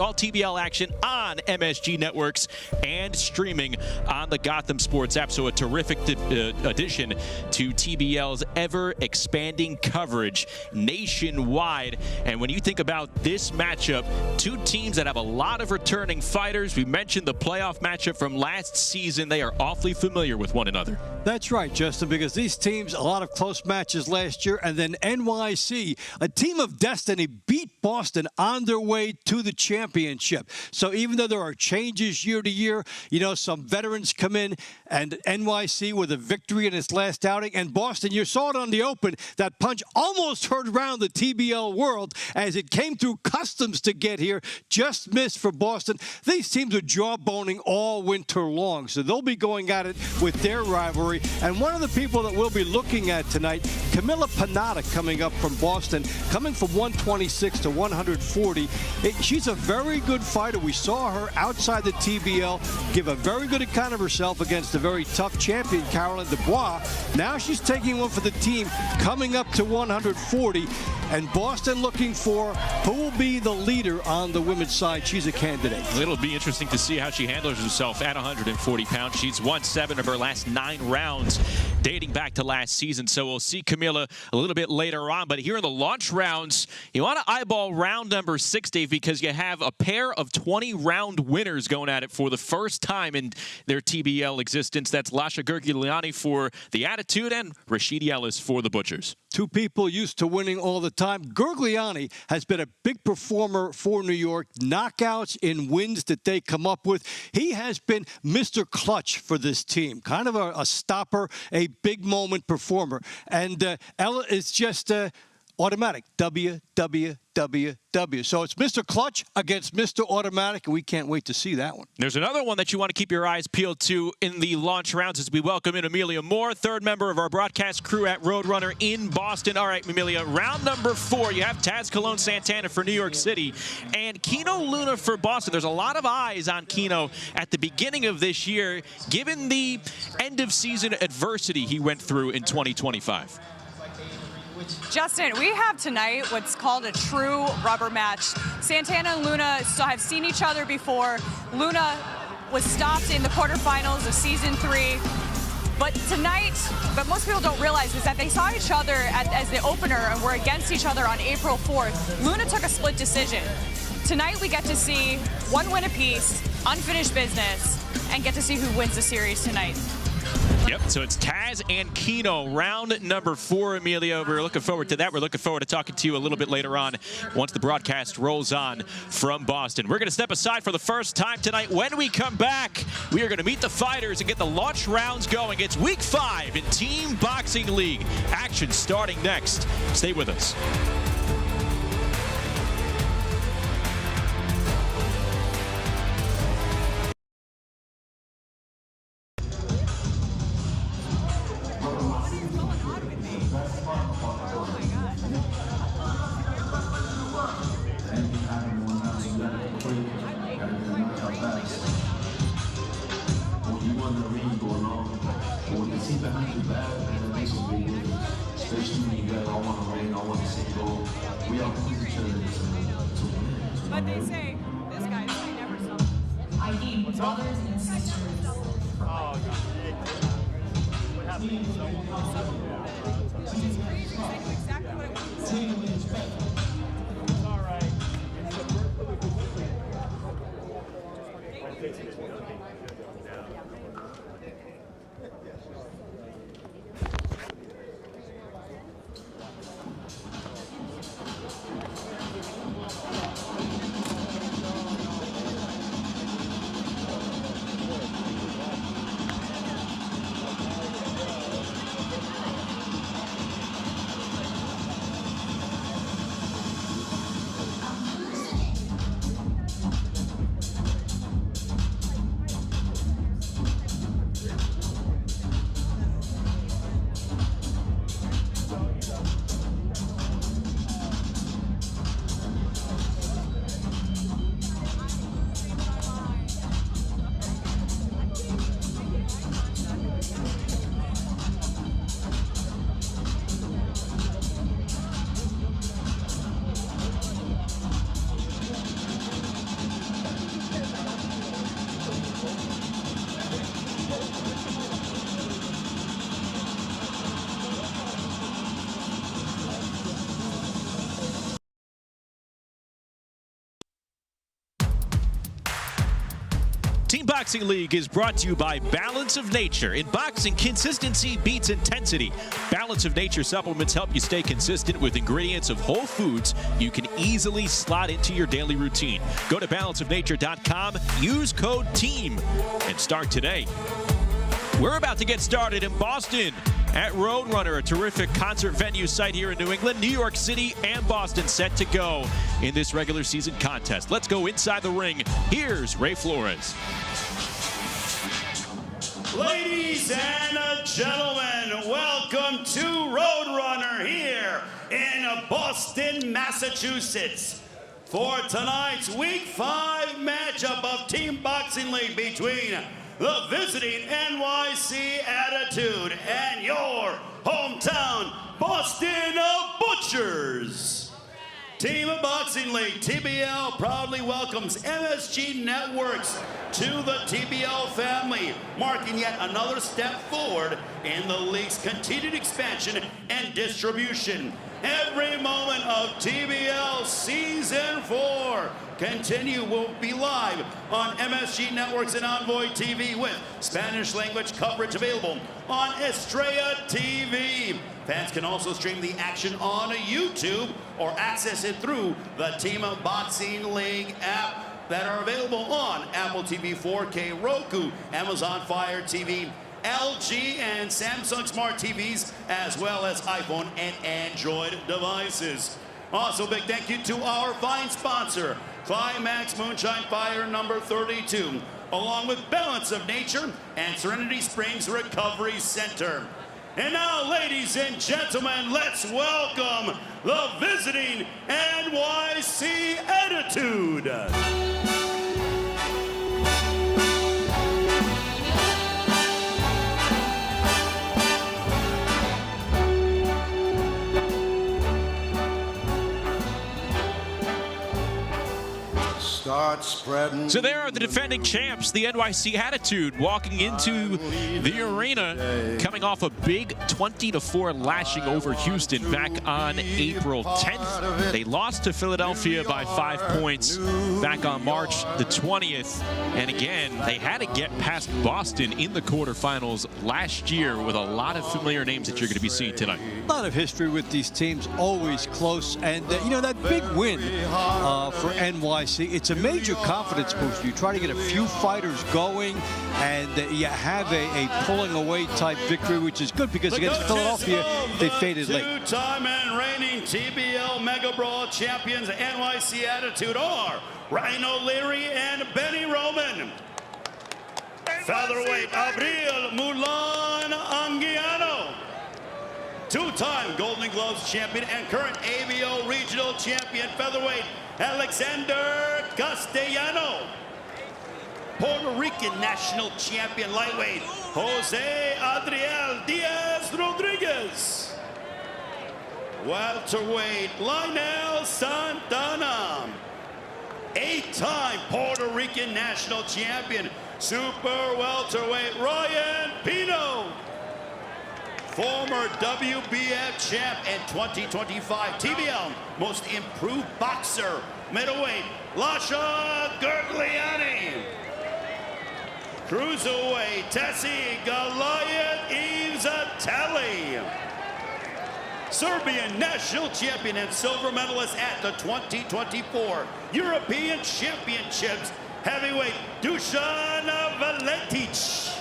All TBL action on MSG Networks and streaming on the Gotham Sports app. So a terrific addition to TBL's ever-expanding coverage nationwide. And when you think about this matchup, two teams that have a lot of returning fighters. We mentioned the playoff matchup from last season. They are awfully familiar with one another. That's right, Justin, because these teams, a lot of close matches last year, and then NYC, a team of destiny, beat Boston on their way to the championship. So even though there are changes year to year, you know, some veterans come in, and NYC with a victory in its last outing, and Boston, you saw it on the open, that punch almost heard around the TBL world as it came through customs to get here, just missed for Boston. These teams are jawboning all winter long, so they'll be going at it with their rivalry. And one of the people that we'll be looking at tonight, Panetta, coming up from Boston, coming from 126 to 140. She's a very good fighter. We saw her outside the TBL give a very good account of herself against a very tough champion, Caroline Dubois. Now she's taking one for the team, coming up to 140. And Boston looking for who will be the leader on the women's side. She's a candidate. It'll be interesting to see how she handles herself at 140 pounds. She's won 7 of her last 9 rounds dating back to last season. So we'll see Camila a little bit later on. But here in the launch rounds, you want to eyeball round number 6, Dave, because you have a pair of 20-round winners going at it for the first time in their TBL existence. That's Lacy Gurguliani for the Attitude and Rashidi Ellis for the Butchers. Two people used to winning all the time. Gurguliani has been a big performer for New York. Knockouts in wins that they come up with. He has been Mr. Clutch for this team. Kind of a stopper, a big moment performer. And Ella is just automatic. W. So it's Mr. Clutch against Mr. Automatic, and we can't wait to see that one. There's another one that you want to keep your eyes peeled to in the launch rounds as we welcome in Amelia Moore, third member of our broadcast crew at Roadrunner in Boston. All right, Amelia, round number 4, you have Taz Cologne Santana for New York City and Kino Luna for Boston. There's a lot of eyes on Kino at the beginning of this year, given the end-of-season adversity he went through in 2025. Justin, we have tonight what's called a true rubber match. Santana and Luna have seen each other before. Luna was stopped in the quarterfinals of season 3. But tonight, what most people don't realize is that they saw each other as the opener and were against each other on April 4th. Luna took a split decision. Tonight we get to see one win apiece, unfinished business, and get to see who wins the series tonight. Yep, so it's Taz and Kino, round number 4, Amelia. We're looking forward to that. We're looking forward to talking to you a little bit later on once the broadcast rolls on from Boston. We're going to step aside for the first time tonight. When we come back, we are going to meet the fighters and get the launch rounds going. It's week 5 in Team Boxing League. Action starting next. Stay with us. But they say, this guy's never saw. I need brothers and sisters. What happened? Which is crazy. They knew exactly what it was. It's all right. Team Boxing League is brought to you by Balance of Nature. In boxing, consistency beats intensity. Balance of Nature supplements help you stay consistent with ingredients of whole foods you can easily slot into your daily routine. Go to balanceofnature.com, use code TEAM, and start today. We're about to get started in Boston at Roadrunner, a terrific concert venue site here in New England. New York City and Boston set to go in this regular season contest. Let's go inside the ring. Here's Ray Flores. Ladies and gentlemen, welcome to Roadrunner here in Boston, Massachusetts, for tonight's Week 5 matchup of Team Boxing League between the visiting NYC Attitude and your hometown Boston Butchers. Team Boxing League, TBL, proudly welcomes MSG Networks to the TBL family, marking yet another step forward in the league's continued expansion and distribution. Every moment of TBL Season 4 will be live on MSG Networks and Envoy TV with Spanish language coverage available on Estrella TV. Fans can also stream the action on YouTube or access it through the Team Boxing League app that are available on Apple TV 4K, Roku, Amazon Fire TV, LG and Samsung Smart TVs, as well as iPhone and Android devices. Also, big thank you to our fine sponsor, Climax Moonshine Fire number 32, along with Balance of Nature and Serenity Springs Recovery Center. And now, ladies and gentlemen, let's welcome the visiting NYC Attitude. So there are the defending champs, the NYC Attitude, walking into the arena, coming off a big 20-4 lashing over Houston back on April 10th. They lost to Philadelphia by 5 points back on March the 20th. And again, they had to get past Boston in the quarterfinals last year with a lot of familiar names that you're going to be seeing tonight. A lot of history with these teams, always close. And, you know, that big win for NYC, it's a major confidence boost. You try to get a few fighters going, and you have a pulling away type victory, which is good because against Philadelphia, they faded late. Two-time and reigning TBL Mega Brawl champions, NYC Attitude, are Rhino Leary and Benny Roman. Featherweight, Abril Mulan Angiano. Two-time Golden Gloves champion and current ABO regional champion, featherweight, Alexander Castilliano. Puerto Rican national champion lightweight, Jose Adriel Diaz Rodriguez. Welterweight, Lionel Santana. 8-time Puerto Rican national champion, super welterweight, Ryan Pino. Former WBF champ and 2025 TBL Most Improved Boxer, middleweight, Lasha Gurguliani. Cruiserweight, Tessie Goliath Evzatelli. Serbian national champion and silver medalist at the 2024 European Championships, heavyweight, Dusan Valetic.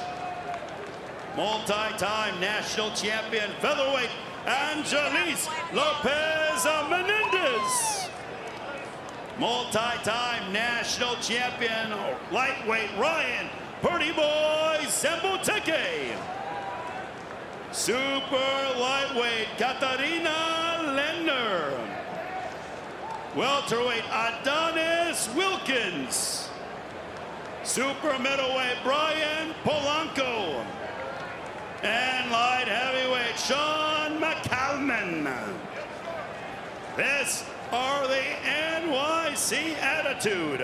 Multi-time national champion, featherweight, Angelis Lopez Mendez. Multi-time national champion, lightweight, Ryan Purdy Boy Zoteke. Super lightweight, Katarina Lehner. Welterweight, Adonis Wilkins. Super middleweight, Brian Polanco. And light heavyweight, Sean McCaman. This are the NYC Attitude.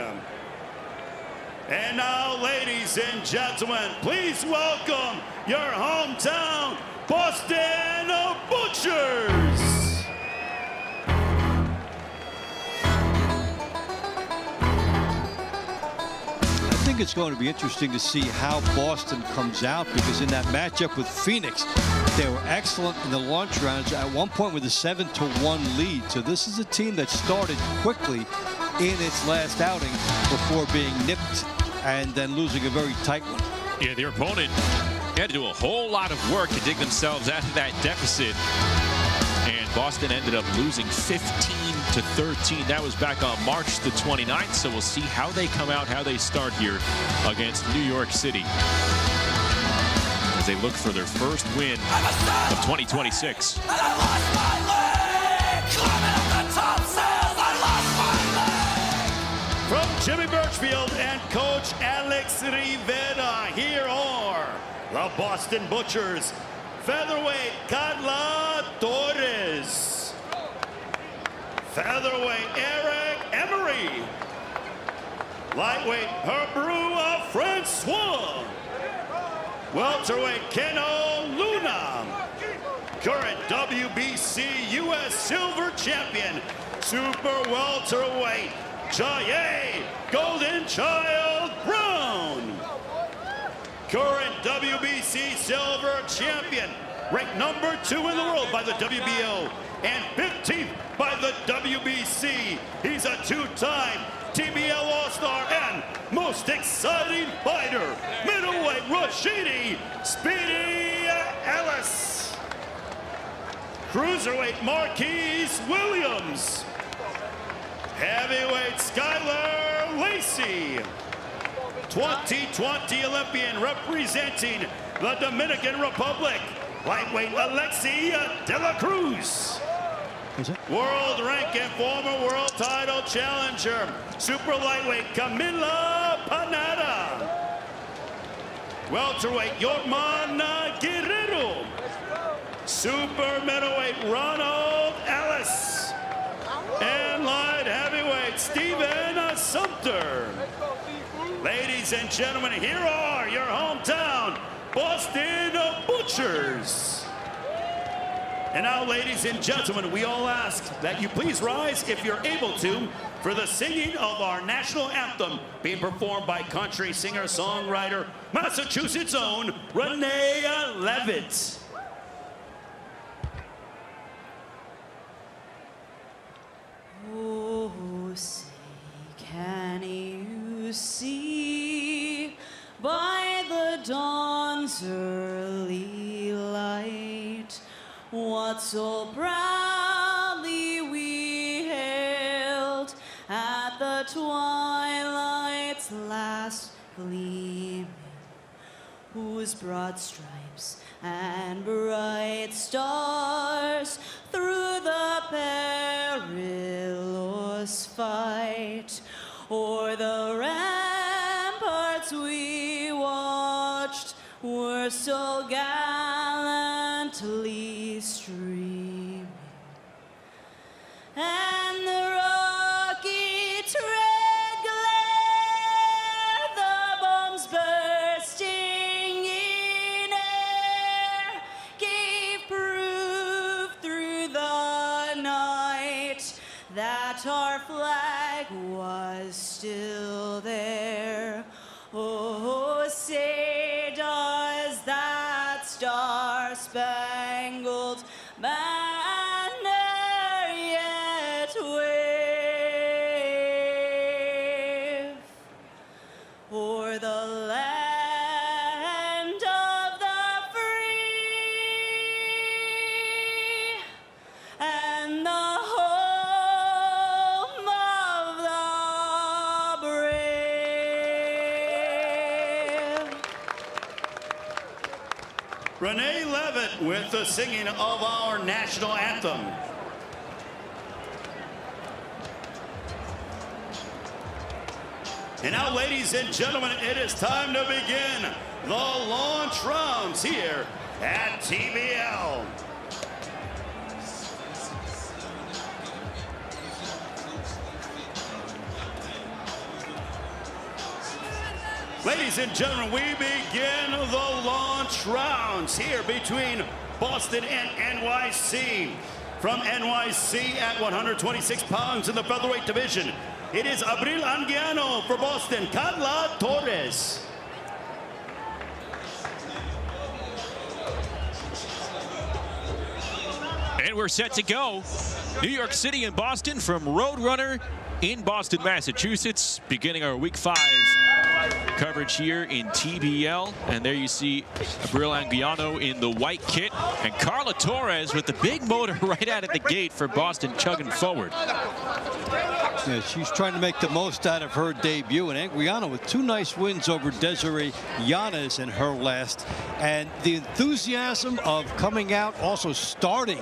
And now, ladies and gentlemen, please welcome your hometown Boston Butchers. I think think it's going to be interesting to see how Boston comes out, because in that matchup with Phoenix, they were excellent in the launch rounds, at one point with a 7-1 lead. So this is a team that started quickly in its last outing before being nipped and then losing a very tight one. Yeah, their opponent had to do a whole lot of work to dig themselves out of that deficit. And Boston ended up losing 15-13. That was back on March the 29th. So we'll see how they come out, how they start here against New York City, as they look for their first win of 2026. From Jimmy Birchfield and Coach Alex Rivera, here are the Boston Butchers. Featherweight, Carla Torres. Featherweight, Eric Emery. Lightweight, Herbrua Francois. Welterweight, Keno Luna. Current WBC U.S. Silver Champion. Super welterweight, Jaye Golden Child Brown. Current WBC Silver Champion, ranked number 2 in the world by the WBO and 15th by the WBC. He's a 2-time TBL All-Star and most exciting fighter, middleweight Rashidi Speedy Ellis. Cruiserweight Marquise Williams. Heavyweight Skylar Lacy. 2020 Olympian representing the Dominican Republic, lightweight Alexia de la Cruz. World rank and former world title challenger, super lightweight Camila Panetta. Welterweight Yorman Guerrero. Super middleweight Ronald Ellis. And light heavyweight Steven Sumpter. Ladies and gentlemen, here are your hometown Boston Butchers. And now, ladies and gentlemen, we all ask that you please rise, if you're able to, for the singing of our national anthem, being performed by country singer-songwriter, Massachusetts' own Renee Levitt. Oh, say, can you see by the dawn's early light what so proudly we hailed at the twilight's last gleaming, whose broad stripes and bright stars through the perilous fight o'er the ramparts we watched were so gallantly streaming, and the rocky tread glare, the bombs bursting in air, gave proof through the night that our flag was still there. Oh, say does that star-spangled banner yet wave o'er the land of the free and the home of the brave? Renee Levitt with the singing of our national anthem. And now, ladies and gentlemen, it is time to begin the launch rounds here at TBL. Ladies and gentlemen, we begin the launch rounds here between Boston and NYC. From NYC at 126 pounds in the featherweight division, it is Angiano for Boston, Carla Torres. And we're set to go. New York City and Boston from Roadrunner in Boston, Massachusetts, beginning our Week 5 coverage here in TBL. And there you see Angiano in the white kit and Carla Torres with the big motor right out of the gate for Boston, chugging forward. Yeah, she's trying to make the most out of her debut, and Angiano with 2 nice wins over Desiree Yanez in her last. And the enthusiasm of coming out, also starting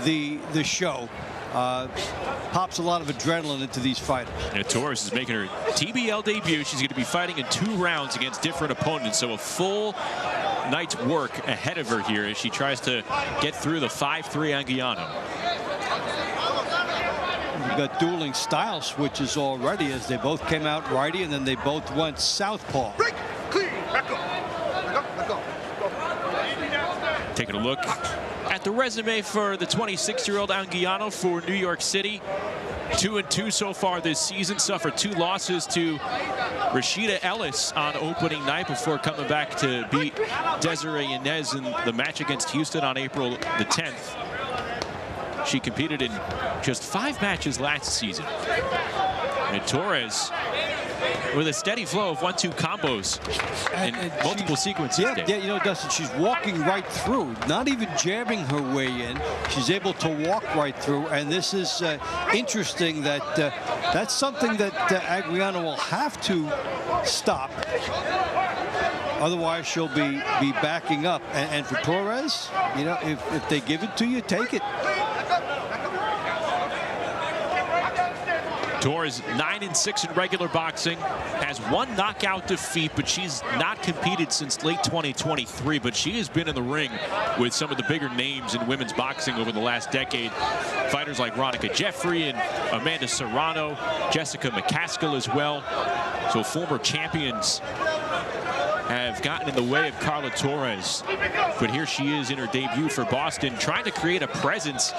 the show, pops a lot of adrenaline into these fighters. And Torres is making her TBL debut. She's going to be fighting in 2 rounds against different opponents, so a full night's work ahead of her here as she tries to get through the 5'3" Angiano. We've got dueling style switches already as they both came out righty and then they both went southpaw. Taking a look at the resume for the 26-year-old Angiano for New York City. 2-2 so far this season. Suffered 2 losses to Rashida Ellis on opening night before coming back to beat Desiree Yanez in the match against Houston on April the 10th. She competed in just 5 matches last season. And Torres with a steady flow of 1-2 combos and multiple sequences. Yeah, you know, Dustin, she's walking right through, not even jabbing her way in. She's able to walk right through, and this is interesting that that's something that Angiano will have to stop. Otherwise, she'll be backing up. And for Torres, you know, if they give it to you, take it. Torres 9-6 in regular boxing, has 1 knockout defeat, but she's not competed since late 2023. But she has been in the ring with some of the bigger names in women's boxing over the last decade. Fighters like Ronica Jeffrey and Amanda Serrano, Jessica McCaskill as well. So former champions have gotten in the way of Carla Torres. But here she is in her debut for Boston, trying to create a presence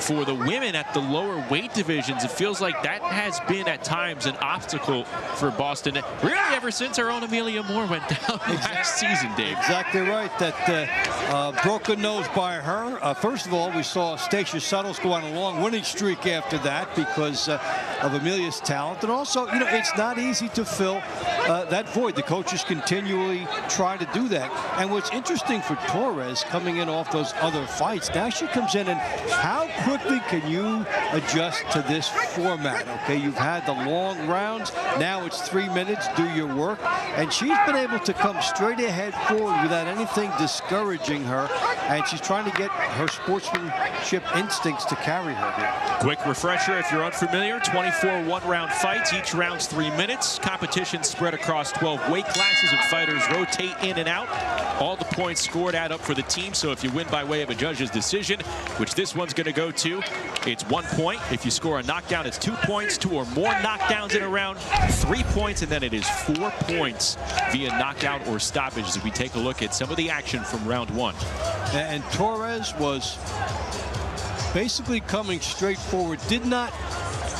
for the women at the lower weight divisions. It feels like that has been at times an obstacle for Boston, really ever since our own Amelia Moore went down last season, Dave. Exactly right. That broken nose by her. First of all, we saw Stacia Suttles go on a long winning streak after that because of Amelia's talent. And also, you know, it's not easy to fill that void. The coaches continually try to do that. And what's interesting for Torres coming in off those other fights, now she comes in and how quickly can you adjust to this format? Okay, you've had the long rounds. Now it's 3 minutes. Do your work. And she's been able to come straight ahead forward without anything discouraging her. And she's trying to get her sportsmanship instincts to carry her here. Quick refresher if you're unfamiliar, 24 one-round fights. Each round's 3 minutes. Competition spread across 12 weight classes and fighters rotate in and out. All the points scored add up for the team. So if you win by way of a judge's decision, which this one's going to go to, it's 1 point. If you score a knockdown, it's 2 points. 2 or more knockdowns in a round, 3 points, and then it is 4 points via knockout or stoppage as we take a look at some of the action from round 1. And Torres was basically coming straight forward, did not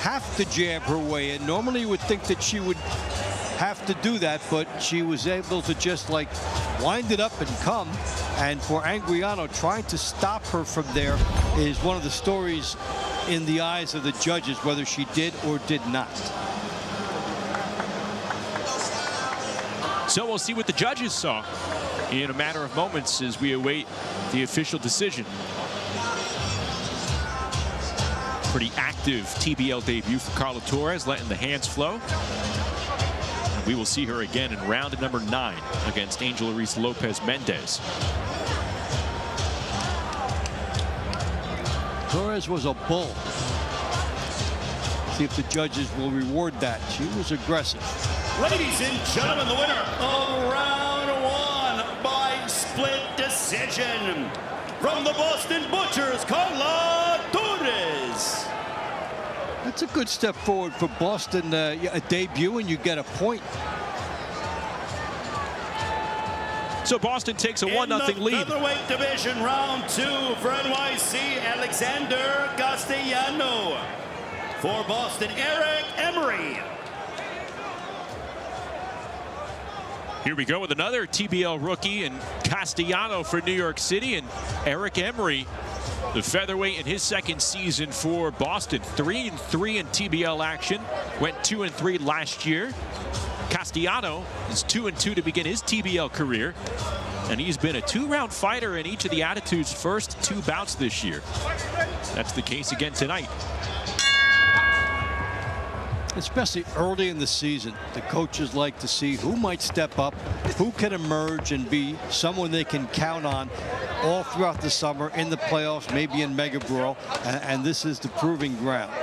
have to jab her way in. Normally you would think that she would have to do that, but she was able to just like wind it up and come. And for Angiano, trying to stop her from there is one of the stories in the eyes of the judges, whether she did or did not. So we'll see what the judges saw in a matter of moments as we await the official decision. Pretty active TBL debut for Carla Torres, letting the hands flow. And we will see her again in round number 9 against Angel Aris Lopez Mendez. Torres was a bull. See if the judges will reward that. She was aggressive. Ladies and gentlemen, the winner of round 1 by split decision from the Boston Butchers, Carla Torres. That's a good step forward for Boston. A debut and you get a point. So Boston takes a 1-0 lead. In the featherweight division, round 2 for NYC, Alexander Castilliano For Boston, Emery. Here we go with another TBL rookie and Castilliano for New York City, and Emery, the featherweight in his second season for Boston. 3-3 in TBL action, went 2-3 last year. Castilliano is 2-2 to begin his TBL career, and he's been a 2-round fighter in each of the Attitude's first 2 bouts this year. That's the case again tonight. Especially early in the season, the coaches like to see who might step up, who can emerge and be someone they can count on all throughout the summer, in the playoffs, maybe in Mega Brawl, and this is the proving grounds.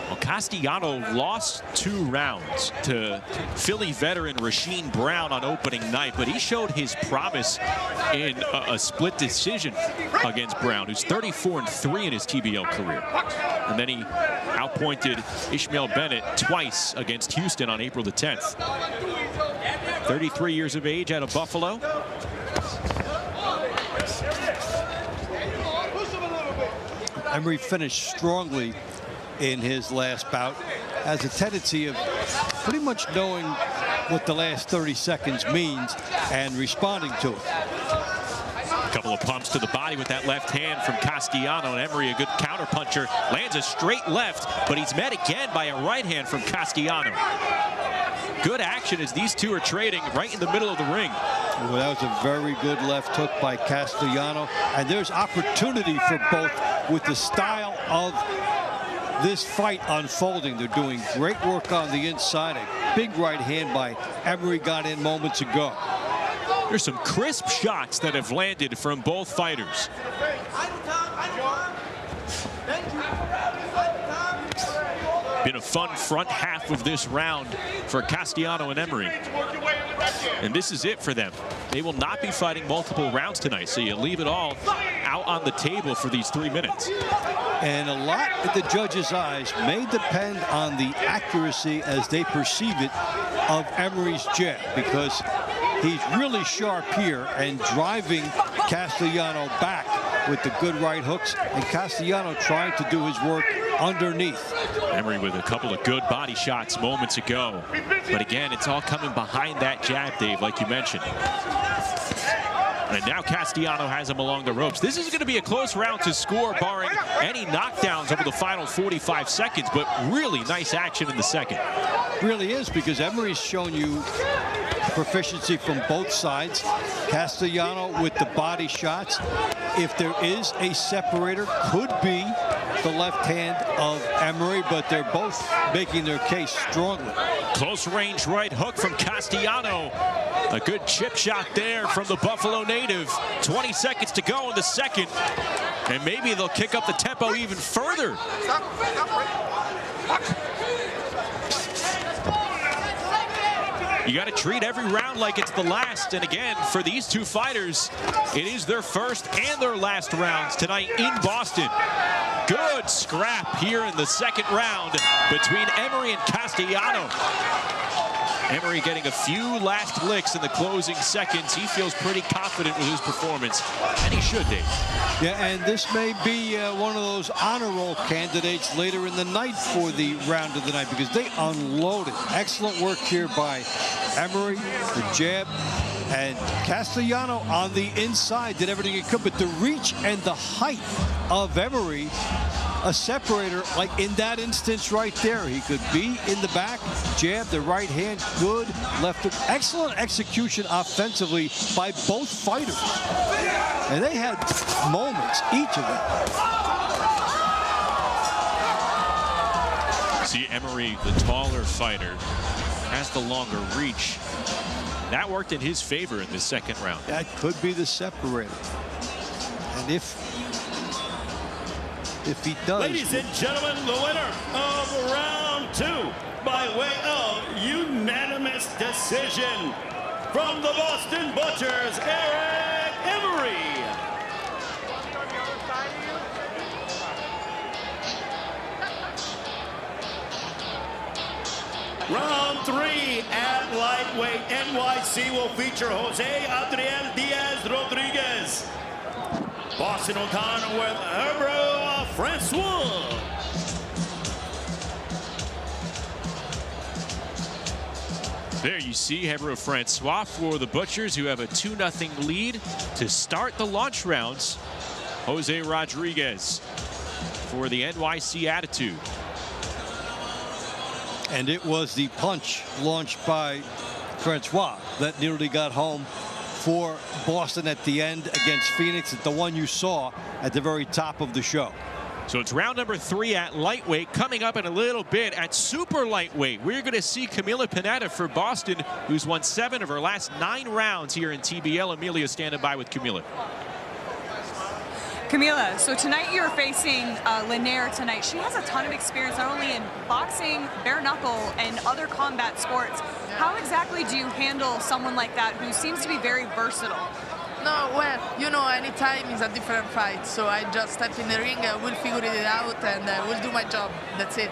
Well, Castilliano lost 2 rounds to Philly veteran Rasheem Brown on opening night, but he showed his promise in a split decision against Brown, who's 34-3 in his TBL career. And then he outpointed Ishmael Bennett twice against Houston on April the 10th. 33 years of age out of Buffalo. Emery finished strongly in his last bout, has a tendency of pretty much knowing what the last 30 seconds means and responding to it. A couple of pumps to the body with that left hand from Castilliano, and Emery, a good counterpuncher, lands a straight left, but he's met again by a right hand from Castilliano. Good action as these two are trading right in the middle of the ring. Well, that was a very good left hook by Castilliano, and there's opportunity for both with the style of this fight unfolding. They're doing great work on the inside. A big right hand by Emery got in moments ago. There's some crisp shots that have landed from both fighters. Been a fun front half of this round for Castilliano and Emery. And this is it for them. They will not be fighting multiple rounds tonight, so you leave it all out on the table for these 3 minutes. And a lot in the judges' eyes may depend on the accuracy as they perceive it of Emery's jab, because he's really sharp here and driving Castilliano back with the good right hooks, and Castilliano trying to do his work underneath. Emery with a couple of good body shots moments ago. But again, it's all coming behind that jab, Dave, like you mentioned. And now Castilliano has him along the ropes. This is going to be a close round to score, barring any knockdowns over the final 45 seconds, but really nice action in the second. Really is, because Emery's shown you proficiency from both sides. Castilliano with the body shots. If there is a separator, could be the left hand of Emery, but they're both making their case strongly. Close range right hook from Castilliano. A good chip shot there from the Buffalo native. 20 seconds to go in the second, and maybe they'll kick up the tempo even further. You got to treat every round like it's the last. And again, for these two fighters, it is their first and their last rounds tonight in Boston. Good scrap here in the second round between Emery and Castilliano. Emery getting a few last licks in the closing seconds. He feels pretty confident with his performance, and he should, Dave. Yeah, and this may be one of those honor roll candidates later in the night for the round of the night, because they unloaded. Excellent work here by Emery, the jab, and Castilliano on the inside did everything he could, but the reach and the height of Emery, a separator, like in that instance right there. He could be in the back, jab, the right hand, good left hook. Excellent execution offensively by both fighters. And they had moments, each of them. See, Emery, the taller fighter, has the longer reach. That worked in his favor in the second round. That could be the separator. And if he does. Ladies and gentlemen, the winner of round 2 by way of unanimous decision from the Boston Butchers, Emery. Round 3 at lightweight, NYC will feature Jose Adriel Diaz Rodriguez. Boston will con with Francois. There you see Hebrew Francois for the Butchers, who have a 2-0 lead to start the launch rounds. Jose Rodriguez for the NYC Attitude. And it was the punch launched by Francois that nearly got home for Boston at the end against Phoenix. It's the one you saw at the very top of the show. So it's round number 3 at lightweight. Coming up in a little bit at super lightweight, we're going to see Camila Panetta for Boston, who's won 7 of her last 9 rounds here in TBL. Amelia standing by with Camila. Camila, so tonight you're facing Lehner tonight. She has a ton of experience, not only in boxing, bare knuckle, and other combat sports. How exactly do you handle someone like that who seems to be very versatile? No, well, you know, any time is a different fight. So I just step in the ring, we'll figure it out, and we'll do my job. That's it.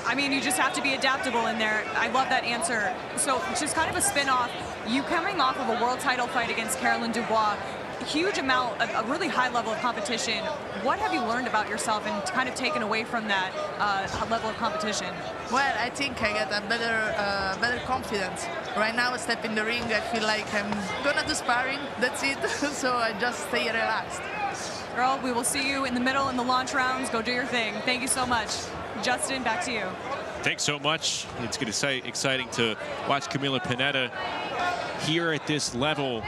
I mean, you just have to be adaptable in there. I love that answer. So just kind of a spin-off, you coming off of a world title fight against Caroline Dubois, huge amount, a really high level of competition. What have you learned about yourself and kind of taken away from that level of competition? Well, I think I get a better confidence. Right now, I step in the ring, I feel like I'm gonna do sparring, that's it. So I just stay relaxed. Girl, we will see you in the middle in the launch rounds. Go do your thing. Thank you so much. Justin, back to you. Thanks so much. It's going to be exciting to watch Camila Panetta here at this level.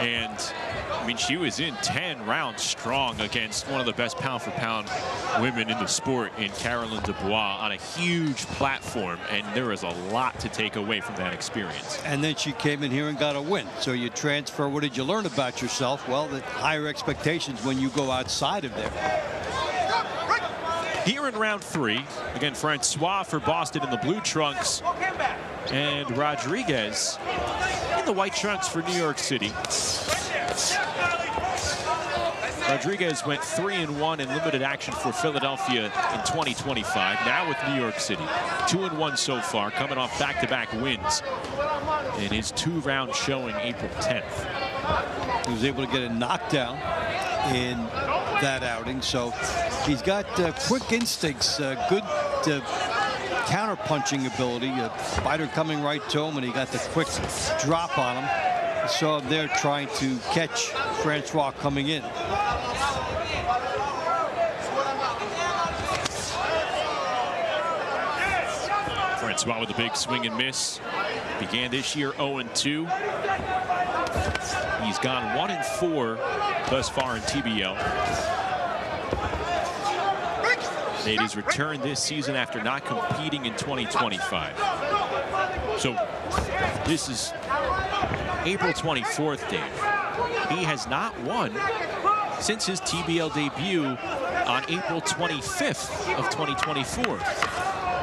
And I mean, she was in 10 rounds strong against one of the best pound-for-pound women in the sport in Caroline Dubois on a huge platform, and there is a lot to take away from that experience. And then she came in here and got a win. So you transfer, what did you learn about yourself? Well, the higher expectations when you go outside of there. Here in round 3, again, Francois for Boston in the blue trunks, and Rodriguez in the white trunks for New York City. Rodriguez went 3-1 in limited action for Philadelphia in 2025. Now with New York City, 2-1 so far, coming off back-to-back wins in his 2-round showing April 10th. He was able to get a knockdown in that outing, so he's got quick instincts, good counter-punching ability. A fighter coming right to him, and he got the quick drop on him. So they're trying to catch Francois coming in. Francois with a big swing and miss. Began this year 0-2. He's gone 1-4 thus far in TBL. Made his return this season after not competing in 2025. So this is April 24th, Dave. He has not won since his TBL debut on April 25th of 2024.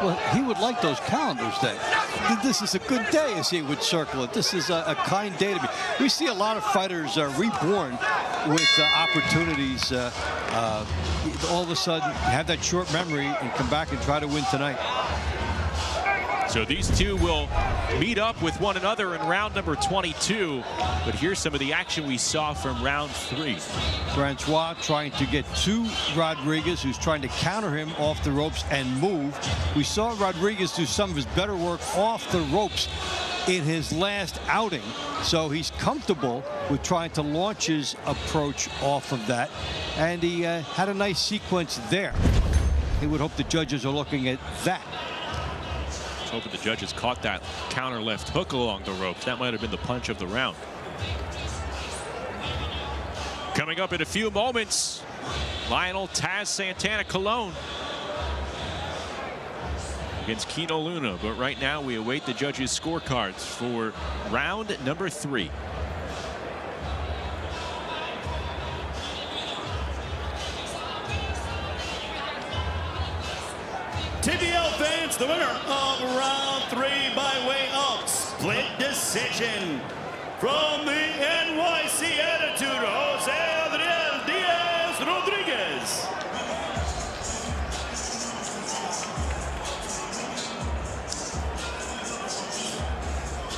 Well, he would like those calendars days. This is a good day, as he would circle it. This is a kind day to be. We see a lot of fighters reborn with opportunities. All of a sudden, have that short memory and come back and try to win tonight. So these two will meet up with one another in round number 22. But here's some of the action we saw from round 3. Francois trying to get to Rodriguez, who's trying to counter him off the ropes and move. We saw Rodriguez do some of his better work off the ropes in his last outing. So he's comfortable with trying to launch his approach off of that. And he had a nice sequence there. He would hope the judges are looking at that. Hoping the judges caught that counter left hook along the ropes. That might have been the punch of the round. Coming up in a few moments, Lionel Taz Santana Colon against Kino Luna. But right now we await the judges' scorecards for round number 3. TBL fans, the winner of round 3 by way of split decision from the NYC Attitude, Jose Adriel Diaz Rodriguez.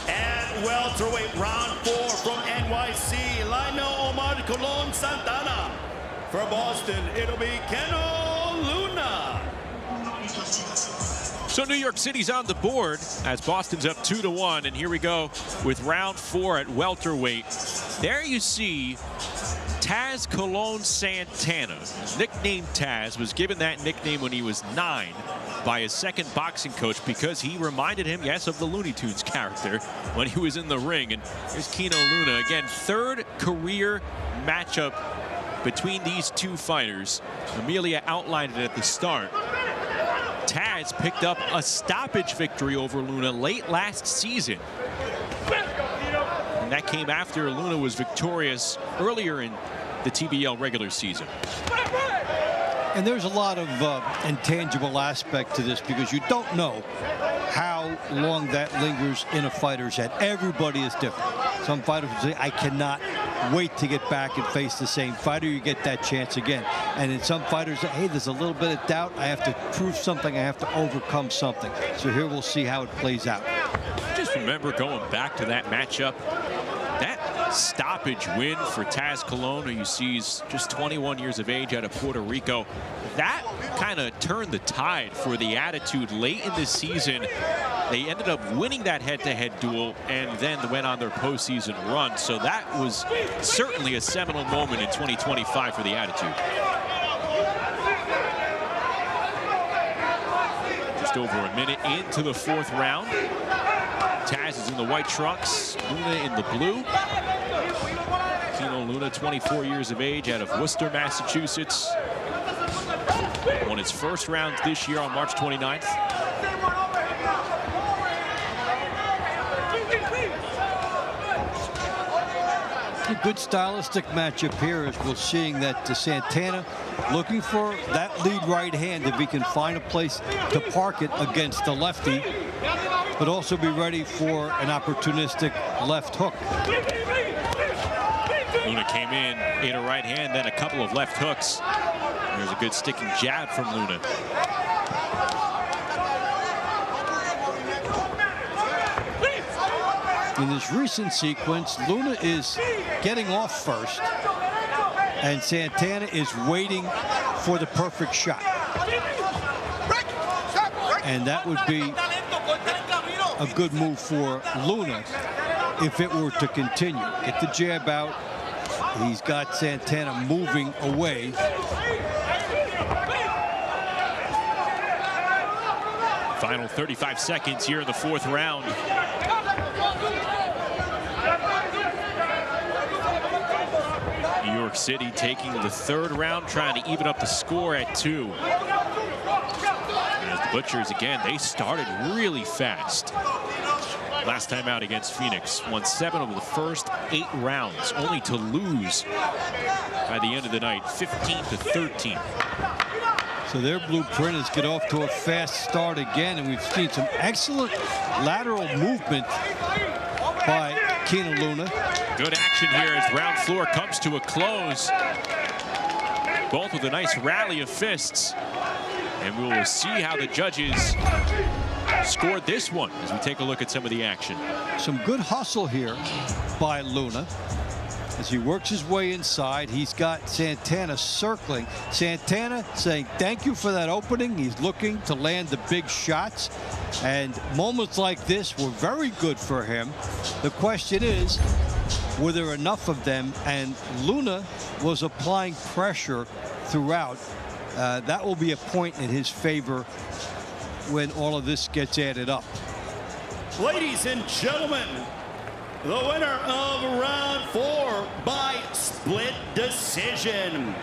At welterweight, round 4 from NYC, Lionel Omar Colon Santana. For Boston, it'll be Kino Luna. So New York City's on the board as Boston's up 2-1, and here we go with round 4 at welterweight. There you see Taz Colon Santana, nicknamed Taz, was given that nickname when he was 9 by his second boxing coach because he reminded him, yes, of the Looney Tunes character when he was in the ring. And here's Kino Luna again, third career matchup between these two fighters. Amelia outlined it at the start. Taz picked up a stoppage victory over Luna late last season. And that came after Luna was victorious earlier in the TBL regular season. And there's a lot of intangible aspect to this because you don't know how long that lingers in a fighter's head. Everybody is different. Some fighters will say, I cannot wait to get back and face the same fighter. You get that chance again. And in some fighters, hey, there's a little bit of doubt. I have to prove something. I have to overcome something. So here we'll see how it plays out. Just remember going back to that matchup, that stoppage win for Taz Colon, who you see is just 21 years of age out of Puerto Rico. That kind of turned the tide for the Attitude late in the season. They ended up winning that head-to-head duel and then went on their postseason run. So that was certainly a seminal moment in 2025 for the Attitude. Just over a minute into the 4th round. Taz is in the white trunks, Luna in the blue. Kino Luna, 24 years of age, out of Worcester, Massachusetts. Won his first round this year on March 29th. A good stylistic matchup here as we're seeing that Santana looking for that lead right hand if he can find a place to park it against the lefty, but also be ready for an opportunistic left hook. Luna came in, ate a right hand, then a couple of left hooks. There's a good sticking jab from Luna. In this recent sequence, Luna is getting off first, and Santana is waiting for the perfect shot. And that would be a good move for Luna if it were to continue. Get the jab out. He's got Santana moving away. Final 35 seconds here in the 4th round. New York City taking the 3rd round, trying to even up the score at 2. As the Butchers, again, they started really fast. Last time out against Phoenix, won 7 of the first 8 rounds, only to lose by the end of the night, 15-13. So their blueprint is get off to a fast start again, and we've seen some excellent lateral movement by Kino Luna. Good action here as round 4 comes to a close. Both with a nice rally of fists. And we will see how the judges scored this one as we take a look at some of the action. Some good hustle here by Luna. As he works his way inside, he's got Santana circling. Santana saying thank you for that opening. He's looking to land the big shots. And moments like this were very good for him. The question is, were there enough of them? And Luna was applying pressure throughout. That will be a point in his favor when all of this gets added up. Ladies and gentlemen, the winner of round 4 by split decision.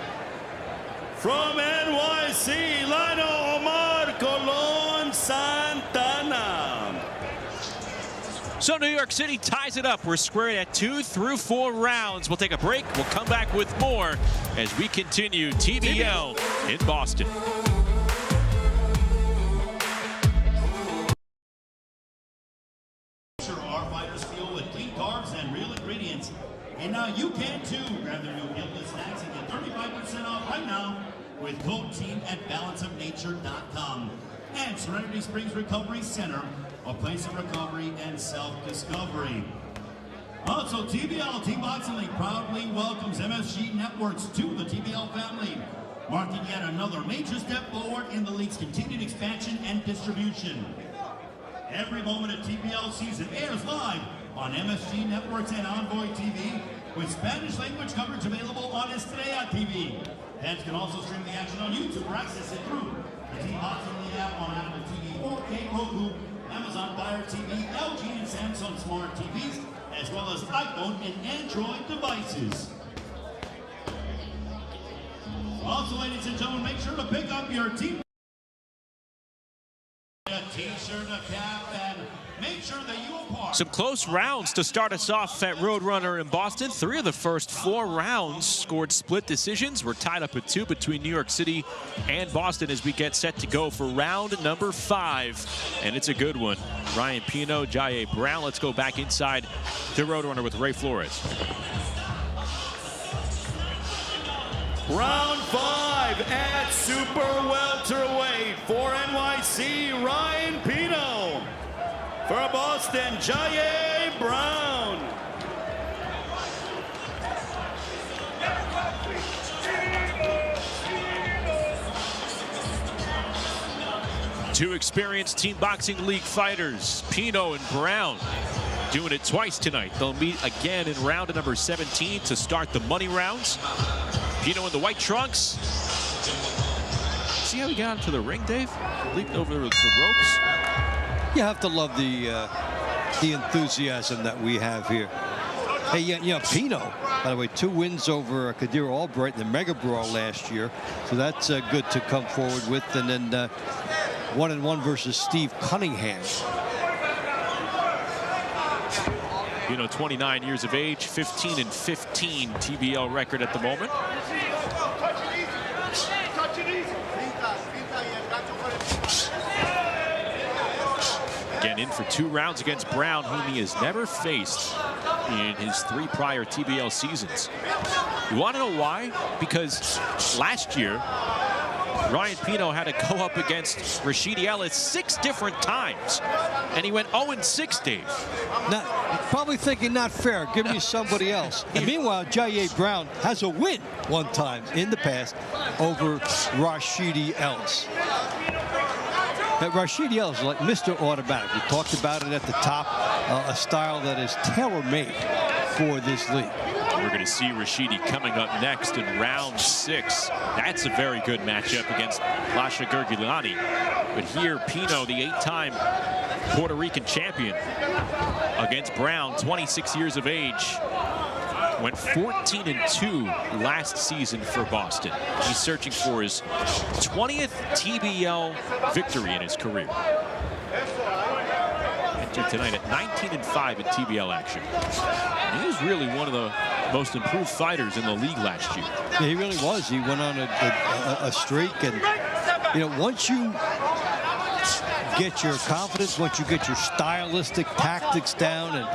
From NYC, Lino Omar Colon Santana. So New York City ties it up. We're squared at 2 through 4 rounds. We'll take a break. We'll come back with more as we continue TBL in Boston. Our fighters fuel with clean carbs and real ingredients. And now you can too. Grab their new Ellis snacks and get 35% off right now with code TEAM at balanceofnature.com. And Serenity Springs Recovery Center, a place of recovery and self-discovery. Also, TBL Team Boxing League proudly welcomes MSG Networks to the TBL family. marking yet another major step forward in the league's continued expansion and distribution. Every moment of TBL season airs live on MSG Networks and Envoy TV, with Spanish language coverage available on Estrella TV. Fans can also stream the action on YouTube or access it through the T-Box in the app on Apple TV, 4K, Roku, Amazon Fire TV, LG and Samsung Smart TVs, as well as iPhone and Android devices. Also, ladies and gentlemen, make sure to pick up your team. A t-shirt, a cap, and make sure that you are part. Some close rounds to start us off at Roadrunner in Boston. 3 of the first 4 rounds scored split decisions. We're tied up at 2 between New York City and Boston as we get set to go for round number 5. And it's a good one. Ryan Pino, Jaye Brown. Let's go back inside to Roadrunner with Ray Flores. Round 5 at super welterweight for NYC, Ryan Pino. For Boston, Jaye Brown. Two experienced Team Boxing League fighters, Pino and Brown, doing it twice tonight. They'll meet again in round number 17 to start the money rounds. Pino in the white trunks. See how he got into the ring, Dave? Leaped over the ropes. You have to love the enthusiasm that we have here. Hey, you know, Pino, by the way, 2 wins over Kadir Albright in the Mega Brawl last year. So that's good to come forward with. And then 1-1 versus Steve Cunningham. Pino, 29 years of age, 15-15 TBL record at the moment. Again, in for 2 rounds against Brown, whom he has never faced in his 3 prior TBL seasons. You want to know why? Because last year, Ryan Pino had to go up against Rashidi Ellis 6 different times, and he went 0-6, Dave. Probably thinking not fair, give me somebody else. And meanwhile, Jaye Brown has a win 1 time in the past over Rashidi Ellis. Rashidi Ellis is like Mr. Automatic. We talked about it at the top, a style that is tailor-made for this league. We're going to see Rashidi coming up next in round 6. That's a very good matchup against Lacy Gurguliani. But here, Pino, the 8-time Puerto Rican champion, against Brown, 26 years of age. Went 14-2 last season for Boston. He's searching for his 20th TBL victory in his career. Entered tonight at 19-5 in TBL action. And he was really one of the most improved fighters in the league last year. Yeah, he really was. He went on a streak, and you know, once you get your confidence, once you get your stylistic tactics down and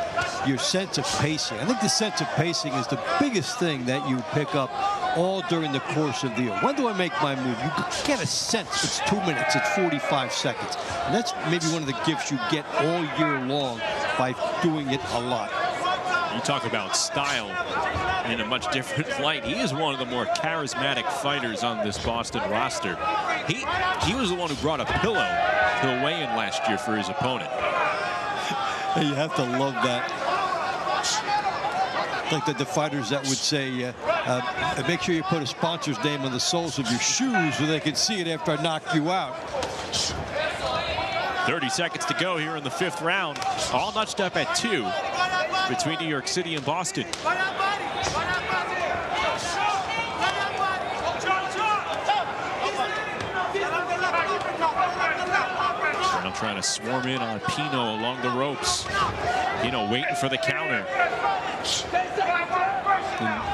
your sense of pacing. I think the sense of pacing is the biggest thing that you pick up all during the course of the year. When do I make my move? You get a sense it's 2 minutes, it's 45 seconds. And that's maybe one of the gifts you get all year long by doing it a lot. You talk about style in a much different light. He is one of the more charismatic fighters on this Boston roster. He was the one who brought a pillow to the weigh-in last year for his opponent. You have to love that. Like the fighters that would say, make sure you put a sponsor's name on the soles of your shoes so they can see it after I knock you out. 30 seconds to go here in the 5th round. All notched up at 2 between New York City and Boston. Brown trying to swarm in on Pino along the ropes. Pino waiting for the counter.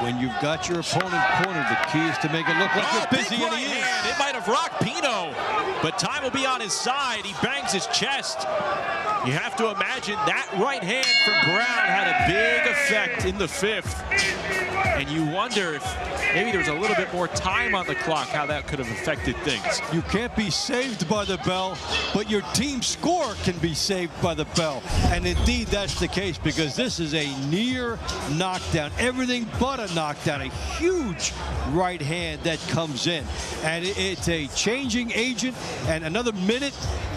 When you've got your opponent cornered, the key is to make it look like you're busy, and he is. It might have rocked Pino, but time will be on his side. He bangs his chest. You have to imagine that right hand from Brown had a big effect in the 5th. And you wonder if maybe there was a little bit more time on the clock, how that could have affected things. You can't be saved by the bell, but your team score can be saved by the bell. And indeed, that's the case, because this is a near knockdown. Everything but a knockdown. A huge right hand that comes in. And it's a changing agent, and another minute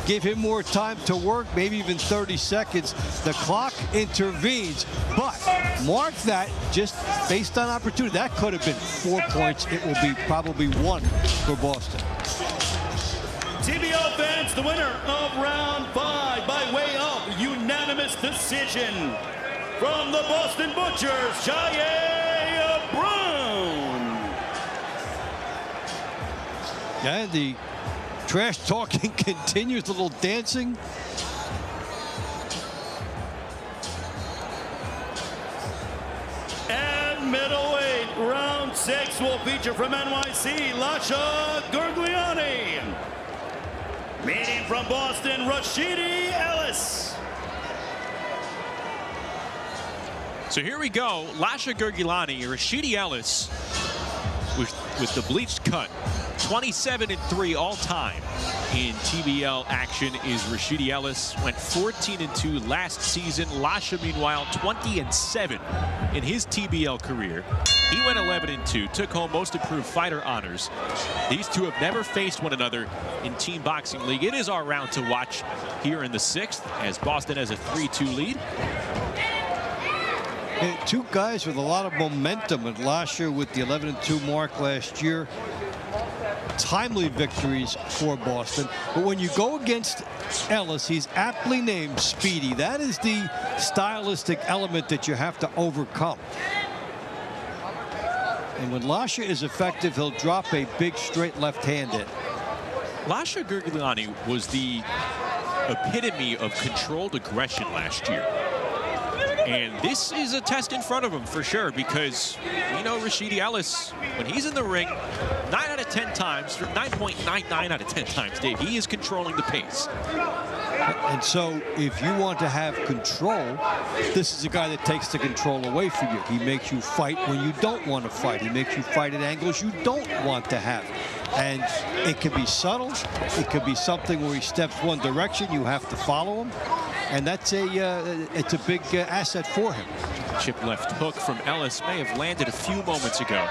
give him more time to work, maybe even 30 seconds. The clock intervenes, but mark that just based on opportunity. That could have been 4 points. It will be probably 1 for Boston. TBL fans, the winner of round 5 by way of unanimous decision from the Boston Butchers, Jaye Brown. And the trash talking continues, a little dancing. And middleweight, round 6 will feature from NYC, Lacy Gurguliani. Meeting from Boston, Rashidi Ellis. So here we go. Lacy Gurguliani, Rashidi Ellis with the bleached cut. 27-3 all time in TBL action is Rashidi Ellis. Went 14-2 last season. Lacy, meanwhile, 20-7 in his TBL career. He went 11-2, took home most improved fighter honors. These two have never faced one another in Team Boxing League. It is our round to watch here in the 6th as Boston has a 3-2 lead. Two guys with a lot of momentum, and Lacy with the 11-2 mark last year. Timely victories for Boston, but when you go against Ellis, he's aptly named Speedy. That is the stylistic element that you have to overcome. And when Lacy is effective, he'll drop a big straight left hand in. Lacy Gurguliani was the epitome of controlled aggression last year. And this is a test in front of him for sure, because we know Rashidi Ellis, when he's in the ring, 9 out of 10 times, 9.99 out of 10 times, Dave, he is controlling the pace. And so if you want to have control, this is a guy that takes the control away from you. He makes you fight when you don't want to fight. He makes you fight at angles you don't want to have. And it can be subtle. It could be something where he steps one direction, you have to follow him. And that's it's a big asset for him. Chip left hook from Ellis may have landed a few moments ago.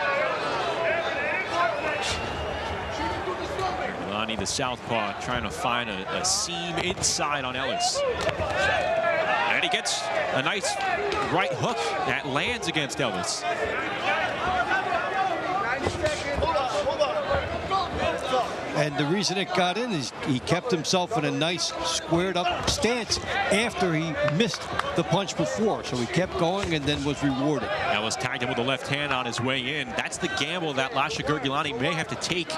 Gurguliani, the southpaw, trying to find a seam inside on Ellis. And he gets a nice right hook that lands against Ellis. And the reason it got in is he kept himself in a nice squared up stance after he missed the punch before. So he kept going and then was rewarded. Ellis tagged him with the left hand on his way in. That's the gamble that Lacy Gurguliani may have to take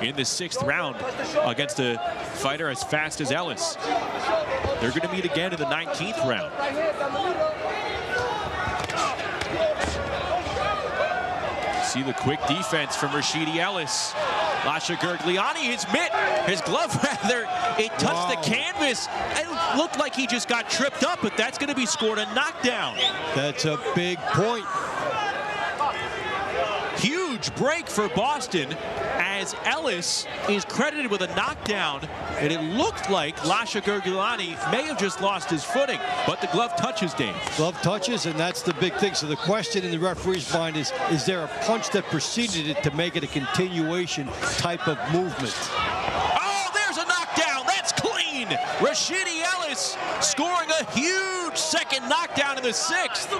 in the 6th round against a fighter as fast as Ellis. They're going to meet again in the 19th round. See the quick defense from Rashidi Ellis. Lacy Gurguliani, his glove rather, it touched the canvas. It looked like he just got tripped up, but that's going to be scored a knockdown. That's a big point. Huge break for Boston as Ellis is credited with a knockdown, and it looked like Lacy Gurguliani may have just lost his footing, but the glove touches, Dave. Glove touches, and that's the big thing. So the question in the referee's mind is there a punch that preceded it to make it a continuation type of movement? Oh, there's a knockdown. That's clean. Rashidi Ellis scoring a huge second knockdown in the 6th.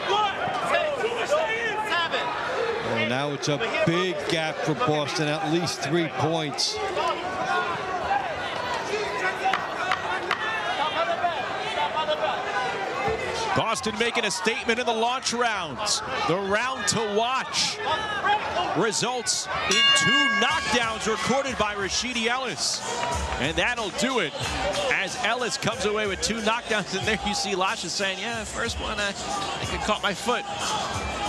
Well, now it's a big gap for Boston, at least 3 points. Boston making a statement in the launch rounds. The round to watch results in 2 knockdowns recorded by Rashidi Ellis. And that'll do it as Ellis comes away with 2 knockdowns. And there you see Lacy saying, yeah, first one, I think it caught my foot.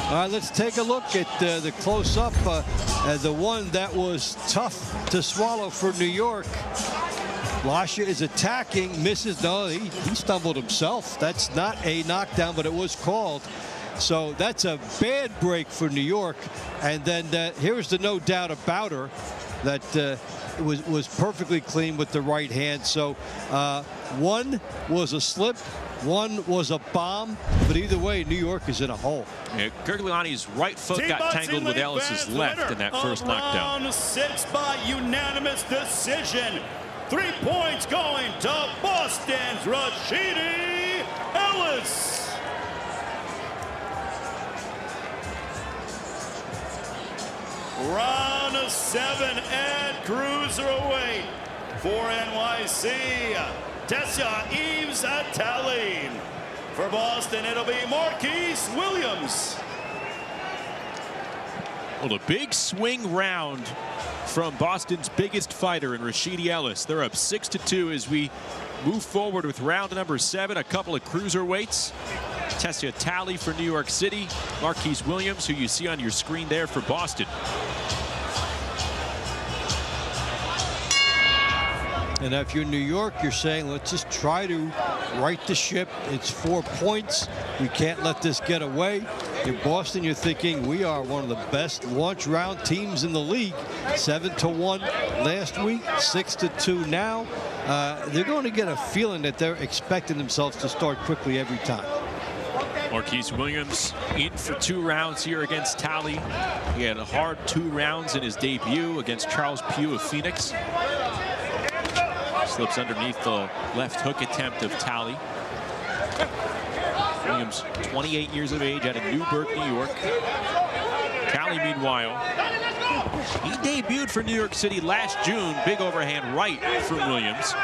All right, let's take a look at the close-up, the one that was tough to swallow for New York. Lasha is attacking, misses. No, he stumbled himself. That's not a knockdown, but it was called. So that's a bad break for New York. And then here's the no doubt about her that was perfectly clean with the right hand. So one was a slip, one was a bomb, but either way, New York is in a hole. Yeah, Gurguliani's right foot got tangled with Ellis's left in that first knockdown. Round 6 by unanimous decision. 3 points going to Boston's Rashidi Ellis. Round 7 at cruiserweight for NYC. Tessia Eves Atali. For Boston, it'll be Marquise Williams. Well, a big swing round from Boston's biggest fighter in Rashidi Ellis. They're up 6-2 as we move forward with round number 7. A couple of cruiserweights. Tessia Atali for New York City. Marquise Williams, who you see on your screen there for Boston. And if you're New York, you're saying, let's just try to right the ship. It's 4 points. We can't let this get away. In Boston, you're thinking we are one of the best launch round teams in the league. 7-1 last week, 6-2 now. They're going to get a feeling that they're expecting themselves to start quickly every time. Marquise Williams in for 2 rounds here against Talley. He had a hard 2 rounds in his debut against Charles Pugh of Phoenix. Slips underneath the left hook attempt of Talley. Williams, 28 years of age, out of Newburgh, New York. Talley, meanwhile, he debuted for New York City last June. Big overhand right from Williams.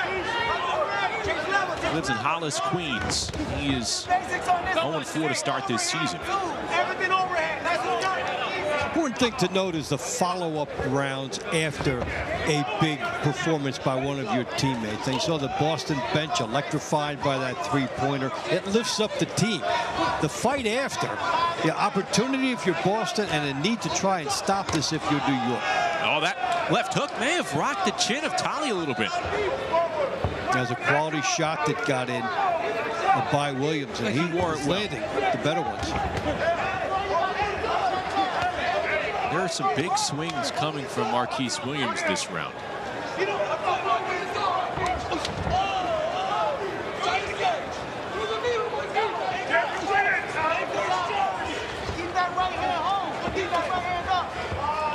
He lives in Hollis, Queens. He is 0-4 to start this season. Important thing to note is the follow-up rounds after a big performance by one of your teammates. And you saw the Boston bench electrified by that 3-pointer. It lifts up the team. The fight after, the opportunity if you're Boston and a need to try and stop this if you're New York. Oh, that left hook may have rocked the chin of Talley a little bit. There's a quality shot that got in by Williams, and he was landing the better ones. There are some big swings coming from Marquise Williams this round. A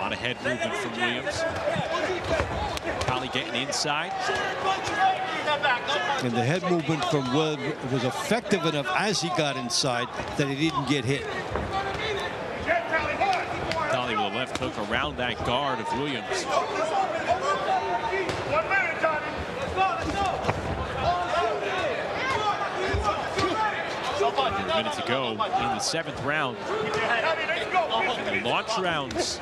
lot of head movement from Williams. Talley getting inside. And the head movement from Williams was effective enough as he got inside that he didn't get hit. Talley with a left hook around that guard of Williams. 1 minute to go in the 7th round. The launch rounds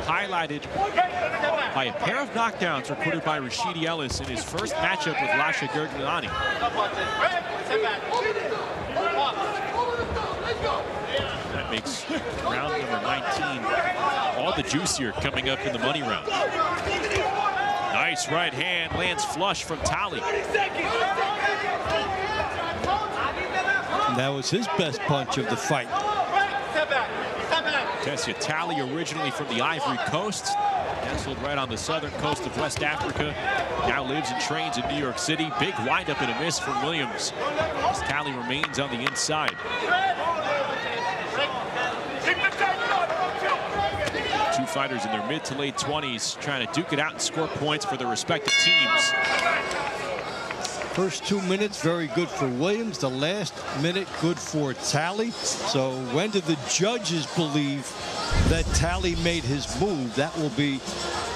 highlighted by a pair of knockdowns recorded by Rashidi Ellis in his first matchup with Lasha Gurguliani. That makes round number 19 all the juicier coming up in the money round. Nice right hand, lands flush from Talley. And that was his best punch of the fight. Tessia Talley, originally from the Ivory Coast, nestled right on the southern coast of West Africa, now lives and trains in New York City. Big windup and a miss from Williams as Talley remains on the inside. Two fighters in their mid to late 20s trying to duke it out and score points for their respective teams. First 2 minutes, very good for Williams. The last minute, good for Talley. So when do the judges believe that Talley made his move? That will be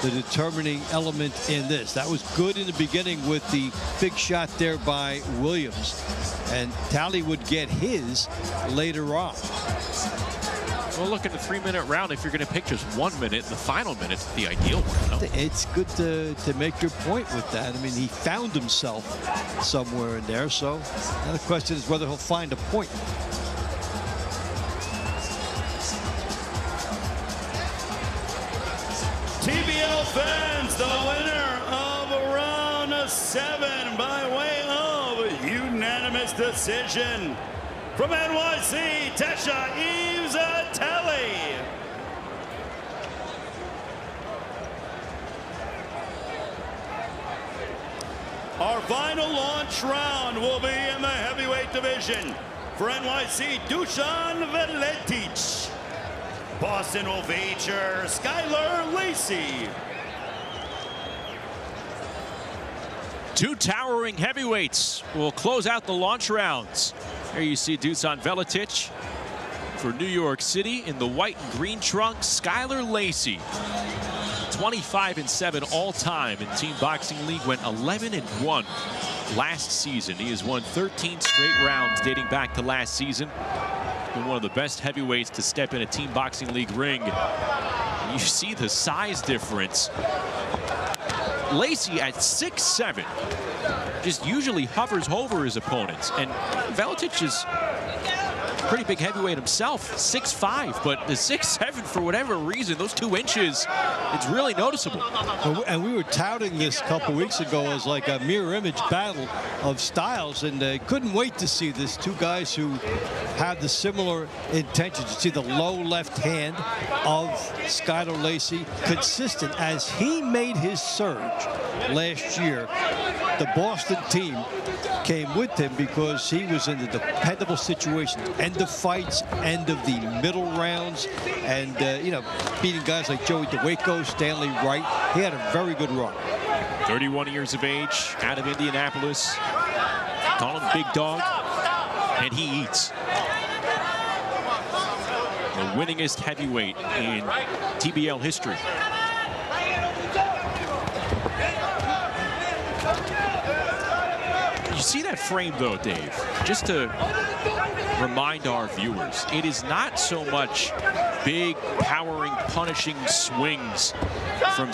the determining element in this. That was good in the beginning with the big shot there by Williams. And Talley would get his later on. Well, look at the 3-minute round. If you're going to pick just 1 minute, the final minute's the ideal one. No? It's good to make your point with that. I mean, he found himself somewhere in there. So now the question is whether he'll find a point. TBL fans, the winner of round 7 by way of unanimous decision. From NYC, Tesha Zoteke. Our final launch round will be in the heavyweight division. For NYC, Valetic. Boston will feature Lacy. Two towering heavyweights will close out the launch rounds. Here you see Dusan Valetic for New York City in the white and green trunks. Lacy, 25-7 all time in Team Boxing League, went 11-1 last season. He has won 13 straight rounds dating back to last season. Been one of the best heavyweights to step in a Team Boxing League ring. And you see the size difference. Lacy at 6'7", just usually hovers over his opponents, and Valetic is a pretty big heavyweight himself, 6'5", but the 6'7", for whatever reason, those 2 inches, it's really noticeable. And we were touting this a couple weeks ago as like a mirror image battle of styles, and couldn't wait to see this. Two guys who have the similar intentions. You see the low left hand of Lacy, consistent as he made his surge last year. The Boston team came with him because he was in the dependable situation, end of fights, end of the middle rounds, and you know, beating guys like Joey DeWaco, Stanley Wright. He had a very good run. 31 years of age, out of Indianapolis. Call him Big Dog, and he eats. The winningest heavyweight in TBL history. You see that frame, though, Dave? Just to remind our viewers, it is not so much big, powering, punishing swings from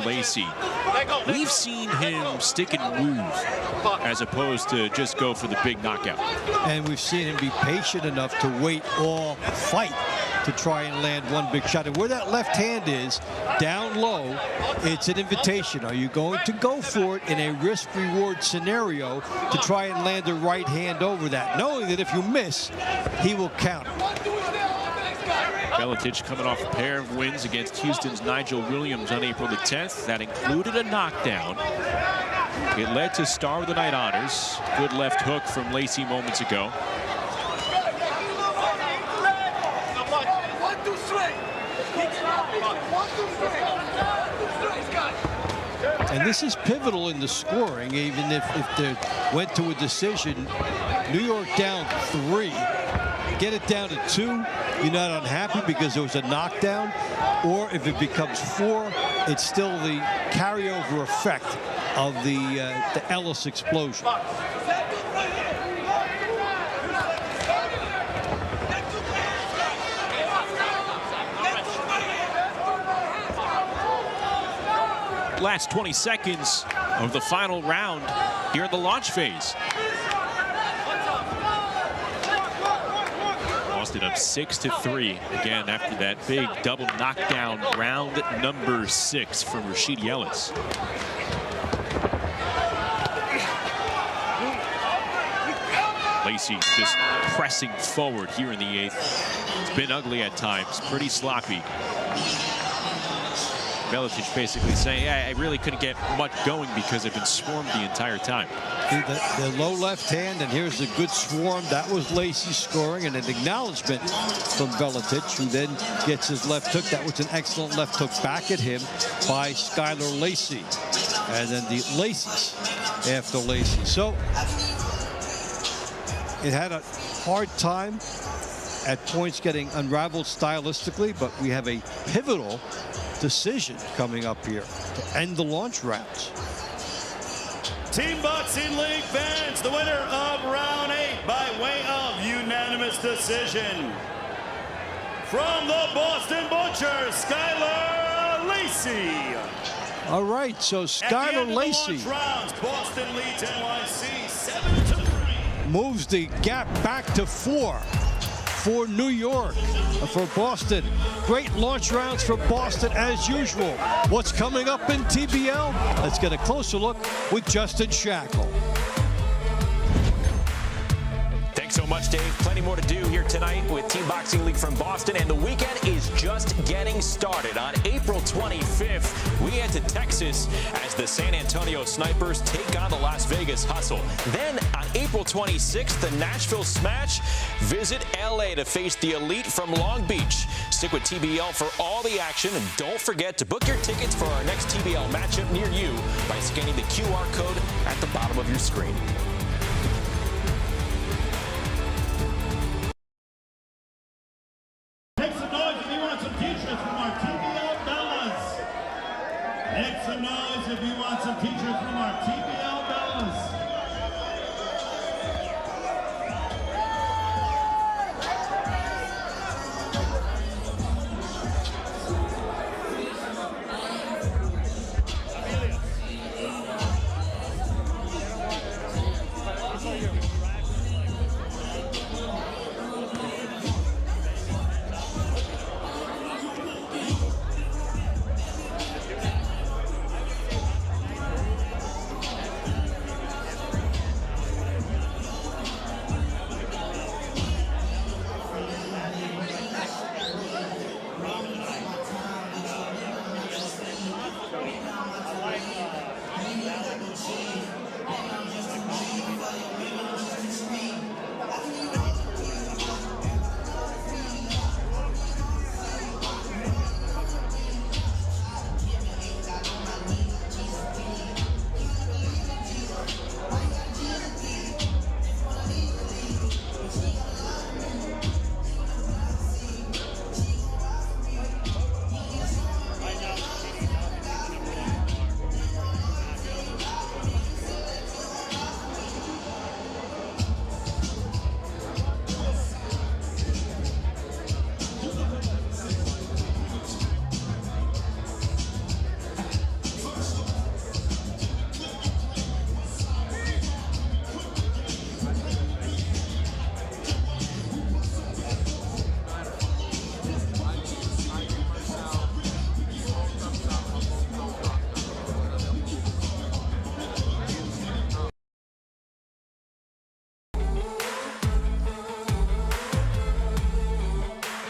Lacy. We've seen him stick and move as opposed to just go for the big knockout. And we've seen him be patient enough to wait all fight to try and land one big shot. And where that left hand is, down low, it's an invitation. Are you going to go for it in a risk-reward scenario to try and land the right hand over that, knowing that if you miss, he will counter? Valetic coming off a pair of wins against Houston's Nigel Williams on April the 10th. That included a knockdown. It led to Star of the Night honors. Good left hook from Lacy moments ago. And this is pivotal in the scoring, even if they went to a decision. New York down 3. Get it down to 2, you're not unhappy because there was a knockdown. Or if it becomes 4, it's still the carryover effect of the Ellis explosion. Last 20 seconds of the final round here in the launch phase. Boston up 6-3 again after that big double knockdown, round number 6 from Rashid Ellis. Lacy just pressing forward here in the 8th. It's been ugly at times, pretty sloppy. Valetic basically saying, yeah, I really couldn't get much going because I've been swarmed the entire time. The low left hand, and here's a good swarm. That was Lacy scoring, and an acknowledgement from Valetic, who then gets his left hook. That was an excellent left hook back at him by Lacy. And then the Lacy's after Lacy. So it had a hard time at points getting unraveled stylistically, but we have a pivotal decision coming up here to end the launch rounds. Team Boxing League fans, the winner of round 8 by way of unanimous decision. From the Boston Butcher, Lacy. All right, so Lacy rounds, Boston leads NYC 7-3. moves the gap back to 4 for New York. For Boston, great launch rounds for Boston as usual. What's coming up in TBL? Let's get a closer look with Justin Shackle. Thanks so much, Dave. Plenty more to do here tonight with Team Boxing League from Boston, and the weekend is just getting started. On April 25th, we head to Texas as the San Antonio Snipers take on the Las Vegas Hustle. Then on April 26th, the Nashville Smash visit LA to face the Elite from Long Beach. Stick with TBL for all the action, and don't forget to book your tickets for our next TBL matchup near you by scanning the QR code at the bottom of your screen. Make some noise if you want some t-shirts from our TBL Bellas. Make some noise if you want some t-shirts from our TBL Bellas.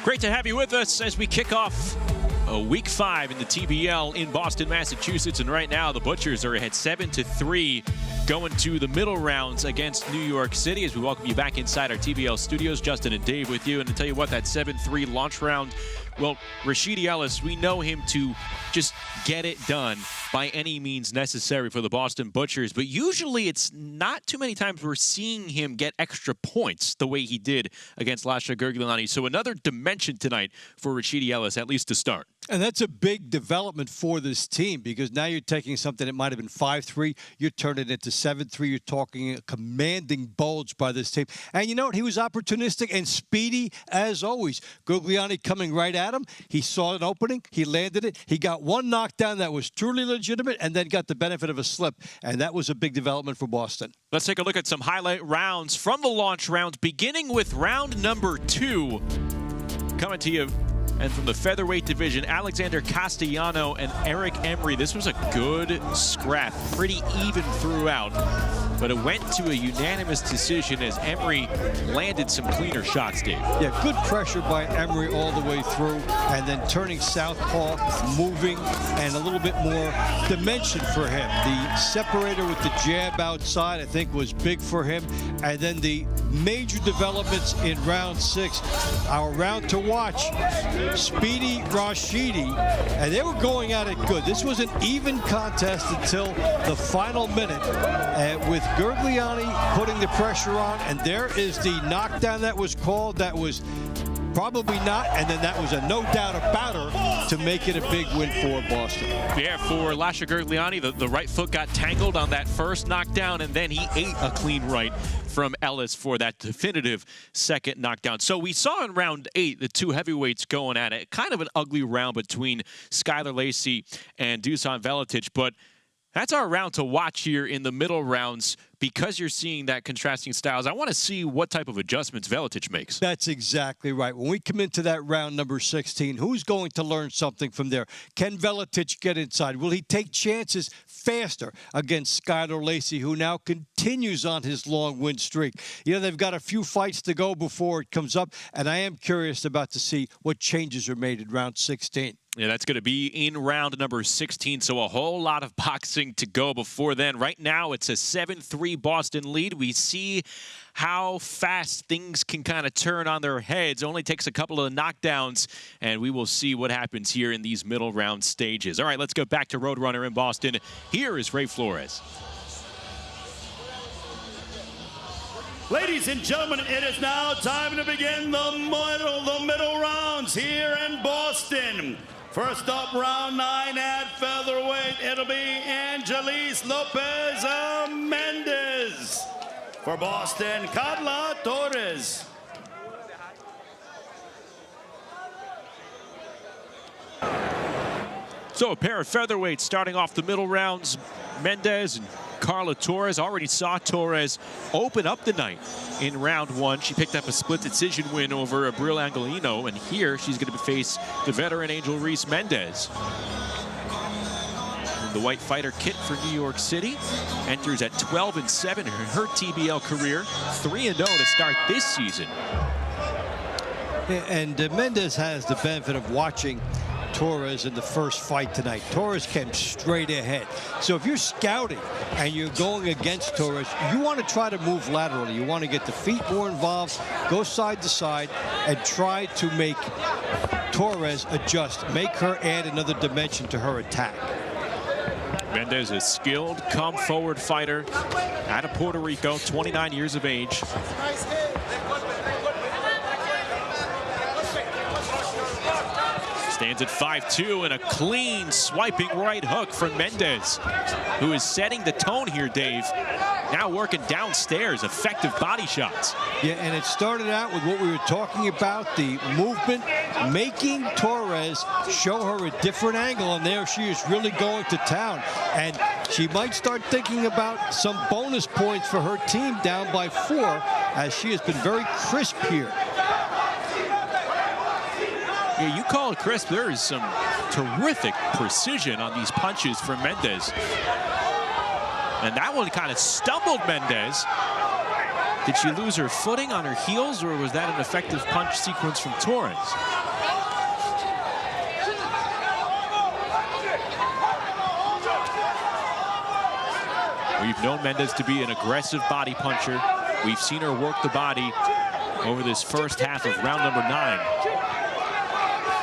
Great to have you with us as we kick off week 5 in the TBL in Boston, Massachusetts. And right now, the Butchers are ahead 7-3 going to the middle rounds against New York City as we welcome you back inside our TBL studios. Justin and Dave with you. And to tell you what, that 7-3 launch round, well, Rashidi Ellis, we know him to just get it done by any means necessary for the Boston Butchers. But usually it's not too many times we're seeing him get extra points the way he did against Lacy Gurguliani. So another dimension tonight for Rashidi Ellis, at least to start. And that's a big development for this team because now you're taking something that might have been 5-3, you're turning it into 7-3. You're talking a commanding bulge by this team. And you know what? He was opportunistic and speedy as always. Gurguliani coming right at him. He saw an opening. He landed it. He got one knockdown that was truly legitimate and then got the benefit of a slip. And that was a big development for Boston. Let's take a look at some highlight rounds from the launch rounds, beginning with round number 2. Coming to you. And from the featherweight division, Alexander Castilliano and Emery. This was a good scrap, pretty even throughout. But it went to a unanimous decision as Emery landed some cleaner shots, Dave. Yeah, good pressure by Emery all the way through, and then turning southpaw, moving, and a little bit more dimension for him. The separator with the jab outside, I think, was big for him. And then the major developments in round 6, our round to watch. Speedy Rashidi, and they were going at it good. This was an even contest until the final minute with Gurguliani putting the pressure on, and there is the knockdown that was called. That was probably not, and then that was a no doubt about her to make it a big win for Boston. Yeah, for Lacy Gurguliani, the right foot got tangled on that first knockdown, and then he ate a clean right from Ellis for that definitive second knockdown. So we saw in round 8 the two heavyweights going at it. Kind of an ugly round between Skylar Lacy and Dusan Valetic, but That's our round to watch here in the middle rounds. Because you're seeing that contrasting styles, I want to see what type of adjustments Valetic makes. That's exactly right. When we come into that round number 16, who's going to learn something from there? Can Valetic get inside? Will he take chances faster against Skylar Lacy, who now continues on his long win streak? You know, they've got a few fights to go before it comes up, and I am curious about to see what changes are made in round 16. Yeah, that's going to be in round number 16, so a whole lot of boxing to go before then. Right now, it's a 7-3 Boston lead. We see how fast things can kind of turn on their heads. Only takes a couple of knockdowns, and we will see what happens here in these middle round stages. All right, let's go back to Roadrunner in Boston. Here is Ray Flores. Ladies and gentlemen, it is now time to begin the middle rounds here in Boston. First up, round 9 at featherweight, it'll be Angelis Lopez Mendez. For Boston, Carla Torres. So a pair of featherweights starting off the middle rounds. Mendez and Carla Torres. Already saw Torres open up the night in round 1. She picked up a split decision win over Abril Angiano, and here she's going to face the veteran Angel Reese Mendez. The white fighter kit for New York City enters at 12-7 in her TBL career, 3-0 to start this season. And Mendez has the benefit of watching Torres in the first fight tonight. Torres came straight ahead. So if you're scouting and you're going against Torres, you want to try to move laterally. You want to get the feet more involved, go side to side, and try to make Torres adjust, make her add another dimension to her attack. Mendez, a skilled, come-forward fighter out of Puerto Rico, 29 years of age. Stands at 5'2", and a clean swiping right hook from Mendez, who is setting the tone here, Dave. Now working downstairs, effective body shots. Yeah, and it started out with what we were talking about, the movement, making Torres show her a different angle, and there she is really going to town. And she might start thinking about some bonus points for her team down by 4, as she has been very crisp here. Yeah, you call it crisp. There is some terrific precision on these punches from Mendez. And that one kind of stumbled Mendez. Did she lose her footing on her heels, or was that an effective punch sequence from Torres? We've known Mendez to be an aggressive body puncher. We've seen her work the body over this first half of round number 9.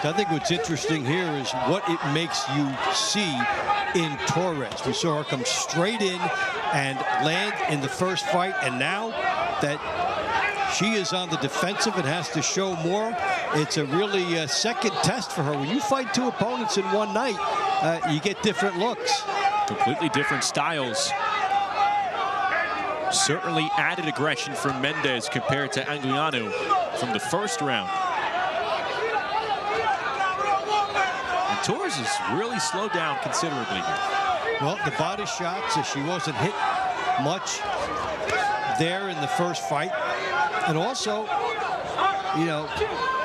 I think what's interesting here is what it makes you see in Torres. We saw her come straight in and land in the first fight, and now that she is on the defensive and has to show more, it's a really second test for her. When you fight 2 opponents in one night, you get different looks. Completely different styles. Certainly added aggression from Mendez compared to Angiano from the first round. Torres has really slowed down considerably here. Well, the body shots, she wasn't hit much there in the first fight. And also, you know,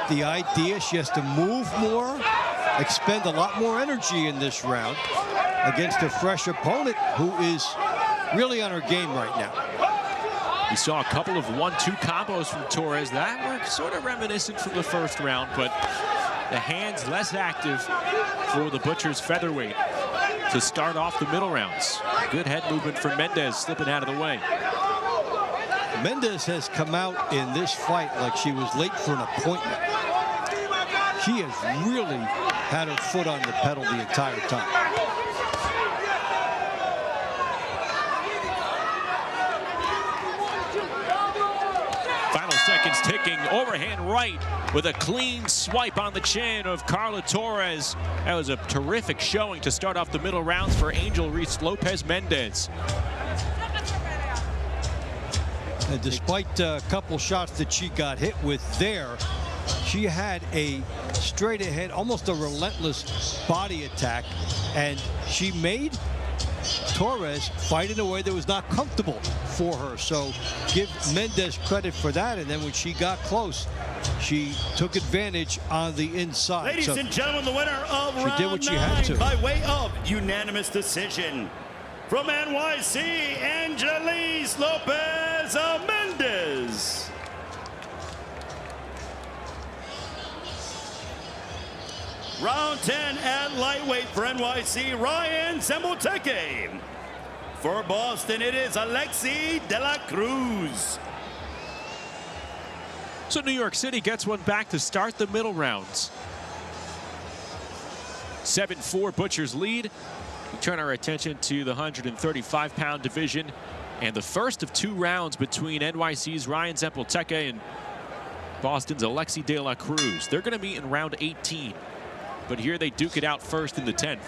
the idea she has to move more, expend a lot more energy in this round against a fresh opponent who is really on her game right now. We saw a couple of 1-2 combos from Torres that were sort of reminiscent from the first round, but the hands less active for the Butcher's featherweight to start off the middle rounds. Good head movement from Mendez, slipping out of the way. Mendez has come out in this fight like she was late for an appointment. She has really had her foot on the pedal the entire time. Seconds ticking, overhand right with a clean swipe on the chin of Carla Torres. That was a terrific showing to start off the middle rounds for Angel Reese Lopez Mendez. And despite a couple shots that she got hit with there, she had a straight ahead, almost a relentless body attack, and she made Torres fight in a way that was not comfortable for her. So give Mendez credit for that. And then when she got close, she took advantage on the inside. Ladies and gentlemen, the winner of round did what she 9 had to. by way of unanimous decision. From NYC, Angelis Lopez Mendez. Round 10 at lightweight for NYC, Ryan Zoteke. For Boston, it is Lacy de la Cruz. So New York City gets one back to start the middle rounds. 7-4 Butchers lead. We turn our attention to the 135-pound division and the first of 2 rounds between NYC's Ryan Zoteke and Boston's Lacy de la Cruz. They're going to meet in round 18, but here they duke it out first in the 10th.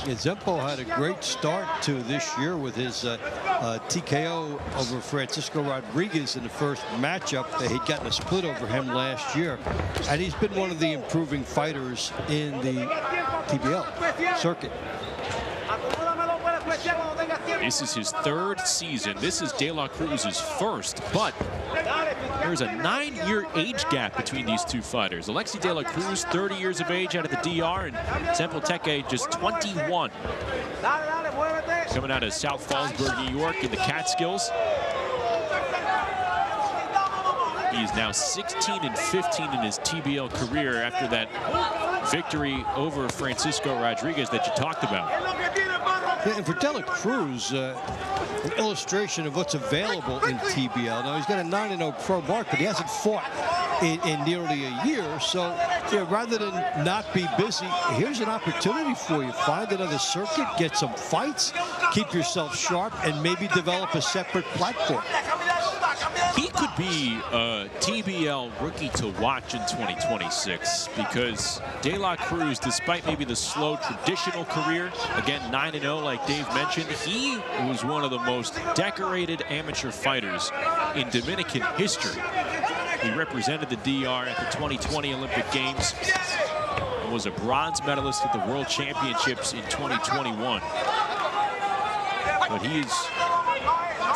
Yeah, Zempo had a great start to this year with his TKO over Francisco Rodriguez in the first matchup. He'd gotten a split over him last year. And he's been one of the improving fighters in the TBL circuit. This is his 3rd season. This is De La Cruz's first, but there's a 9-year age gap between these 2 fighters. Lacy de la Cruz, 30 years of age out of the DR, and Zoteke just 21. Coming out of South Fallsburg, New York in the Catskills. He is now 16-15 in his TBL career after that victory over Francisco Rodriguez that you talked about. Yeah, and for De La Cruz, an illustration of what's available in TBL. Now, he's got a 9-0 pro mark, but he hasn't fought in nearly a year. So, yeah, rather than not be busy, here's an opportunity for you. Find another circuit, get some fights, keep yourself sharp, and maybe develop a separate platform. He could be a TBL rookie to watch in 2026 because De La Cruz, despite maybe the slow traditional career, again 9-0 like Dave mentioned, he was one of the most decorated amateur fighters in Dominican history. He represented the DR at the 2020 Olympic Games and was a bronze medalist at the World Championships in 2021. But he's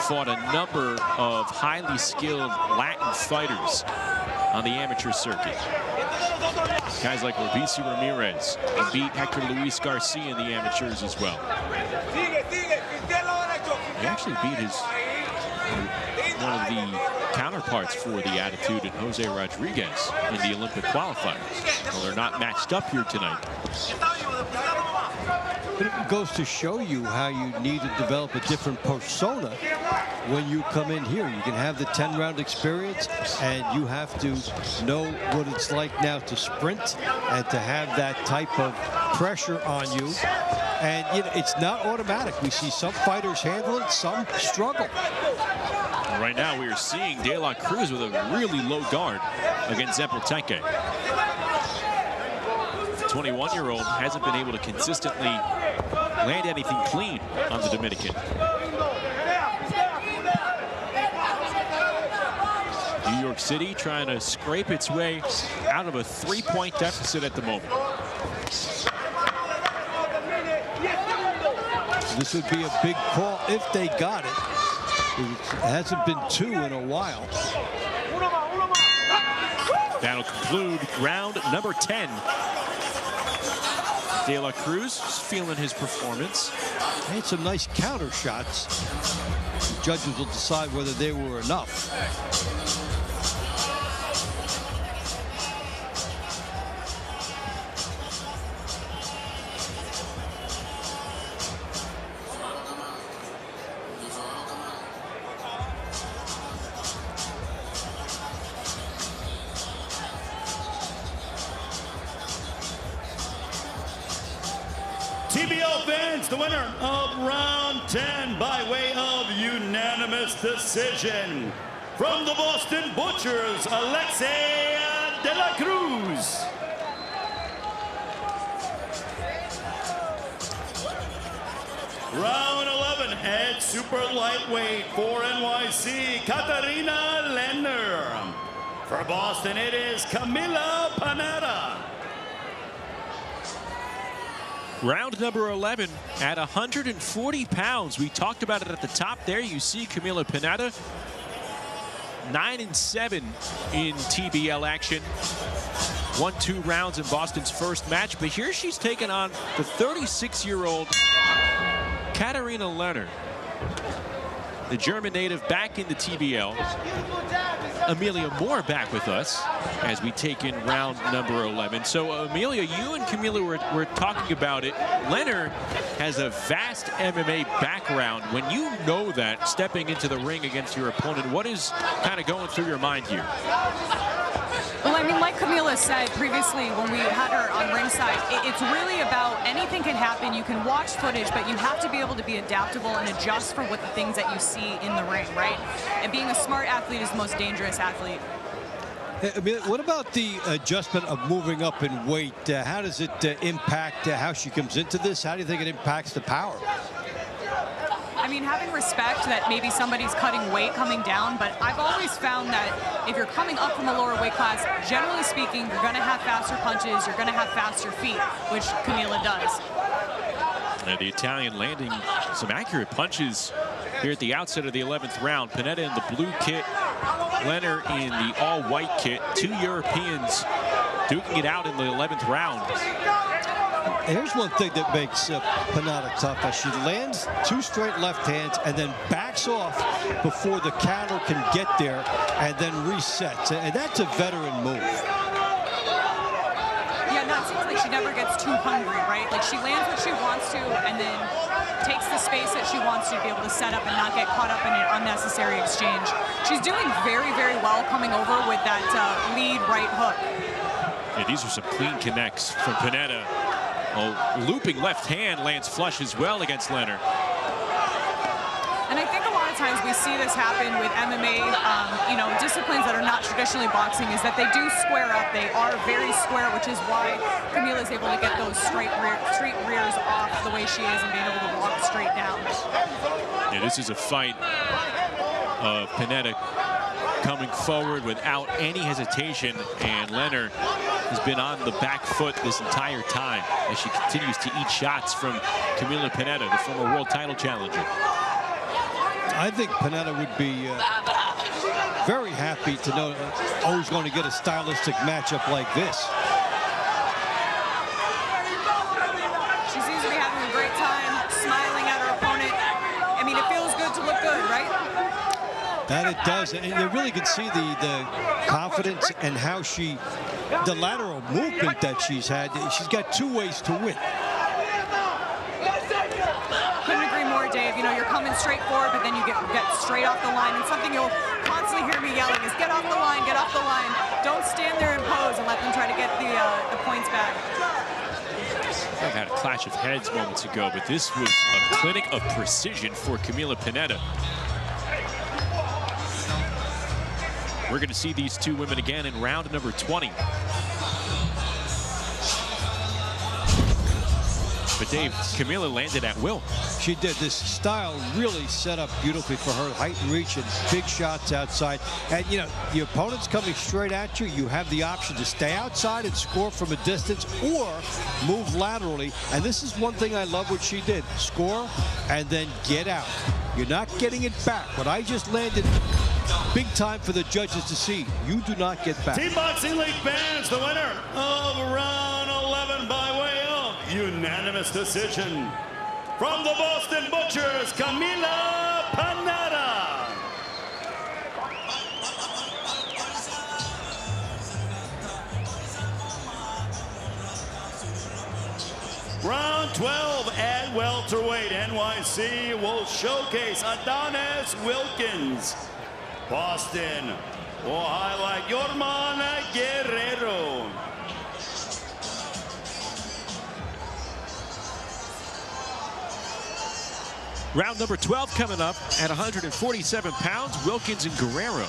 fought a number of highly skilled Latin fighters on the amateur circuit. Guys like Robici Ramirez, and beat Hector Luis Garcia in the amateurs as well. He actually beat one of the counterparts for the Attitude in Jose Rodriguez in the Olympic qualifiers. Well, they're not matched up here tonight. But it goes to show you how you need to develop a different persona when you come in here. You can have the 10-round experience, and you have to know what it's like now to sprint and to have that type of pressure on you. And you know, it's not automatic. We see some fighters handle it, some struggle. Right now, we are seeing De La Cruz with a really low guard against Zoteke. The 21-year-old hasn't been able to consistently land anything clean on the Dominican. New York City trying to scrape its way out of a 3-point deficit at the moment. This would be a big call if they got it. It hasn't been 2 in a while. That'll conclude round number 10. De La Cruz is feeling his performance. Made some nice counter shots. The judges will decide whether they were enough. TBL fans, the winner of round 10 by way of unanimous decision. From the Boston Butchers, Lacy de la Cruz. Round 11 at super lightweight for NYC, Katarina Lehner. For Boston, it is Camila Panetta. Round number 11 at 140 pounds. We talked about it at the top there. You see Camila Panetta, 9-7 in TBL action. Won 2 rounds in Boston's first match, but here she's taken on the 36-year-old Katharina Lehner, the German native, back in the TBL. Amelia Moore back with us as we take in round number 11. So, Amelia, you and Camila were talking about it. Lehner has a vast MMA background. When you know that, stepping into the ring against your opponent, what is kind of going through your mind here? Well, I mean, like Camila said previously when we had her on ringside, it's really about anything can happen. You can watch footage, but you have to be able to be adaptable and adjust for what the things that you see in the ring, right? And being a smart athlete is the most dangerous athlete. I mean, what about the adjustment of moving up in weight? How does it impact how she comes into this? How do you think it impacts the power? I mean, having respect that maybe somebody's cutting weight coming down, but I've always found that if you're coming up from a lower weight class, generally speaking, you're going to have faster punches, you're going to have faster feet, which Camila does. The Italian landing some accurate punches here at the outset of the 11th round. Panetta in the blue kit, Lehner in the all-white kit. 2 Europeans duking it out in the 11th round. Here's one thing that makes Panetta tough. She lands 2 straight left hands and then backs off before the counter can get there and then resets. And that's a veteran move. Yeah, no, it seems like she never gets too hungry, right? Like, she lands what she wants to and then takes the space that she wants to be able to set up and not get caught up in an unnecessary exchange. She's doing very, very well coming over with that lead right hook. Yeah, these are some clean connects from Panetta. A looping left hand lands flush as well against Lehner. And I think a lot of times we see this happen with MMA, you know, disciplines that are not traditionally boxing, is that they do square up. They are very square, which is why Camila is able to get those straight rears off the way she is and being able to walk straight down. Yeah, this is a fight of Panetta coming forward without any hesitation, and Lehner has been on the back foot this entire time as she continues to eat shots from Camila Panetta, the former world title challenger. I think Panetta would be very happy to know who's going to get a stylistic matchup like this. She seems to be having a great time, smiling at her opponent. I mean, it feels good to look good, right? That it does, and you really can see the confidence and how the lateral movement that she's had. She's got 2 ways to win. Couldn't agree more, Dave. You know, you're coming straight forward, but then you get straight off the line. And something you'll constantly hear me yelling is, get off the line, get off the line. Don't stand there and pose and let them try to get the points back. I've had a clash of heads moments ago, but this was a clinic of precision for Camila Panetta. We're going to see these 2 women again in round number 20. But Dave, Camila landed at will. She did. This style really set up beautifully for her. Height and reach and big shots outside. And, you know, the opponent's coming straight at you. You have the option to stay outside and score from a distance or move laterally. And this is one thing I love what she did. Score and then get out. You're not getting it back. What I just landed, big time for the judges to see. You do not get back. Team Boxing League fans, the winner of round 11 by way of unanimous decision. From the Boston Butchers, Camila Panetta. Round 12 at welterweight, NYC will showcase Adonis Wilkins. Boston will highlight Yorman Guerrero. Round number 12 coming up at 147 pounds, Wilkins and Guerrero.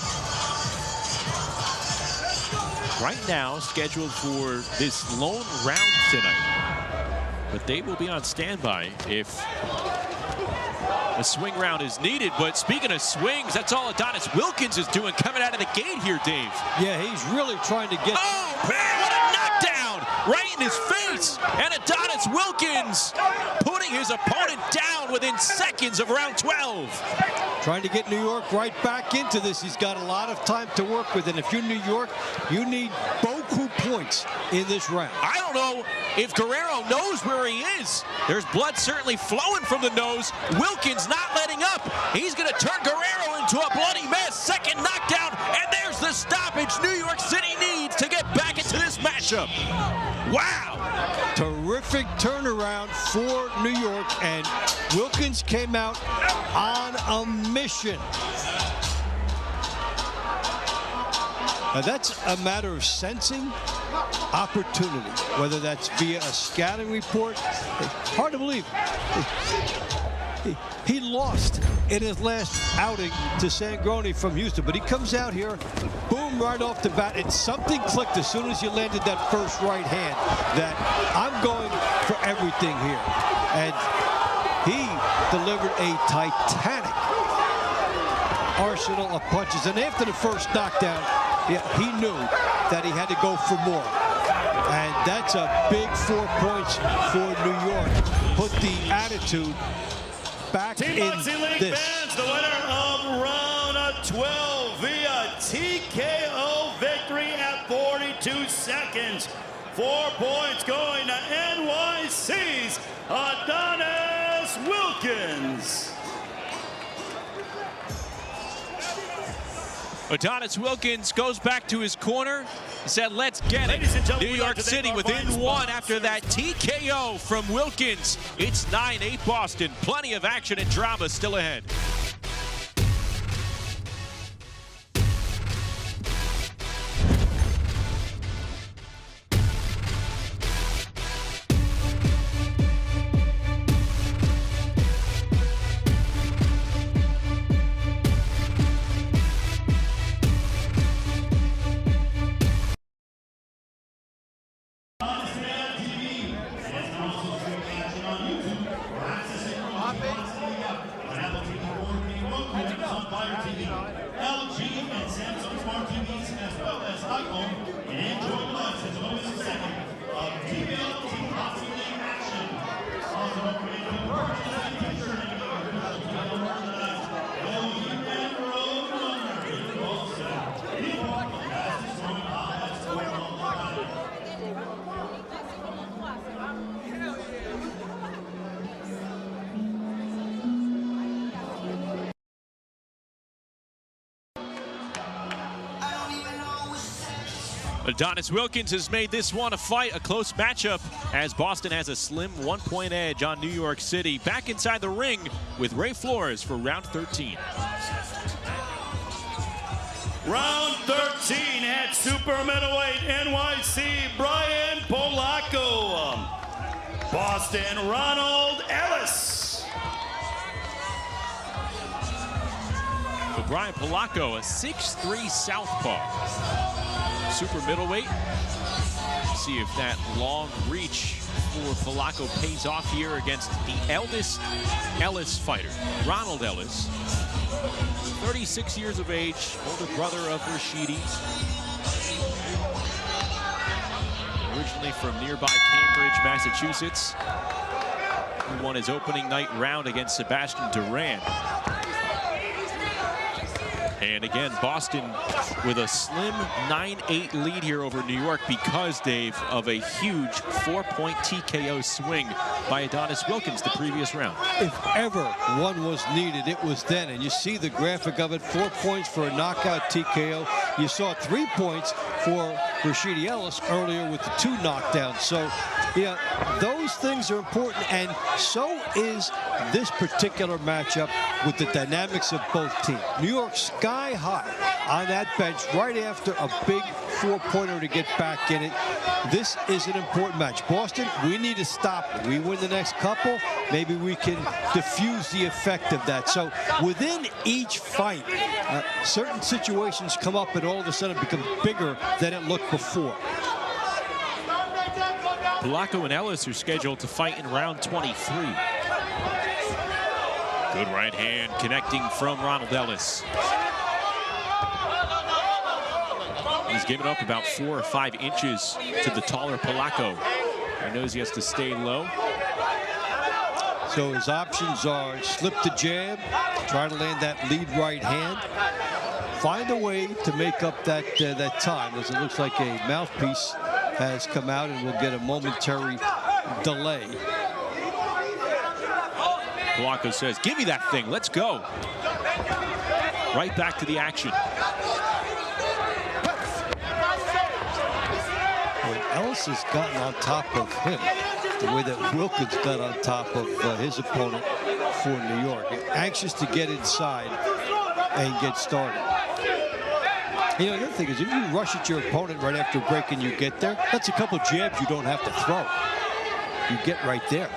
Right now scheduled for this lone round tonight, but they will be on standby if a swing round is needed. But speaking of swings, that's all Adonis Wilkins is doing coming out of the gate here, Dave. Yeah, he's really trying to get... Oh, man, what a knockdown right in his face. And Adonis Wilkins putting his opponent down within seconds of round 12. Trying to get New York right back into this. He's got a lot of time to work with. And if you're New York, you need beaucoup points in this round. I don't know if Guerrero knows where he is. There's blood certainly flowing from the nose. Wilkins not letting up. He's going to turn Guerrero into a bloody mess. Second knockdown, and there's the stoppage New York City needs to get back into this matchup. Wow. Terrific turnaround for New York, and Wilkins came out on a mission. Now that's a matter of sensing opportunity, whether that's via a scouting report. Hard to believe. He lost in his last outing to Sangroni from Houston, but he comes out here, boom, right off the bat, and something clicked as soon as he landed that first right hand that I'm going for everything here. And he delivered a titanic arsenal of punches. And after the first knockdown, yeah, he knew that he had to go for more. And that's a big 4 points for New York. Put the attitude back in this. Fans, the winner of round 12 via TKO victory at 42 seconds. 4 points going to NYC's Adonis Wilkins. Adonis Wilkins goes back to his corner. He said, let's get it. New York City within one after that TKO from Wilkins. It's 9-8 Boston. Plenty of action and drama still ahead. Adonis Wilkins has made this one a fight, a close matchup, as Boston has a slim 1-point edge on New York City. Back inside the ring with Ray Flores for round 13. Round 13 at super middleweight NYC, Brian Palco. Boston, Ronald Ellis. For Brian Palco, a 6'3" southpaw. Super middleweight. See if that long reach for Palco pays off here against the eldest Ellis fighter, Ronald Ellis. 36 years of age, older brother of Rashidi. Originally from nearby Cambridge, Massachusetts. Who won his opening night round against Sebastian Duran. And again, Boston with a slim 9-8 lead here over New York because, Dave, of a huge 4-point TKO swing by Adonis Wilkins the previous round. If ever one was needed, it was then. And you see the graphic of it, 4 points for a knockout TKO. You saw 3 points for Rashidi Ellis earlier with the 2 knockdowns. So, yeah, those things are important, and so is this particular matchup with the dynamics of both teams. New York sky high on that bench right after a big 4-pointer to get back in it. This is an important match. Boston, we need to stop it. We win the next couple, maybe we can diffuse the effect of that. So within each fight, certain situations come up and all of a sudden become bigger than it looked before. Palco and Ellis are scheduled to fight in round 23. Good right hand connecting from Ronald Ellis. He's given up about 4 or 5 inches to the taller Palco. He knows he has to stay low. So his options are slip the jab, try to land that lead right hand, find a way to make up that time, as it looks like a mouthpiece has come out and will get a momentary delay. Palco says, give me that thing, let's go. Right back to the action. When Ellis has gotten on top of him, the way that Wilkins got on top of his opponent for New York, anxious to get inside and get started. You know, the other thing is, if you rush at your opponent right after a break and you get there, that's a couple jabs you don't have to throw. You get right there.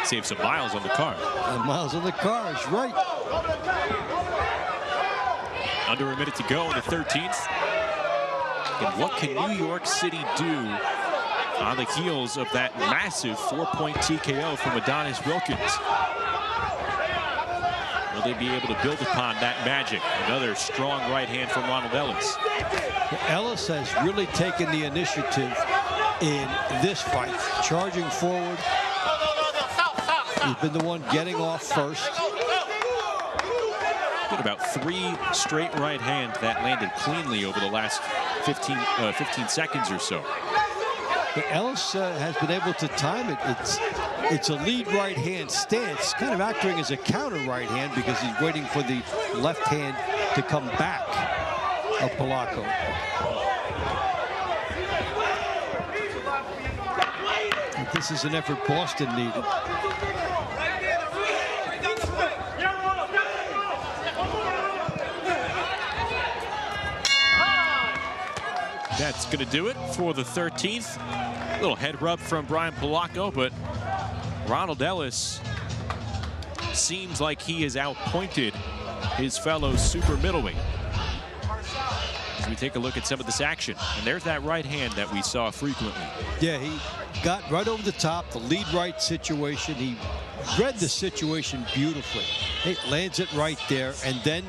Save some miles on the car. And miles on the car is right. Under a minute to go in the 13th. And what can New York City do on the heels of that massive 4-point TKO from Adonis Wilkins? Will they be able to build upon that magic? Another strong right hand from Ronald Ellis. Ellis has really taken the initiative in this fight, charging forward. He's been the one getting off first. Did about 3 straight right hands that landed cleanly over the last 15 seconds or so. But Ellis has been able to time it. It's a lead right hand stance, kind of acting as a counter right hand because he's waiting for the left hand to come back of Palco. But this is an effort Boston needed. That's going to do it for the 13th. A little head rub from Brian Palco, but Ronald Ellis seems like he has outpointed his fellow super middleweight. As we take a look at some of this action, and there's that right hand that we saw frequently. Yeah, he got right over the top, the lead right situation. He read the situation beautifully. He lands it right there, and then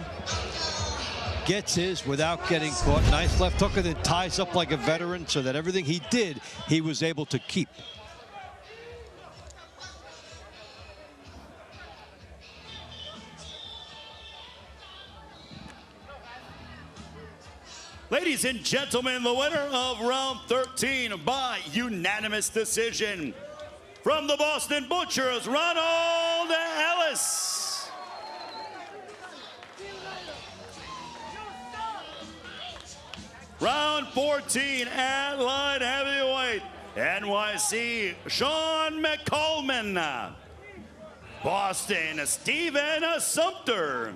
gets his without getting caught. Nice left hook, and then ties up like a veteran so that everything he did, he was able to keep. Ladies and gentlemen, the winner of round 13 by unanimous decision from the Boston Butchers, Ronald Ellis. Round 14 at light heavyweight, NYC, Sean McCaman. Boston, Stephen Sumpter.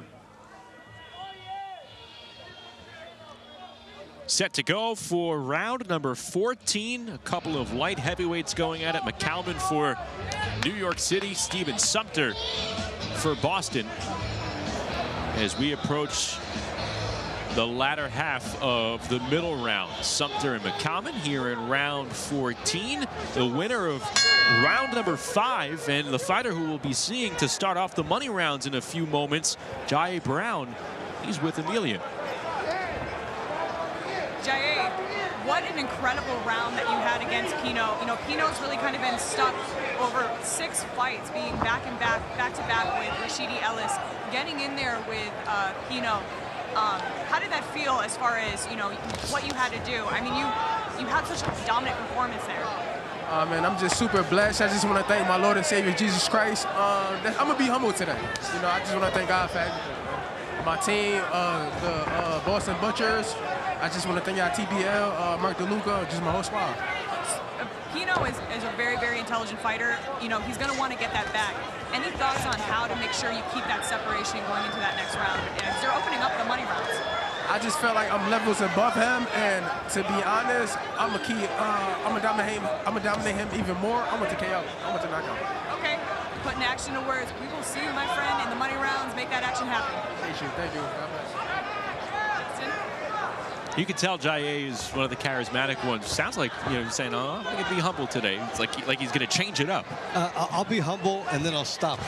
Set to go for round number 14. A couple of light heavyweights going at it. McCaman for New York City, Stephen Sumpter for Boston. As we approach the latter half of the middle round, Sumpter and McCaman here in round 14. The winner of round number 5 and the fighter who we'll be seeing to start off the money rounds in a few moments, Jai Brown. He's with Amelia. Jai, what an incredible round that you had against Pino. You know, Pino's really kind of been stuck over 6 fights, being back to back with Rashidi Ellis, getting in there with Pino. How did that feel as far as, you know, what you had to do? I mean, you had such a dominant performance there. Man, I'm just super blessed. I just want to thank my Lord and Savior, Jesus Christ. I'm going to be humble today. You know, I just want to thank God for everything. My team, the Boston Butchers. I just want to thank y'all, TBL, Mark DeLuca, just my whole squad. Pino is a very, very intelligent fighter. You know, he's going to want to get that back. Any thoughts on how to make sure you keep that separation going into that next round? Because they're opening up the money rounds. I just felt like I'm levels above him, and to be honest, I'm gonna dominate him even more. I want to KO. I want to knock out. Okay, putting action to words. We will see you, my friend, in the money rounds. Make that action happen. Thank you. God bless. You can tell Jai is one of the charismatic ones. Sounds like, you know, he's saying, "Oh, I'm going to be humble today." It's like he's going to change it up. I'll be humble, and then I'll stop.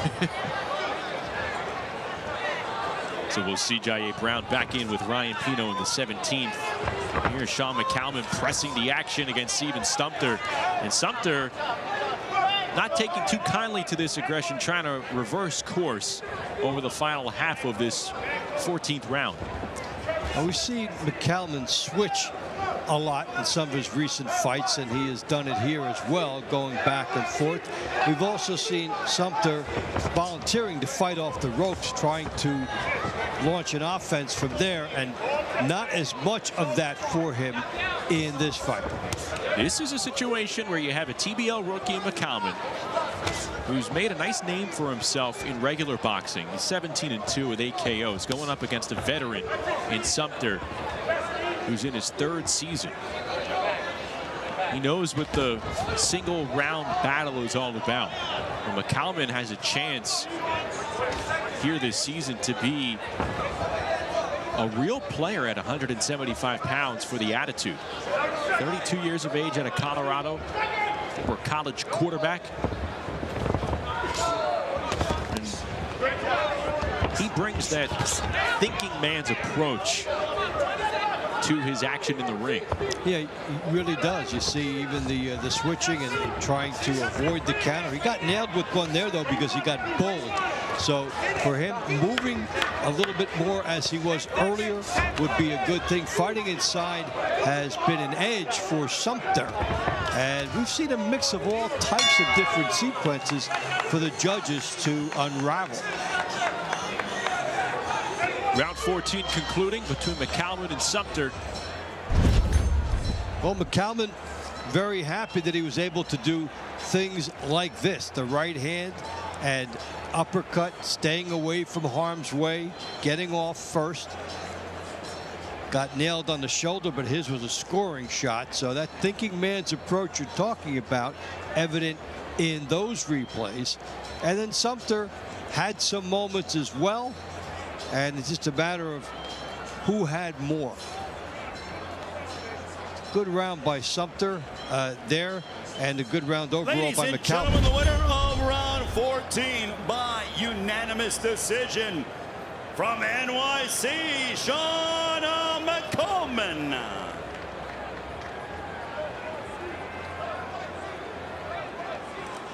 So we'll see Jaye Brown back in with Ryan Pino in the 17th. Here's Sean McCaman pressing the action against Steven Sumpter. And Sumpter not taking too kindly to this aggression, trying to reverse course over the final half of this 14th round. And we see McCaman switch a lot in some of his recent fights, and he has done it here as well, going back and forth. We've also seen Sumpter volunteering to fight off the ropes, trying to launch an offense from there, and not as much of that for him in this fight. This is a situation where you have a TBL rookie in McCaman, who's made a nice name for himself in regular boxing. He's 17-2 with 8 KOs, going up against a veteran in Sumpter, who's in his 3rd season. He knows what the single round battle is all about. And McCaman has a chance here this season to be a real player at 175 pounds for the attitude. 32 years of age out of Colorado, for college quarterback. And he brings that thinking man's approach to his action in the ring. Yeah, he really does. You see even the switching and trying to avoid the counter. He got nailed with one there, though, because he got bowled. So for him, moving a little bit more as he was earlier would be a good thing. Fighting inside has been an edge for Sumpter. And we've seen a mix of all types of different sequences for the judges to unravel. Round 14 concluding between McCaman and Sumpter. Well, McCaman very happy that he was able to do things like this. The right hand and uppercut, staying away from harm's way, getting off first. Got nailed on the shoulder, but his was a scoring shot. So that thinking man's approach you're talking about, evident in those replays. And then Sumpter had some moments as well. And it's just a matter of who had more. Good round by Sumpter there, and a good round overall by McCaman. Ladies and gentlemen, the winner of round 14 by unanimous decision from NYC, Sean McCaman.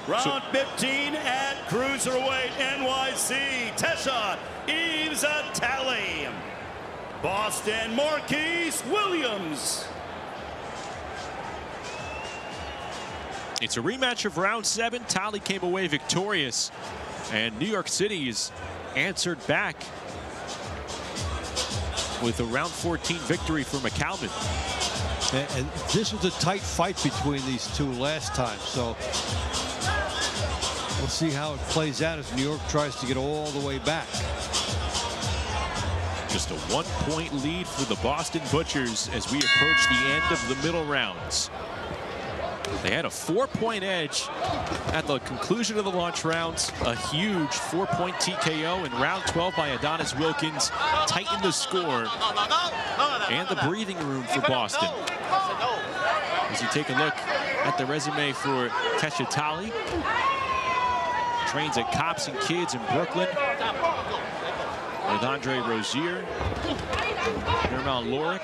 Round 15 at cruiserweight NYC, Tesha Zoteke, Boston Marquise Williams. It's a rematch of round 7. Tally came away victorious, and New York City has answered back with a round 14 victory for McCaman. And this was a tight fight between these two last time, so we'll see how it plays out as New York tries to get all the way back. Just a 1-point lead for the Boston Butchers as we approach the end of the middle rounds. They had a 4-point edge at the conclusion of the launch rounds. A huge 4-point TKO in round 12 by Adonis Wilkins tightened the score and the breathing room for Boston. As you take a look at the resume for Tesha Tally, trains at Cops and Kids in Brooklyn with Andre Rozier, Nermal Lorick.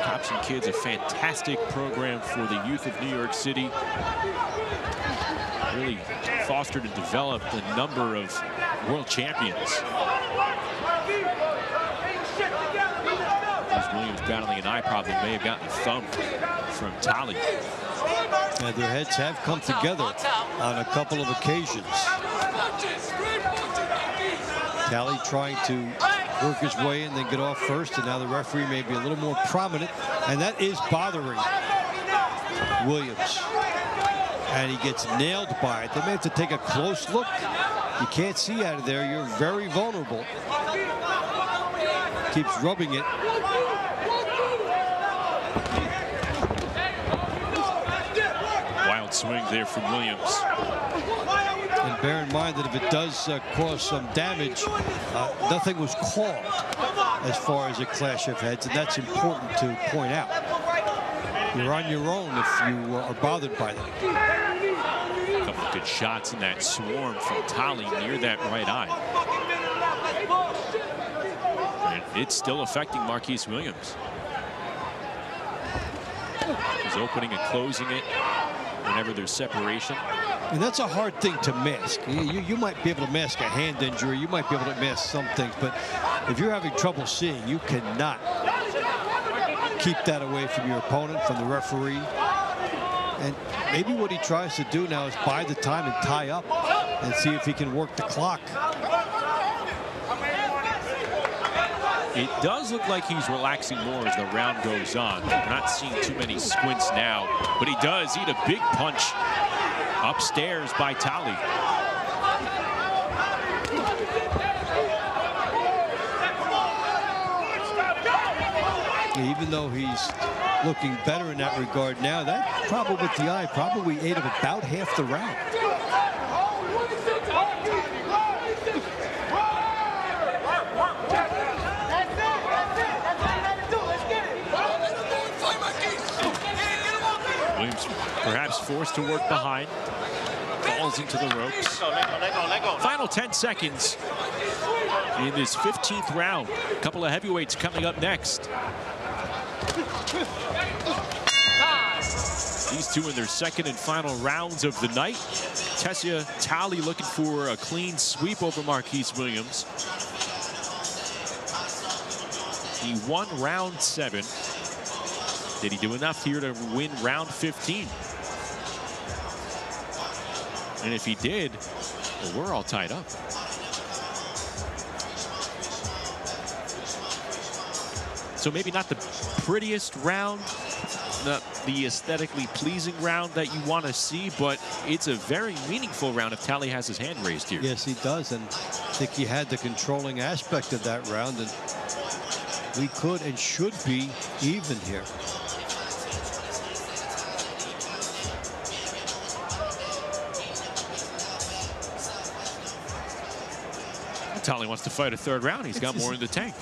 Cops and Kids, a fantastic program for the youth of New York City. Really fostered and developed a number of world champions. As Williams battling an eye problem, may have gotten thumped from Tally. And their heads have come together on a couple of occasions. Tally trying to work his way and then get off first, and now the referee may be a little more prominent, and that is bothering Williams. And he gets nailed by it. They may have to take a close look. You can't see out of there. You're very vulnerable. Keeps rubbing it. Wild swing there from Williams. And bear in mind that if it does cause some damage, nothing was called as far as a clash of heads, and that's important to point out. You're on your own if you are bothered by that. A couple of good shots in that swarm from Tally near that right eye. it's still affecting Marquise Williams. He's opening and closing it whenever there's separation. And that's a hard thing to mask. You might be able to mask a hand injury. You might be able to mask some things. But if you're having trouble seeing, you cannot keep that away from your opponent, from the referee. And maybe what he tries to do now is buy the time and tie up and see if he can work the clock. It does look like he's relaxing more as the round goes on. We're not seeing too many squints now, but he does eat a big punch upstairs by Tali. Even though he's looking better in that regard now, that problem with the eye probably ate him about half the round. Williams perhaps forced to work behind. Falls into the ropes. Final 10 seconds in this 15th round. A couple of heavyweights coming up next. These two in their second and final rounds of the night. Tessia Tali looking for a clean sweep over Marquise Williams. He won round 7. Did he do enough here to win round 15? And if he did, well, we're all tied up. So maybe not the prettiest round, not the aesthetically pleasing round that you want to see, but it's a very meaningful round if Tali has his hand raised here. Yes, he does, and I think he had the controlling aspect of that round, and we could and should be even here. Tali wants to fight a third round. He's got more in the tank.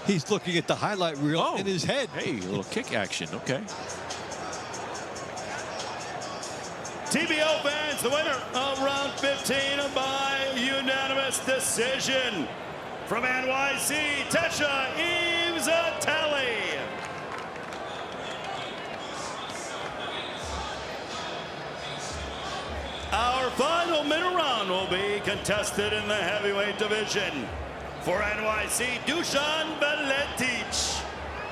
He's looking at the highlight reel in his head. Hey, a little kick action. Okay. TBO fans, the winner of round 15 by unanimous decision from NYC, Tessia Tali. Our final middle round will be contested in the heavyweight division. For NYC, Dusan Valetic.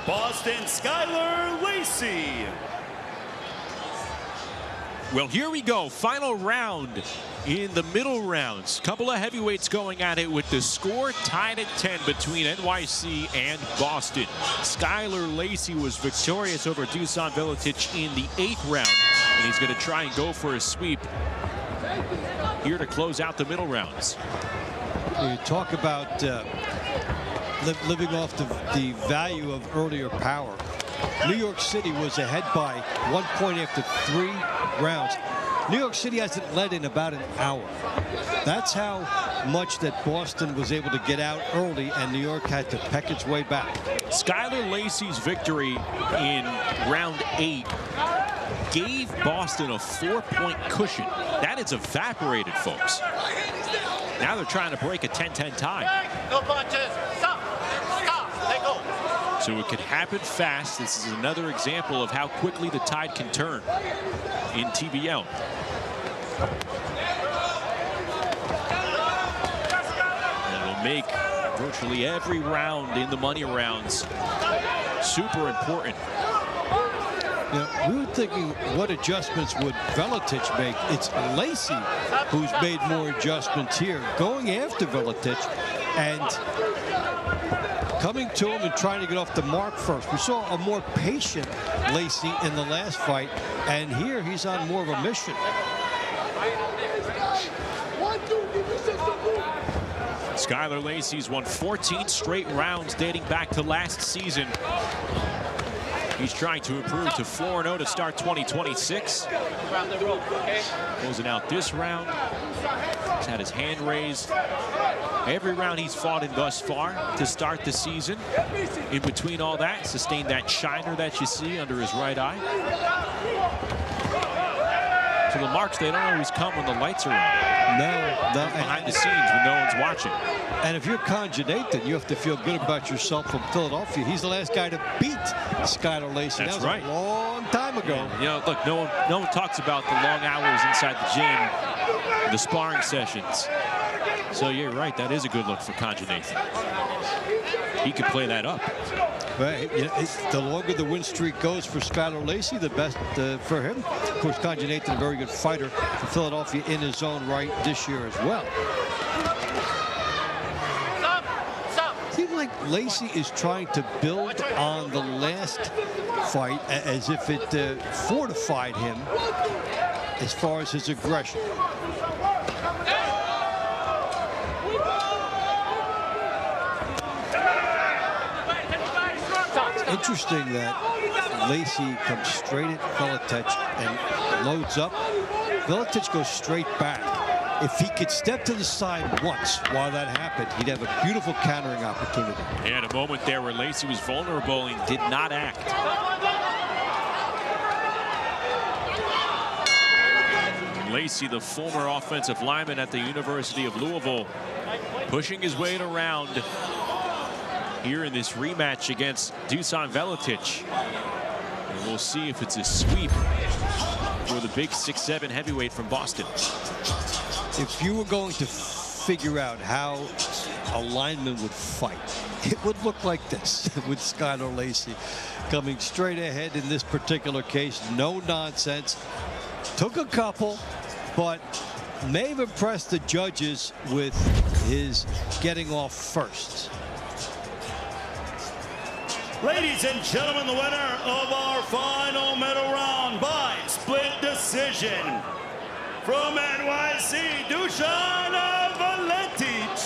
Boston, Skylar Lacy. Well, here we go. Final round in the middle rounds. Couple of heavyweights going at it with the score tied at 10 between NYC and Boston. Skylar Lacy was victorious over Dusan Valetic in the 8th round, and he's going to try and go for a sweep here to close out the middle rounds. You talk about living off the value of earlier power. New York City was ahead by 1 point after 3 rounds. New York City hasn't led in about an hour. That's how much that Boston was able to get out early, and New York had to peck its way back. Skylar Lacy's victory in round 8 gave Boston a 4-point cushion. That is evaporated, folks. Now they're trying to break a 10-10 tie. No punches. Stop. Stop. Let go. So it could happen fast. This is another example of how quickly the tide can turn in TBL. And it'll make virtually every round in the money rounds super important. You know, we were thinking, what adjustments would Valetic make? It's Lacy who's made more adjustments here, going after Valetic and coming to him and trying to get off the mark first. We saw a more patient Lacy in the last fight, and here he's on more of a mission. Skylar Lacy's won 14 straight rounds dating back to last season. He's trying to improve to 4-0 to start 2026. Closing out this round. He's had his hand raised. Every round he's fought in thus far to start the season. In between all that, sustained that shiner that you see under his right eye. So the marks, they don't always come when the lights are on. No. Behind the scenes when no one's watching. And if you're Conjunate, you have to feel good about yourself from Philadelphia. He's the last guy to beat Skylar Lacy. That's that was right. a long time ago. Yeah. You know, look, no one talks about the long hours inside the gym, the sparring sessions. So you're right, that is a good look for Conjunate. He could play that up. Right. You know, the longer the win streak goes for Skylar Lacy, the best for him. Of course, Conjunate, a very good fighter for Philadelphia in his own right this year as well. Seems like Lacy is trying to build on the last fight as if it fortified him as far as his aggression. Interesting that Lacy comes straight at Valetic and loads up. Valetic goes straight back. If he could step to the side once while that happened, he'd have a beautiful countering opportunity. Yeah, a moment there where Lacy was vulnerable and did not act. Lacy, the former offensive lineman at the University of Louisville, pushing his weight around here in this rematch against Dusan Valetic. And we'll see if it's a sweep for the big 6'7" heavyweight from Boston. If you were going to figure out how a lineman would fight, it would look like this with Skylar Lacy coming straight ahead in this particular case. No nonsense. Took a couple, but may have impressed the judges with his getting off first. Ladies and gentlemen, the winner of our final middle round by split decision from NYC, Dusan Valetic.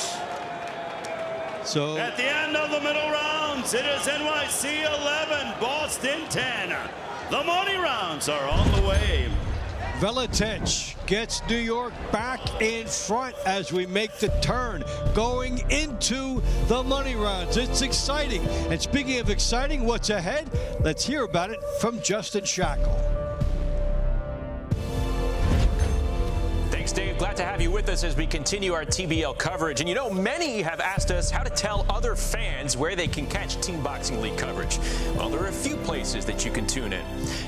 So at the end of the middle rounds, it is NYC 11, Boston 10. The money rounds are on the way. Valetic gets New York back in front as we make the turn going into the money rounds. It's exciting. And speaking of exciting, what's ahead? Let's hear about it from Justin Shackle. Thanks, Dave. Glad to have you with us as we continue our TBL coverage. And you know, many have asked us how to tell other fans where they can catch Team Boxing League coverage. Well, there are a few places that you can tune in.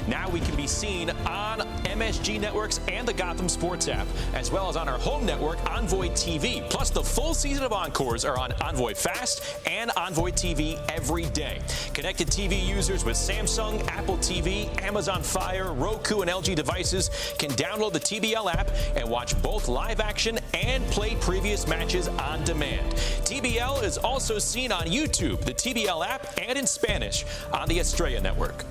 Now we can be seen on MSG Networks and the Gotham Sports app, as well as on our home network, Envoy TV. Plus, the full season of Encores are on Envoy Fast and Envoy TV every day. Connected TV users with Samsung, Apple TV, Amazon Fire, Roku, and LG devices can download the TBL app and watch both live action and play previous matches on demand. TBL is also seen on YouTube, the TBL app, and in Spanish on the Estrella Network.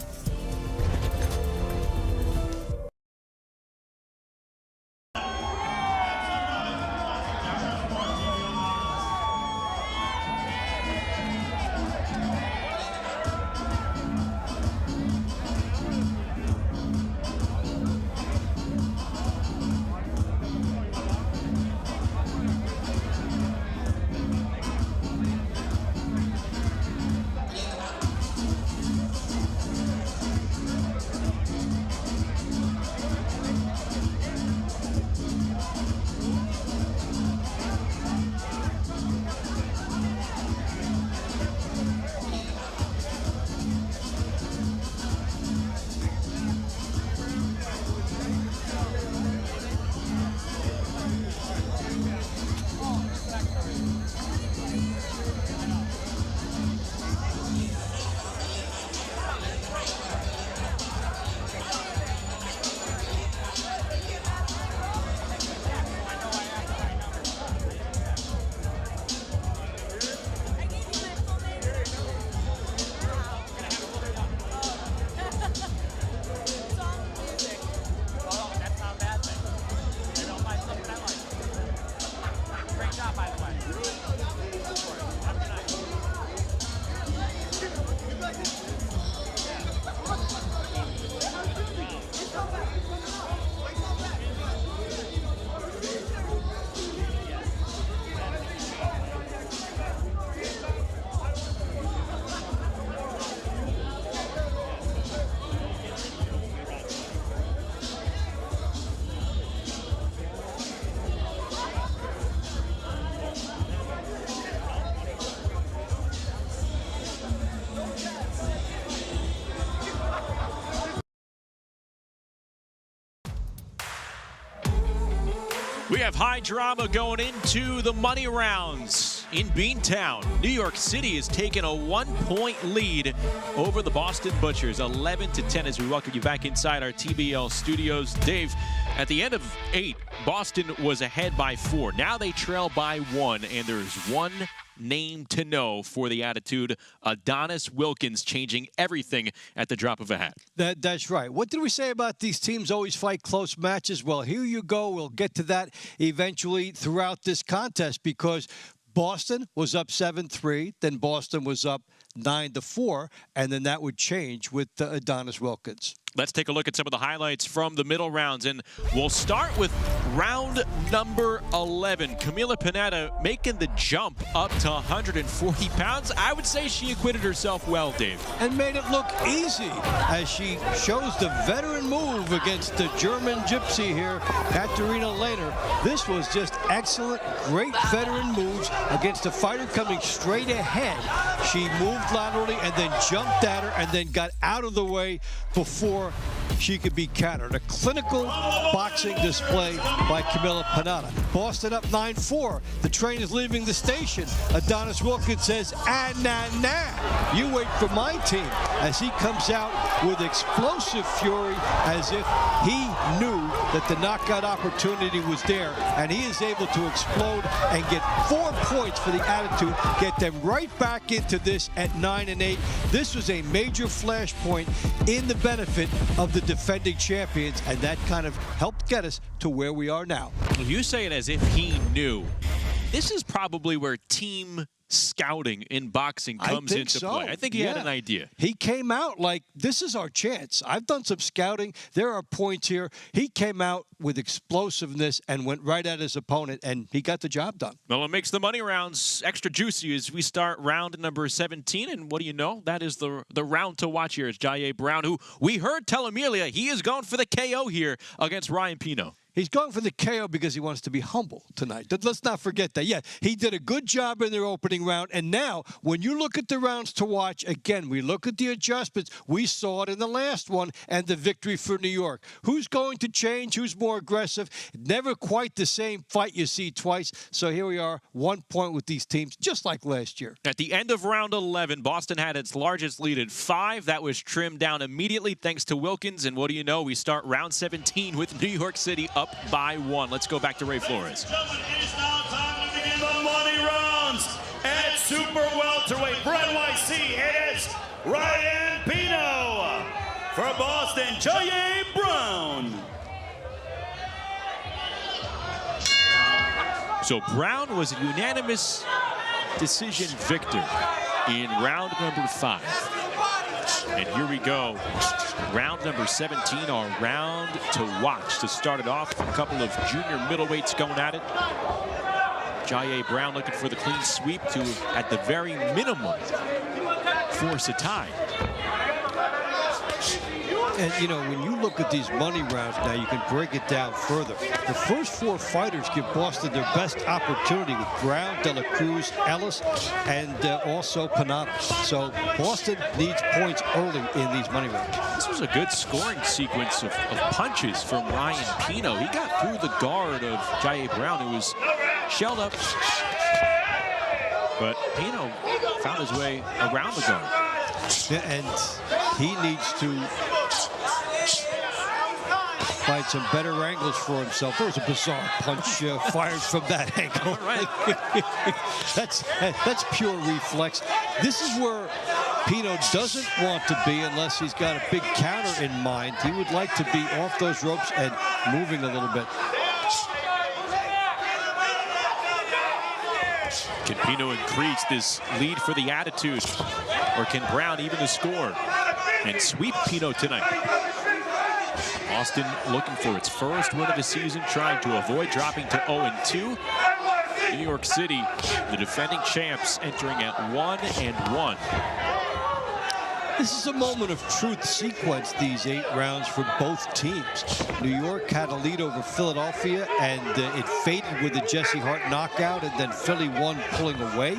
have high drama going into the money rounds in Beantown. New York City has taken a 1-point lead over the Boston Butchers, 11-10, as we welcome you back inside our TBL studios. Dave, at the end of 8, Boston was ahead by 4. Now they trail by 1, and there's one name to know for the attitude. Adonis Wilkins changing everything at the drop of a hat. That's right. What did we say about these teams always fight close matches? Well, here you go. We'll get to that eventually throughout this contest, because Boston was up 7-3, then Boston was up 9-4, and then that would change with Adonis Wilkins. Let's take a look at some of the highlights from the middle rounds, and we'll start with round number 11. Camila Panetta making the jump up to 140 pounds. I would say she acquitted herself well, Dave. And made it look easy as she shows the veteran move against the German gypsy here, Katarina Lehner. This was just excellent, great veteran moves against a fighter coming straight ahead. She moved laterally and then jumped at her and then got out of the way before she could be countered. A clinical boxing display by Camila Panetta. Boston up 9-4. The train is leaving the station. Adonis Wilkins says, nah. You wait for my team, as he comes out with explosive fury, as if he knew that the knockout opportunity was there, and he is able to explode and get 4 points for the attitude, get them right back into this at 9-8. This was a major flashpoint in the benefit of the defending champions, and that kind of helped get us to where we are now. You say it as if he knew. This is probably where team scouting in boxing comes into play. I think he had an idea. He came out like, this is our chance. I've done some scouting. There are points here. He came out with explosiveness and went right at his opponent, and he got the job done. Well, it makes the money rounds extra juicy as we start round number 17. And what do you know? That is the round to watch here. Is Jaye Brown, who we heard tell Amelia he is going for the KO here against Ryan Pino. He's going for the KO because he wants to be humble tonight. Let's not forget that. Yeah, he did a good job in their opening round. And now, when you look at the rounds to watch, again, we look at the adjustments. We saw it in the last one and the victory for New York. Who's going to change? Who's more aggressive? Never quite the same fight you see twice. So here we are, 1 point with these teams, just like last year. At the end of round 11, Boston had its largest lead at 5. That was trimmed down immediately thanks to Wilkins. And what do you know? We start round 17 with New York City up by 1. Let's go back to Ray Flores. It is now time to begin the money rounds at super welterweight. For NYC, it is Ryan Pino. For Boston, Jaye Brown. So Brown was a unanimous decision victor in round number 5. And here we go. Round number 17, our round to watch. To start it off, a couple of junior middleweights going at it. Jaye Brown looking for the clean sweep to, at the very minimum, force a tie. And, you know, when you look at these money rounds now, you can break it down further. The first 4 fighters give Boston their best opportunity with Brown, De La Cruz, Ellis, and also Panetta. So Boston needs points early in these money rounds. This was a good scoring sequence of punches from Ryan Pino. He got through the guard of Jaye Brown, who was shelled up. But Pino found his way around the guard. And he needs to find some better angles for himself. There was a bizarre punch fired from that angle. That's pure reflex. This is where Pino doesn't want to be unless he's got a big counter in mind. He would like to be off those ropes and moving a little bit. Can Pino increase this lead for the attitude? Or can Brown even the score and sweep Pino tonight? Boston looking for its first win of the season, trying to avoid dropping to 0-2. New York City, the defending champs, entering at 1-1. This is a moment of truth sequence, these 8 rounds for both teams. New York had a lead over Philadelphia, and it faded with a Jesse Hart knockout, and then Philly won pulling away.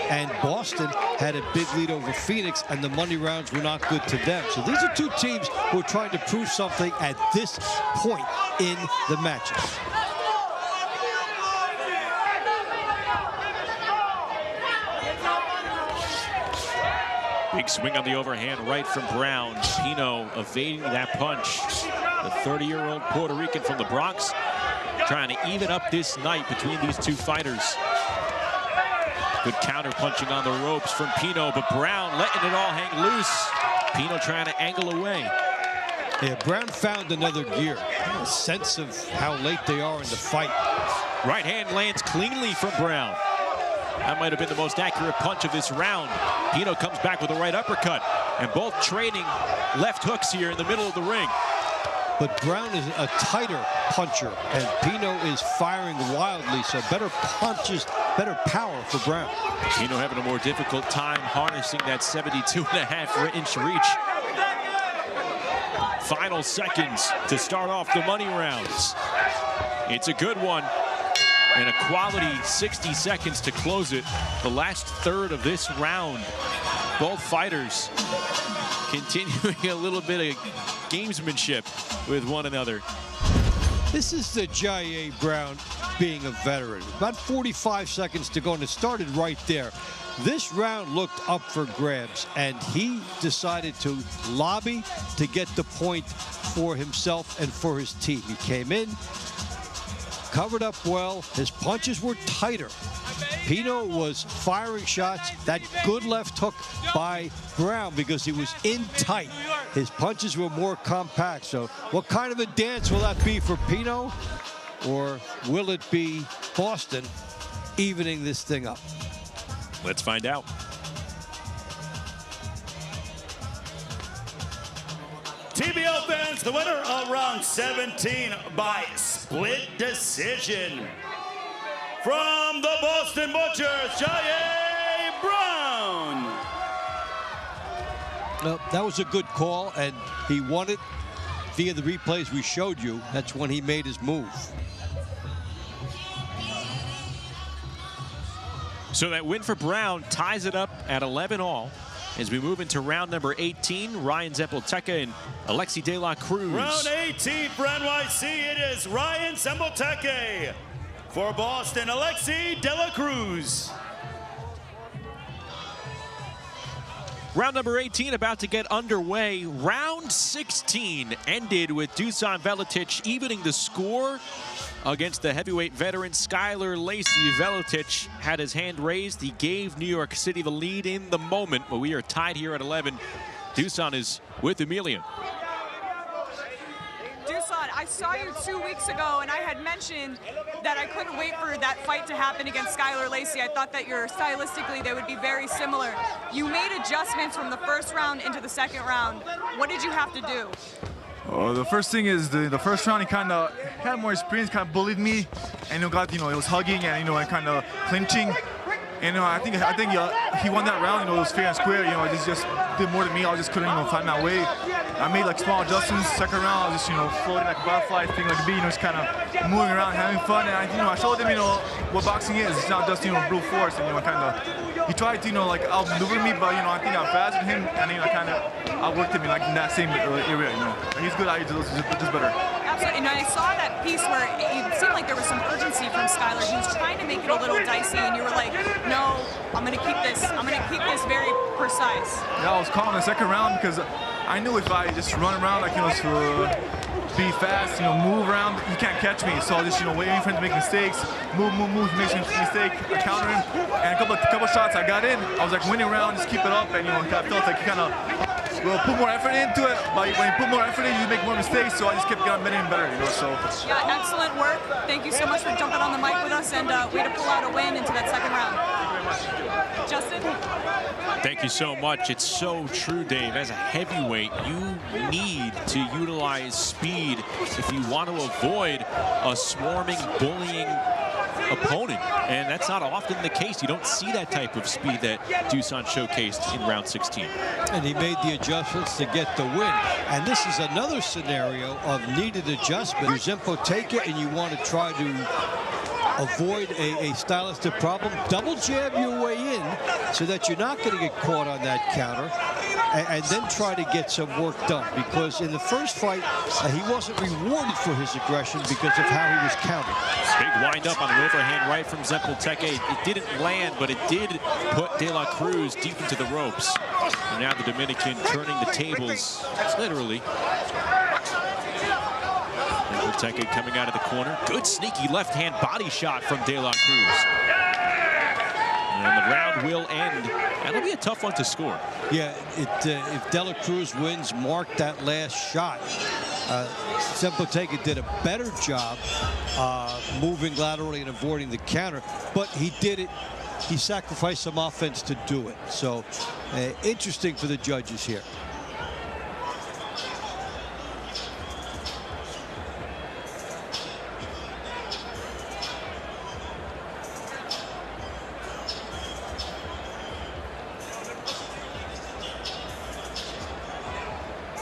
And Boston had a big lead over Phoenix, and the money rounds were not good to them. So these are 2 teams who are trying to prove something at this point in the matches. Big swing on the overhand right from Brown. Pino evading that punch. The 30-year-old Puerto Rican from the Bronx trying to even up this night between these two fighters. Good counter punching on the ropes from Pino, but Brown letting it all hang loose. Pino trying to angle away. Yeah, Brown found another gear. A sense of how late they are in the fight. Right hand lands cleanly from Brown. That might have been the most accurate punch of this round. Pino comes back with a right uppercut, and both trading left hooks here in the middle of the ring. But Brown is a tighter puncher, and Pino is firing wildly, so better punches, better power for Brown. Pino having a more difficult time harnessing that 72.5-inch reach. Final seconds to start off the money rounds. It's a good one, and a quality 60 seconds to close it. The last third of this round, both fighters continuing a little bit of gamesmanship with one another. This is the J.A. Brown being a veteran. About 45 seconds to go, and it started right there. This round looked up for grabs, and he decided to lobby to get the point for himself and for his team. He came in, covered up well. His punches were tighter. Pino was firing shots. That good left hook by Brown because he was in tight. His punches were more compact. So what kind of a dance will that be for Pino? Or will it be Boston evening this thing up? Let's find out. TBO fans, the winner of round 17 by split decision. From the Boston Butchers, J.A. Brown. That was a good call, and he won it via the replays we showed you. That's when he made his move. So that win for Brown ties it up at 11-all. As we move into round number 18, Ryan Zoteke and Alexi De La Cruz. Round 18 for NYC, it is Ryan Zoteke. For Boston, Alexi De La Cruz. Round number 18 about to get underway. Round 16 ended with Dusan Valetic evening the score against the heavyweight veteran Skylar Lacy. Valetic had his hand raised. He gave New York City the lead in the moment, but we are tied here at 11. Dusan is with Emilian. Dusan, I saw you 2 weeks ago, and I had mentioned that I couldn't wait for that fight to happen against Skylar Lacy. I thought that stylistically they would be very similar. You made adjustments from the first round into the second round. What did you have to do? The first thing is the first round he kind of had more experience, kind of bullied me, and it was hugging and and kind of clinching. And I think he won that round. It was fair and square. He just did more than me. I just couldn't find my way. I made like small adjustments. Second round, I was just floating like a butterfly, thing like a bee. Just kind of moving around, having fun. And I showed him what boxing is. It's not just brute force. And kind of he tried to outmaneuver me, but I think I'm faster than him, and I kind of outworked him in that same area. He's good at it, just better. Absolutely. And I saw that piece where it seemed like there was some urgency from Skylar. He was trying to make it a little dicey, and you were like, no, I'm going to keep this. I'm going to keep this very precise. Yeah, I was calm in the second round because I knew if I just run around be fast, move around, he can't catch me. So just waiting for him to make mistakes, move, he makes a mistake, I counter him, and a couple shots I got in. I was winning around, just keep it up, and I felt like he kind of put more effort into it. But when you put more effort in, you make more mistakes. So I just kept getting better and better, So yeah, excellent work. Thank you so much for jumping on the mic with us, and way to pull out a win into that second round. Justin. Thank you so much. It's so true, Dave. As a heavyweight, you need to utilize speed if you want to avoid a swarming, bullying opponent. And that's not often the case. You don't see that type of speed that Dusan showcased in round 16. And he made the adjustments to get the win. And this is another scenario of needed adjustment. You Zoteke and you want to try to avoid a stylistic problem. Double jab your way in so that you're not going to get caught on that counter, and then try to get some work done. Because in the first fight, he wasn't rewarded for his aggression because of how he was counted. Big wind up on an overhand right from Zoteke. It didn't land, but it did put De La Cruz deep into the ropes. Now the Dominican turning the tables, literally. Zoteke coming out of the corner. Good sneaky left-hand body shot from De La Cruz. And the round will end. That'll be a tough one to score. Yeah, if De La Cruz wins, mark that last shot. Zoteke did a better job moving laterally and avoiding the counter, but he did it. He sacrificed some offense to do it. So interesting for the judges here.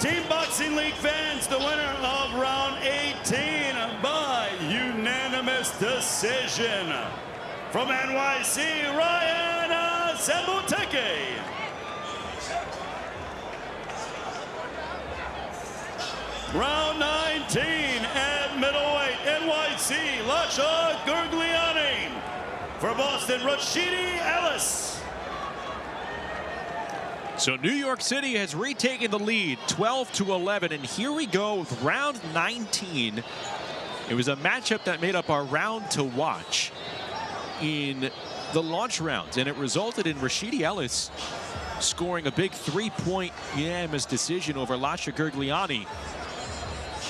Team Boxing League fans, the winner of round 18 by unanimous decision. From NYC, Ryan Zoteke. Round 19 at middleweight, NYC, Lacy Gurguliani. For Boston, Rashidi Ellis. So New York City has retaken the lead, 12-11, and here we go with round 19. It was a matchup that made up our round to watch in the launch rounds, and it resulted in Rashidi Ellis scoring a big 3-point unanimous decision over Lacy Gurguliani.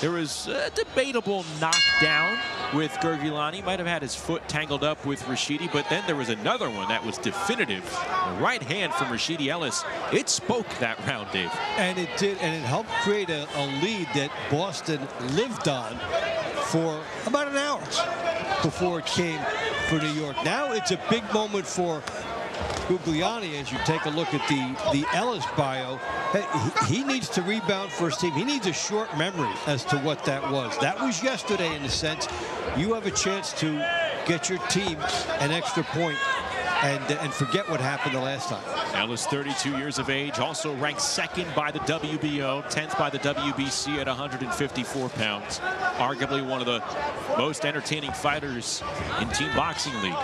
There was a debatable knockdown with Gurguliani. Might have had his foot tangled up with Rashidi, but then there was another one that was definitive. The right hand from Rashidi Ellis. It spoke that round, Dave. And it did, and it helped create a lead that Boston lived on for about an hour before it came for New York. Now it's a big moment for Gurguliani as you take a look at the Ellis bio. He needs to rebound for his team. He needs a short memory as to what that was. That was yesterday in a sense. You have a chance to get your team an extra point and forget what happened the last time. Ellis, 32 years of age, also ranked second by the WBO, 10th by the WBC at 154 pounds. Arguably one of the most entertaining fighters in Team Boxing League.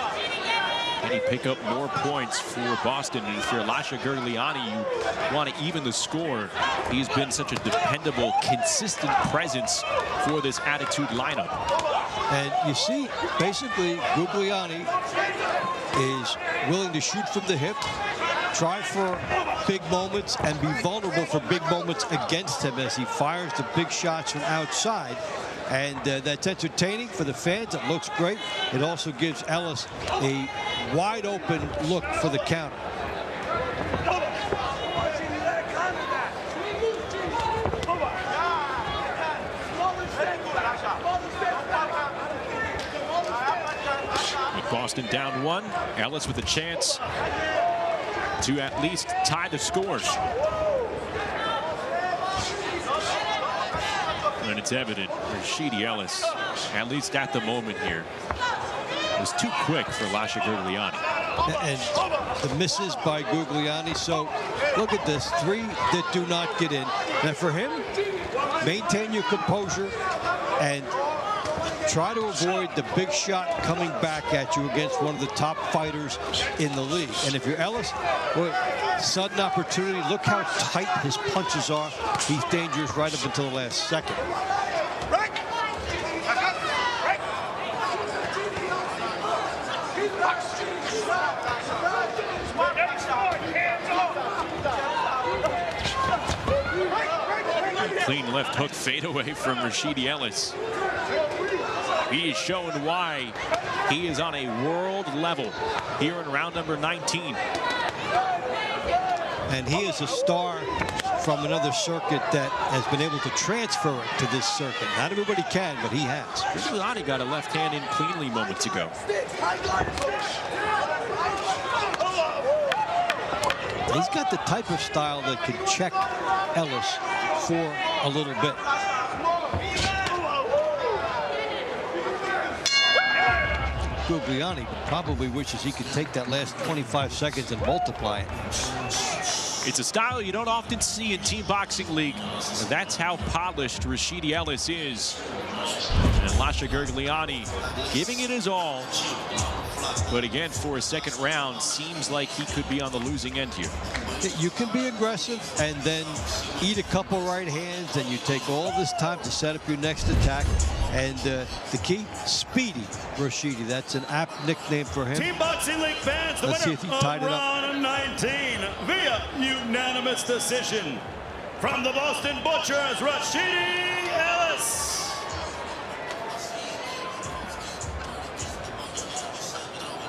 Can he pick up more points for Boston? And if you're Lacy Gurguliani, you want to even the score. He's been such a dependable, consistent presence for this attitude lineup. And you see, basically, Gurguliani is willing to shoot from the hip, try for big moments, and be vulnerable for big moments against him as he fires the big shots from outside. And that's entertaining for the fans. It looks great. It also gives Ellis a wide open look for the counter. With Boston down one, Ellis with a chance to at least tie the scores. And it's evident Rashidi Ellis, at least at the moment here, was too quick for Lacy Gurguliani. And the misses by Gurguliani. So look at this, 3 that do not get in. Now for him, maintain your composure and try to avoid the big shot coming back at you against one of the top fighters in the league. And if you're Ellis, boy, sudden opportunity. Look how tight his punches are. He's dangerous right up until the last second. Clean left hook fadeaway from Rashidi Ellis. He is showing why he is on a world level here in round number 19. And he is a star from another circuit that has been able to transfer it to this circuit. Not everybody can, but he has. Gurguliani got a left hand in cleanly moments ago. He's got the type of style that can check Ellis for a little bit. Gurguliani probably wishes he could take that last 25 seconds and multiply it. It's a style you don't often see in Team Boxing League. That's how polished Rashidi Ellis is. And Lacy Gurguliani giving it his all But again, for a second round, seems like he could be on the losing end here. You can be aggressive and then eat a couple right hands, and you take all this time to set up your next attack. And the key, Speedy Rashidi. That's an apt nickname for him. Team Boxing League fans, the Let's see winner if he tied of it up. round 19 via unanimous decision from the Boston Butchers, Rashidi Ellis.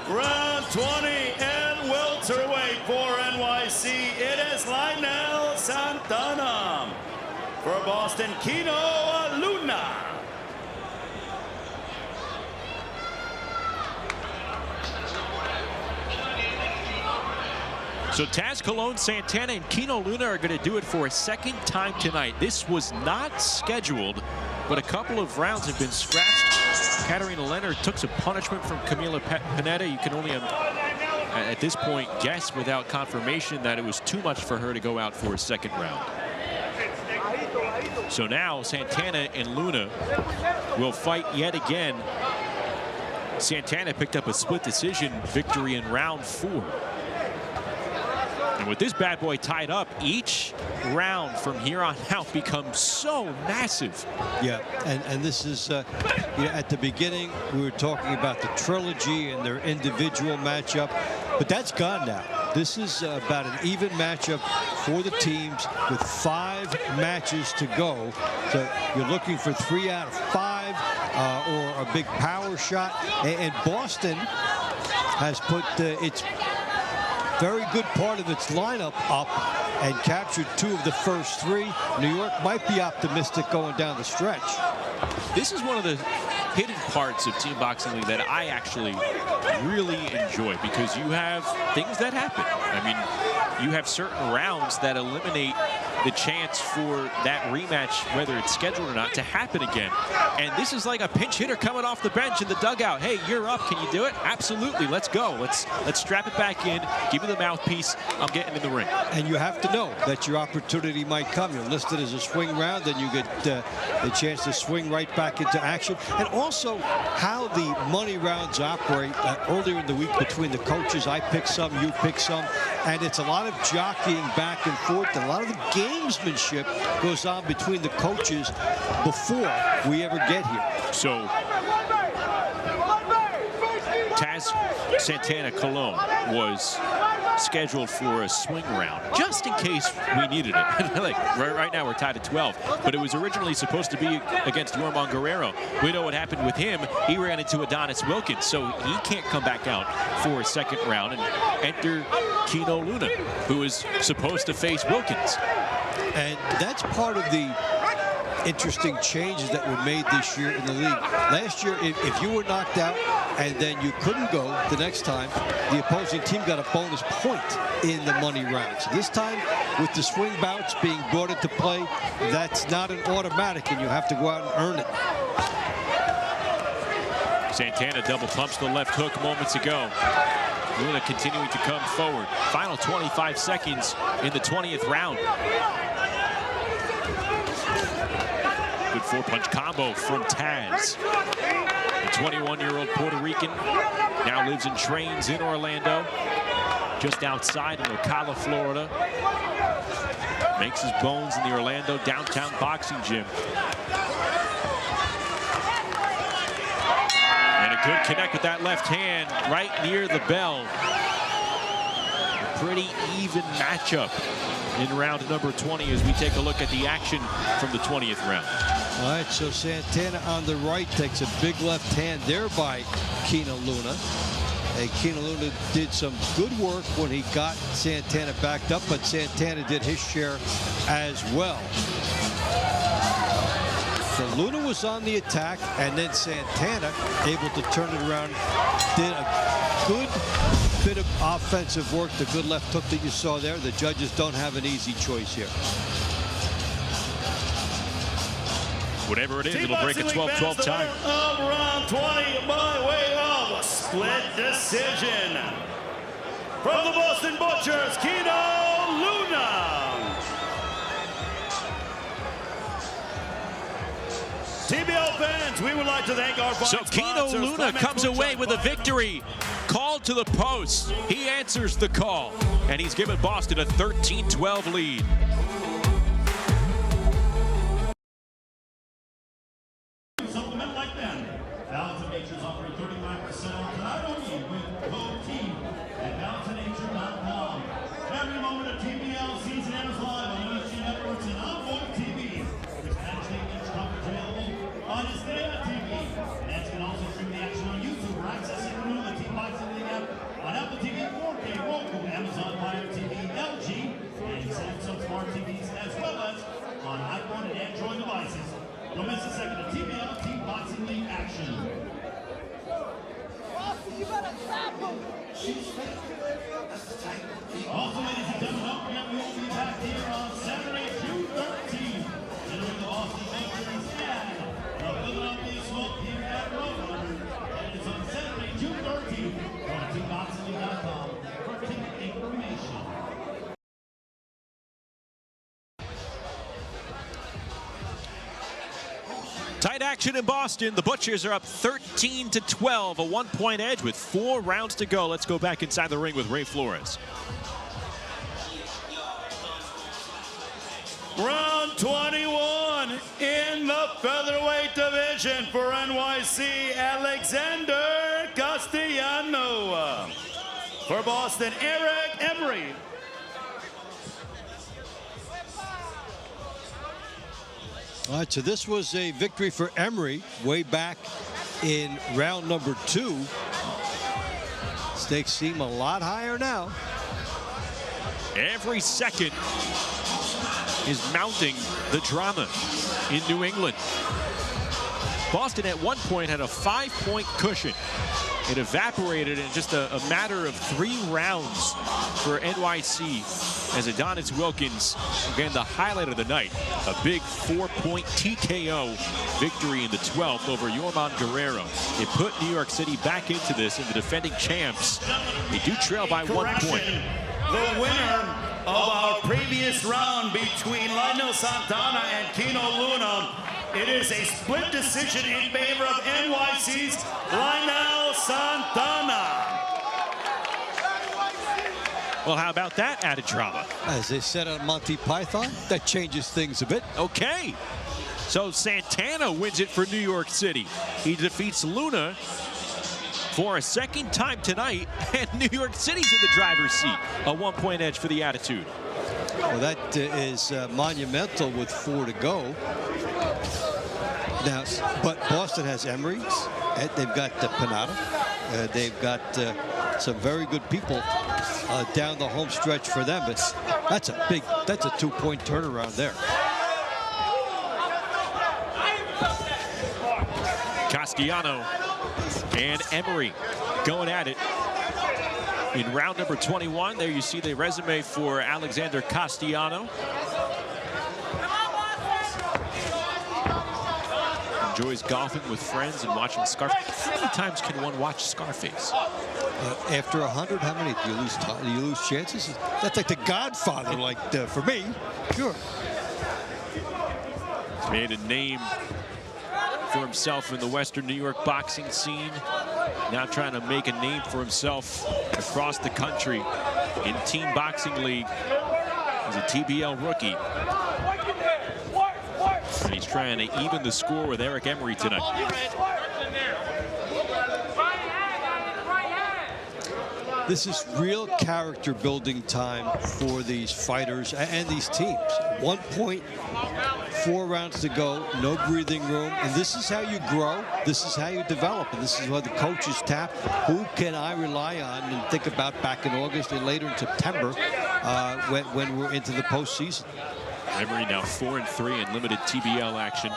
Round 20 and welterweight for NYC. It is Lionel Santana. For Boston, Kino Luna. So Taz Colon, Santana, and Kino Luna are going to do it for a second time tonight. This was not scheduled, but a couple of rounds have been scratched. Katarina Lehner took some punishment from Camila Panetta. You can only, at this point, guess without confirmation that it was too much for her to go out for a second round. So now Santana and Luna will fight yet again. Santana picked up a split decision victory in round 4. And with this bad boy tied up, each round from here on out becomes so massive. Yeah, and this is, you know, at the beginning, we were talking about the trilogy and their individual matchup, but that's gone now. This is about an even matchup for the teams with 5 matches to go. So you're looking for 3 out of 5 or a big power shot. And Boston has put its very good part of its lineup up and captured 2 of the first 3. New York might be optimistic going down the stretch. This is one of the hidden parts of Team Boxing League that I actually really enjoy, because you have things that happen. I mean, you have certain rounds that eliminate the chance for that rematch, whether it's scheduled or not, to happen again. And this is like a pinch hitter coming off the bench in the dugout. Hey, you're up. Can you do it? Absolutely. Let's go. Let's strap it back in. Give me the mouthpiece. I'm getting in the ring. And you have to know that your opportunity might come. You're listed as a swing round, then you get the chance to swing right back into action. And also how the money rounds operate earlier in the week between the coaches. I pick some, you pick some, and it's a lot of jockeying back and forth, and a lot of the gamesmanship goes on between the coaches before we ever get here. So Taz Santana Colon was scheduled for a swing round, just in case we needed it. Like, right now we're tied at 12, but it was originally supposed to be against Yorman Guerrero. We know what happened with him. He ran into Adonis Wilkins, so he can't come back out for a second round, and enter Kino Luna, who is supposed to face Wilkins. And that's part of the interesting changes that were made this year in the league. Last year, if you were knocked out and then you couldn't go the next time, the opposing team got a bonus point in the money rounds. This time, with the swing bouts being brought into play, that's not an automatic, and you have to go out and earn it. Santana double pumps the left hook moments ago. Luna continuing to come forward. Final 25 seconds in the 20th round. Good 4-punch combo from Taz. The 21-year-old Puerto Rican now lives and trains in Orlando, just outside in Ocala, Florida. Makes his bones in the Orlando downtown boxing gym. And a good connect with that left hand right near the bell. A pretty even matchup in round number 20 as we take a look at the action from the 20th round. All right, so Santana on the right takes a big left hand there by Kino Luna. And Kino Luna did some good work when he got Santana backed up, but Santana did his share as well. So Luna was on the attack, and then Santana able to turn it around. Did a good bit of offensive work, the good left hook that you saw there. The judges don't have an easy choice here. Whatever it is, it'll break a 12-12 tie. Of round 20 by way of a split decision. From the Boston Butchers, Kino Luna. TBL fans, we would like to thank our So Kino Luna comes away with a victory. called to the post. He answers the call, and he's given Boston a 13-12 lead. Supplement like them. Balance of Nature's offering 35% off tonight only with code TEAM at balanceofnature.com. Every moment of TBL season airs live on MSG Networks and on Void TV. There's match-day coverage available on his TV. Fans can also stream the action on YouTube or access it through the Team Boxing League app on Apple TV, 4K, Roku, Amazon Fire TV, LG, and Samsung Smart TVs, as well as on iPhone and Android devices. Don't miss a second of TBL Team Boxing League action. You better stop him. Also, ladies and gentlemen, don't forget we will be back here on Saturday, June 13th, entering the Boston Victories and the Philadelphia Smoke here at Roadrunner. And it's on Saturday, June 13th. Go to teamboxingleague.com for ticket information. Tight action in Boston. The Butchers are up 13-12, a 1-point edge with 4 rounds to go. Let's go back inside the ring with Ray Flores. Round 21 in the featherweight division for NYC, Alexander Castilliano. For Boston, Emery. All right, so this was a victory for Emery way back in round number 2. Stakes seem a lot higher now. Every second is mounting the drama in New England. Boston at one point had a 5-point cushion. It evaporated in just a matter of 3 rounds for NYC as Adonis Wilkins, again, the highlight of the night, a big 4-point TKO victory in the 12th over Yorman Guerrero. It put New York City back into this, and the defending champs, they do trail by 1 point. The winner of our previous round between Santana and Pino Luna, it is a split decision in favor of NYC's Santana. Well, how about that added drama? As they said on Monty Python, that changes things a bit. Okay. So Santana wins it for New York City. He defeats Luna for a second time tonight, and New York City's in the driver's seat. A 1-point edge for the Attitude. Well, that is monumental with 4 to go. Now, but Boston has Emery. They've got Panetta. They've got some very good people down the home stretch for them. But that's a 2-point turnaround there. Castilliano and Emery going at it in round number 21. There you see the resume for Alexander Castilliano. Enjoys golfing with friends and watching Scarface. How many times can one watch Scarface? After 100, how many do you lose? Do you lose chances? That's like The Godfather, like for me. Sure. He's made a name for himself in the Western New York boxing scene. Now trying to make a name for himself across the country in Team Boxing League. He's a TBL rookie. And he's trying to even the score with Eric Emery tonight. This is real character building time for these fighters and these teams. 1 point, 4 rounds to go, no breathing room. And this is how you grow. This is how you develop. And this is what the coaches tap. Who can I rely on and think about back in August and later in September when we're into the postseason? Emery now 4-3 in limited TBL action.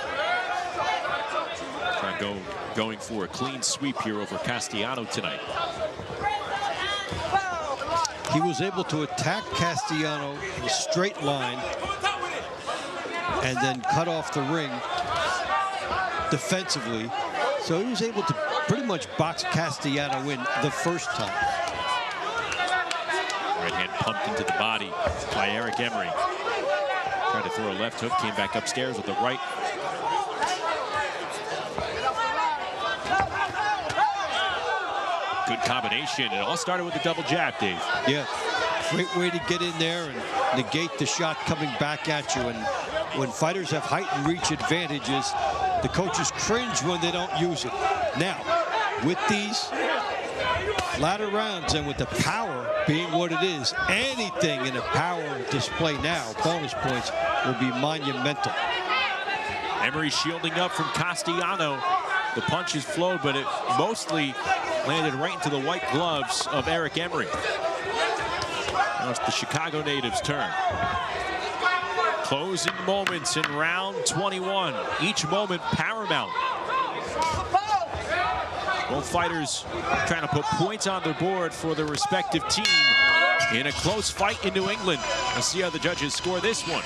Going for a clean sweep here over Castilliano tonight. He was able to attack Castilliano in a straight line and then cut off the ring defensively. So he was able to pretty much box Castilliano in the first time. Right hand pumped into the body by Eric Emery. Tried to throw a left hook, came back upstairs with the right. Good combination. It all started with a double jab, Dave. Yeah, great way to get in there and negate the shot coming back at you. And when fighters have height and reach advantages, the coaches cringe when they don't use it. Now, with these latter rounds and with the power being what it is, anything in a power display now, bonus points, will be monumental. Emery shielding up from Castilliano. The punches flowed, but it mostly landed right into the white gloves of Eric Emery. Now it's the Chicago native's turn. Closing moments in round 21. Each moment paramount. Both fighters trying to put points on their board for their respective team in a close fight in New England. Let's see how the judges score this one.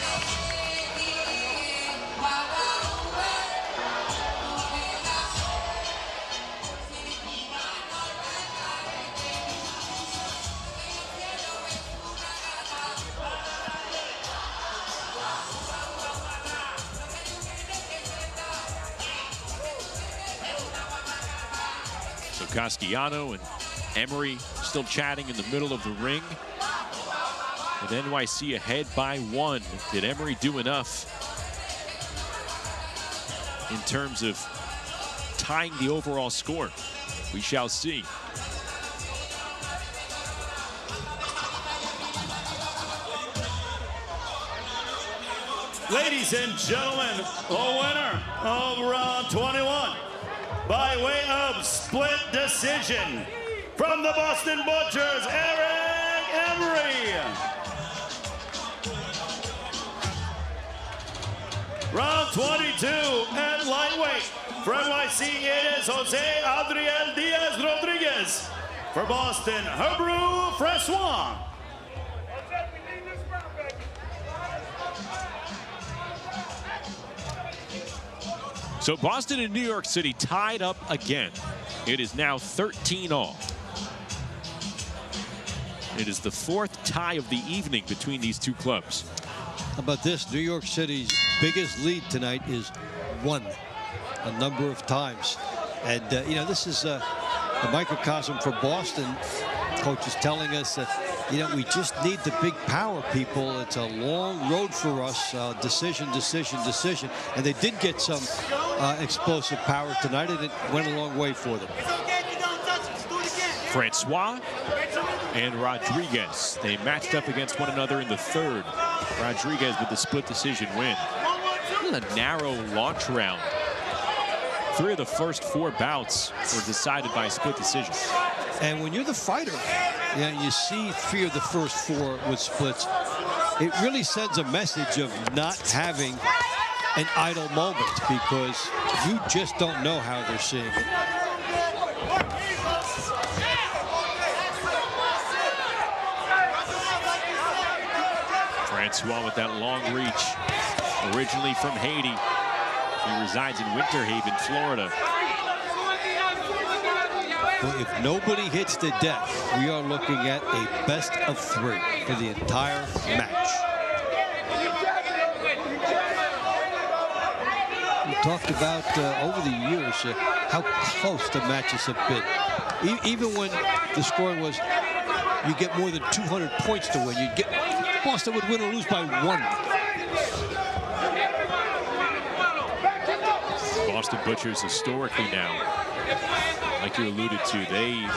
Castilliano and Emery still chatting in the middle of the ring. With NYC ahead by 1. Did Emery do enough in terms of tying the overall score? We shall see. Ladies and gentlemen, the winner of round 21 by way of split decision from the Boston Butchers, Eric Emery. Round 22 at lightweight for NYC, it is Jose Adriel Diaz Rodriguez. For Boston, Hebrew Francois. So Boston and New York City tied up again. It is now 13-all. It is the 4th tie of the evening between these two clubs. How about this? New York City's biggest lead tonight is 1 a number of times. And, you know, this is a microcosm for Boston. Coach is telling us that, you know, we just need the big power, people. It's a long road for us. Decision. And they did get some explosive power tonight, and it went a long way for them. Francois and Rodriguez. They matched up against one another in the 3rd. Rodriguez with the split decision win. A narrow launch round. 3 of the first 4 bouts were decided by split decision. And when you're the fighter, and you see 3 of the first 4 with splits, it really sends a message of not having an idle moment, because you just don't know how they're seeing it. Francois with that long reach, originally from Haiti. He resides in Winter Haven, Florida. Well, if nobody hits the deck, we are looking at a best of 3 for the entire match. We talked about over the years how close the matches have been. Even when the score was, you get more than 200 points to win. You'd get, Boston would win or lose by 1. Boston Butchers historically now, like you alluded to, they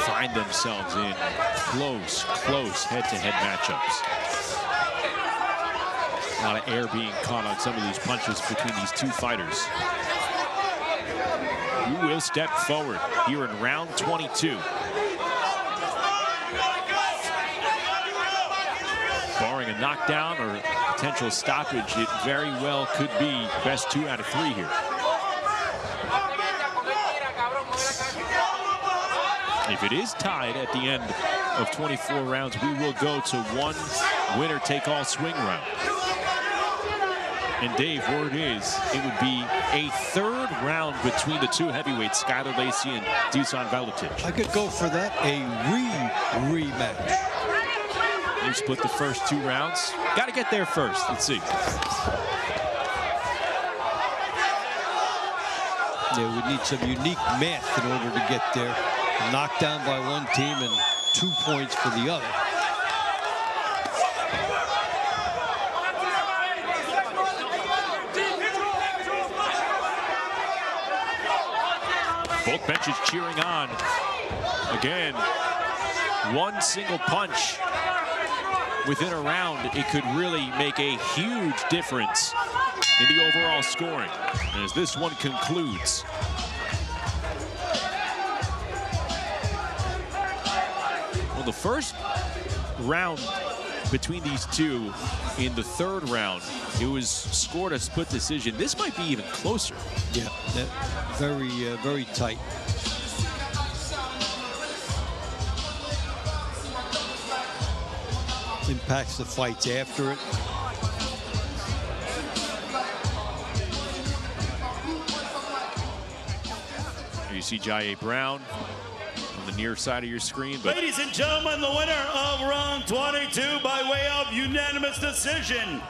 find themselves in close head-to-head matchups. A lot of air being caught on some of these punches between these two fighters. Who will step forward here in round 22? Barring a knockdown or potential stoppage, it very well could be best 2 out of 3 here. If it is tied at the end of 24 rounds, we will go to 1 winner-take-all swing round. And Dave, word is it would be a 3rd round between the 2 heavyweights, Skyler Lacy and Dusan Valetic. I could go for that, a rematch. You split the first 2 rounds. Got to get there first. Let's see. Yeah, we need some unique math in order to get there. Knocked down by one team and 2 points for the other. Both benches cheering on. Again, one single punch within a round, it could really make a huge difference in the overall scoring as this one concludes. Well, the first round between these two in the third round, it was scored a split decision. This might be even closer. Yeah, very tight. Impacts the fights after it. Here you see Jaye Brown on the near side of your screen. But ladies and gentlemen, the winner of round 22 by way of unanimous decision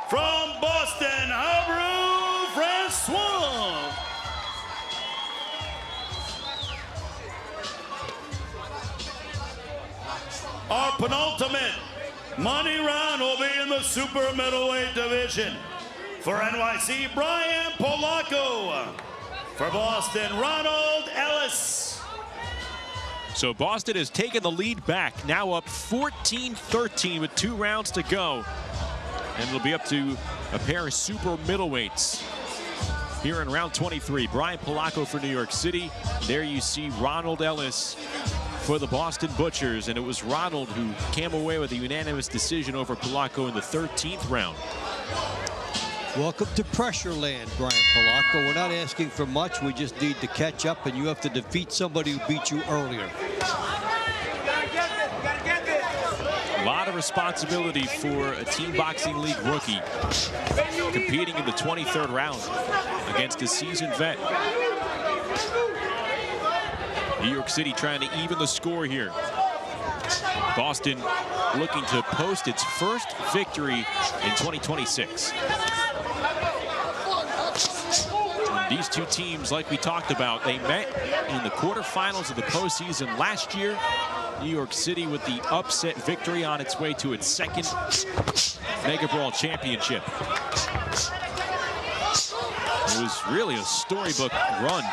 from Boston, Harbor, Francois. Our penultimate money round will be in the super middleweight division. For NYC, Brian Palco. For Boston, Ronald Ellis. so Boston has taken the lead back, now up 14-13 with 2 rounds to go. And it'll be up to a pair of super middleweights here in round 23. Brian Palco for New York City. There you see Ronald Ellis for the Boston Butchers, and it was Ronald who came away with a unanimous decision over Palco in the 13th round. Welcome to pressure land, Brian Palco. We're not asking for much. We just need to catch up, and you have to defeat somebody who beat you earlier. A lot of responsibility for a Team Boxing League rookie competing in the 23rd round against a seasoned vet. New York City trying to even the score here. Boston looking to post its first victory in 2026. And these two teams, like we talked about, they met in the quarterfinals of the postseason last year. New York City with the upset victory on its way to its second Mega Brawl championship. It was really a storybook run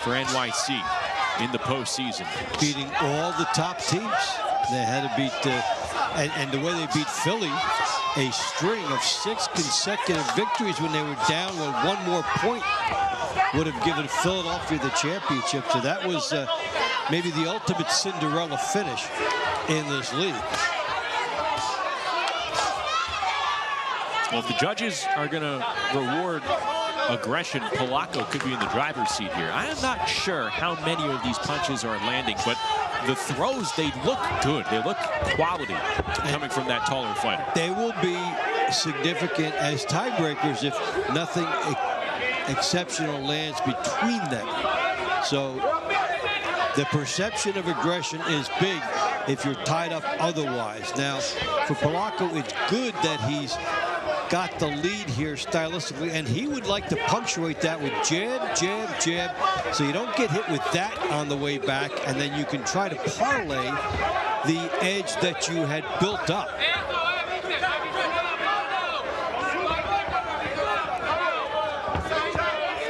for NYC in the postseason. Beating all the top teams. They had to beat, and the way they beat Philly, a string of 6 consecutive victories when they were down with 1 more point would have given Philadelphia the championship. So that was maybe the ultimate Cinderella finish in this league. Well, if the judges are going to reward aggression, Palco could be in the driver's seat here. I am not sure how many of these punches are landing, but the throws, they look good. They look quality coming from that taller fighter. They will be significant as tiebreakers if nothing exceptional lands between them. So the perception of aggression is big if you're tied up otherwise. Now, for Palco, it's good that he's got the lead here stylistically, and he would like to punctuate that with jab, jab, jab, so you don't get hit with that on the way back, and then you can try to parlay the edge that you had built up.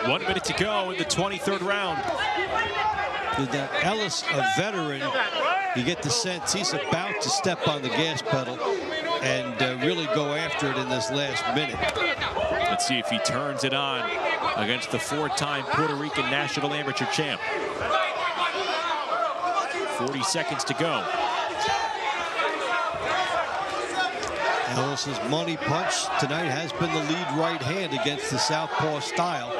One minute to go in the 23rd round. With Ellis, a veteran, you get the sense he's about to step on the gas pedal and really go after it in this last minute. Let's see if he turns it on against the 4-time Puerto Rican national amateur champ. 40 seconds to go. Ellis's money punch tonight has been the lead right hand against the southpaw style.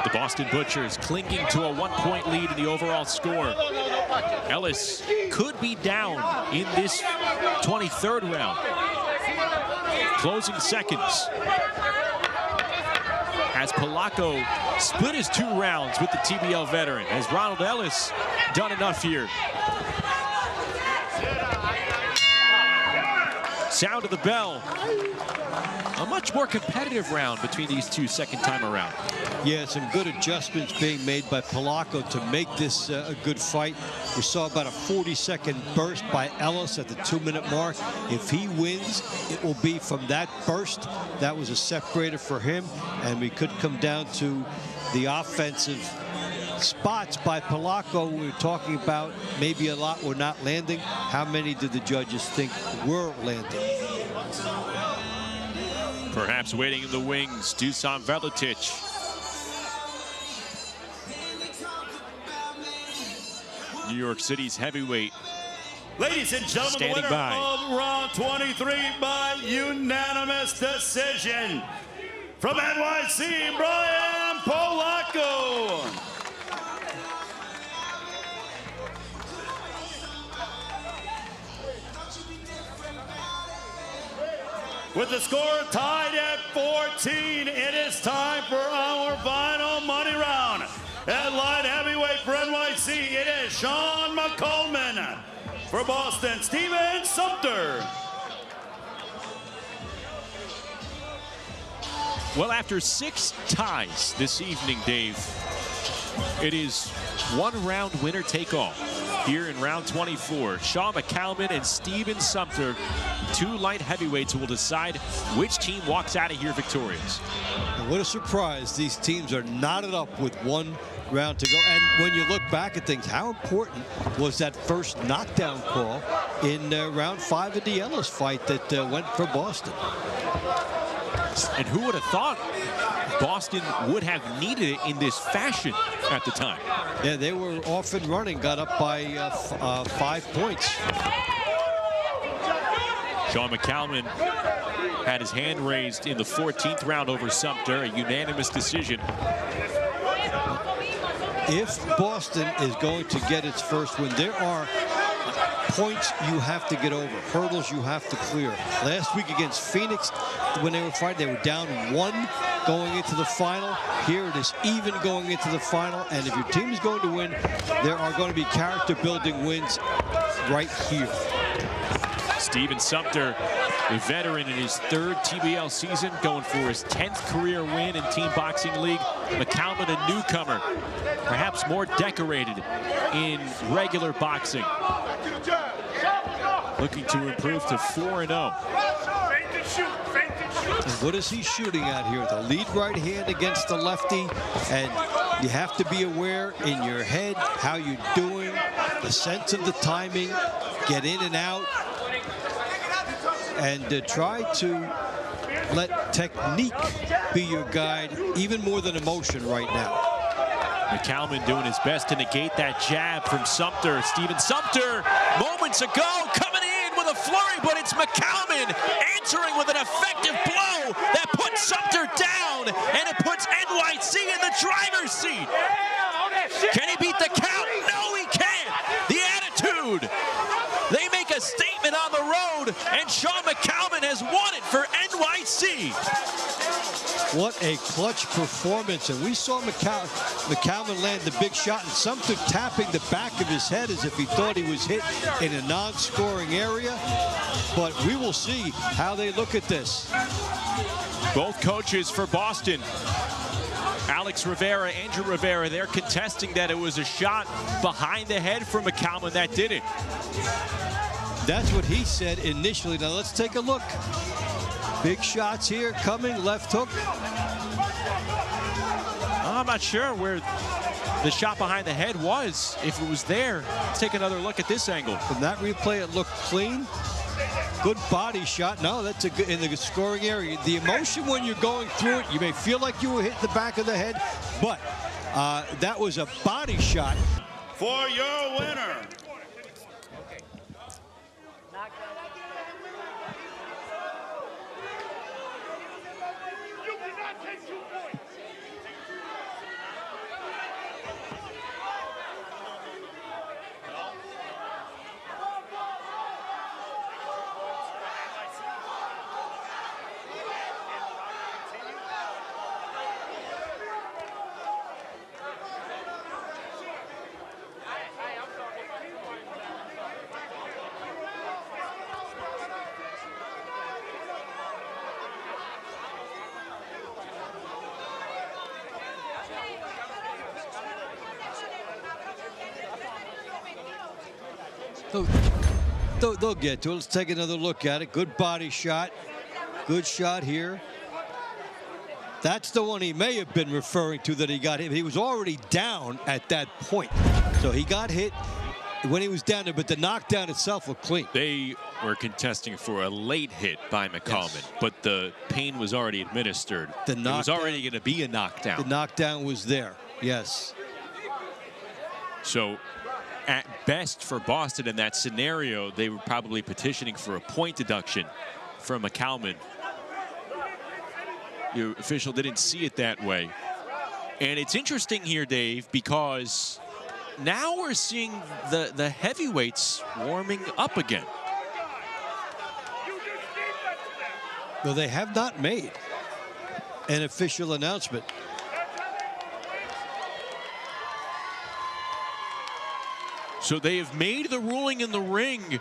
The Boston Butchers clinging to a 1-point lead in the overall score. Ellis could be down in this 23rd round. Closing seconds. Has Palco split his 2 rounds with the TBL veteran? Has Ronald Ellis done enough here? sound of the bell. A much more competitive round between these two second time around. Yeah, some good adjustments being made by Palco to make this a good fight. We saw about a 40-second burst by Ellis at the 2-minute mark. If he wins, it will be from that burst. That was a separator for him, and we could come down to the offensive spots by Palco. We were talking about maybe a lot were not landing. How many did the judges think were landing? Perhaps waiting in the wings, Dusan Valetic. New York City's heavyweight. Ladies and gentlemen, the winner of round 23 by unanimous decision from NYC, Brian Palco. With the score tied at 14, it is time for our final money round. At light heavyweight for NYC, it is Sean McCaman. For Boston, Steven Sumpter. Well, after 6 ties this evening, Dave, it is one round winner take all. Here in round 24, Sean McCaman and Steven Sumpter, 2 light heavyweights, who will decide which team walks out of here victorious. And what a surprise. These teams are knotted up with 1 round to go. And when you look back at things, how important was that first knockdown call in round 5 of the Ellis fight that went for Boston? And who would have thought Boston would have needed it in this fashion at the time? Yeah, they were off and running, got up by 5 points. Sean McCaman had his hand raised in the 14th round over Sumpter, a unanimous decision. If Boston is going to get its first win, there are points you have to get over, hurdles you have to clear. Last week against Phoenix, when they were fighting, they were down 1 going into the final. Here it is even going into the final, and if your team is going to win, there are going to be character-building wins right here. Steven Sumpter, a veteran in his 3rd TBL season, going for his 10th career win in Team Boxing League. McCaman, a newcomer, perhaps more decorated in regular boxing. Looking to improve to 4-0. And what is he shooting at here? The lead right hand against the lefty, and you have to be aware in your head how you're doing, the sense of the timing, get in and out, and try to let technique be your guide even more than emotion right now. McCaman doing his best to negate that jab from Sumpter. Steven Sumpter, moments ago, coming in with a flurry, but it's McCaman answering with an effective blow that puts Sumpter down, and it puts NYC in the driver's seat. Can he beat the count? No, he can't. The attitude. They make a statement on the road, and Sean McCaman has won it for NYC. What a clutch performance. And we saw McCaman land the big shot, and Sumpter tapping the back of his head as if he thought he was hit in a non-scoring area. But we will see how they look at this. Both coaches for Boston, Alex Rivera, Andrew Rivera, they're contesting that it was a shot behind the head for McCaman that did it. That's what he said initially. Now let's take a look. Big shots here coming, left hook. I'm not sure where the shot behind the head was, if it was there. Let's take another look at this angle. From that replay, it looked clean. Good body shot. No, that's a good in the scoring area. The emotion when you're going through it, you may feel like you were hit the back of the head, but that was a body shot. For your winner, They'll get to it. Let's take another look at it. Good body shot. Good shot here. That's the one he may have been referring to that he got hit. He was already down at that point. So he got hit when he was down there, but the knockdown itself was clean. They were contesting for a late hit by McCaman, but the pain was already administered. It was already going to be a knockdown. The knockdown was there, yes. So at best for Boston in that scenario, they were probably petitioning for a point deduction from McCaman. The official didn't see it that way. And it's interesting here, Dave, because now we're seeing the heavyweights warming up again. Well, they have not made an official announcement. So they have made the ruling in the ring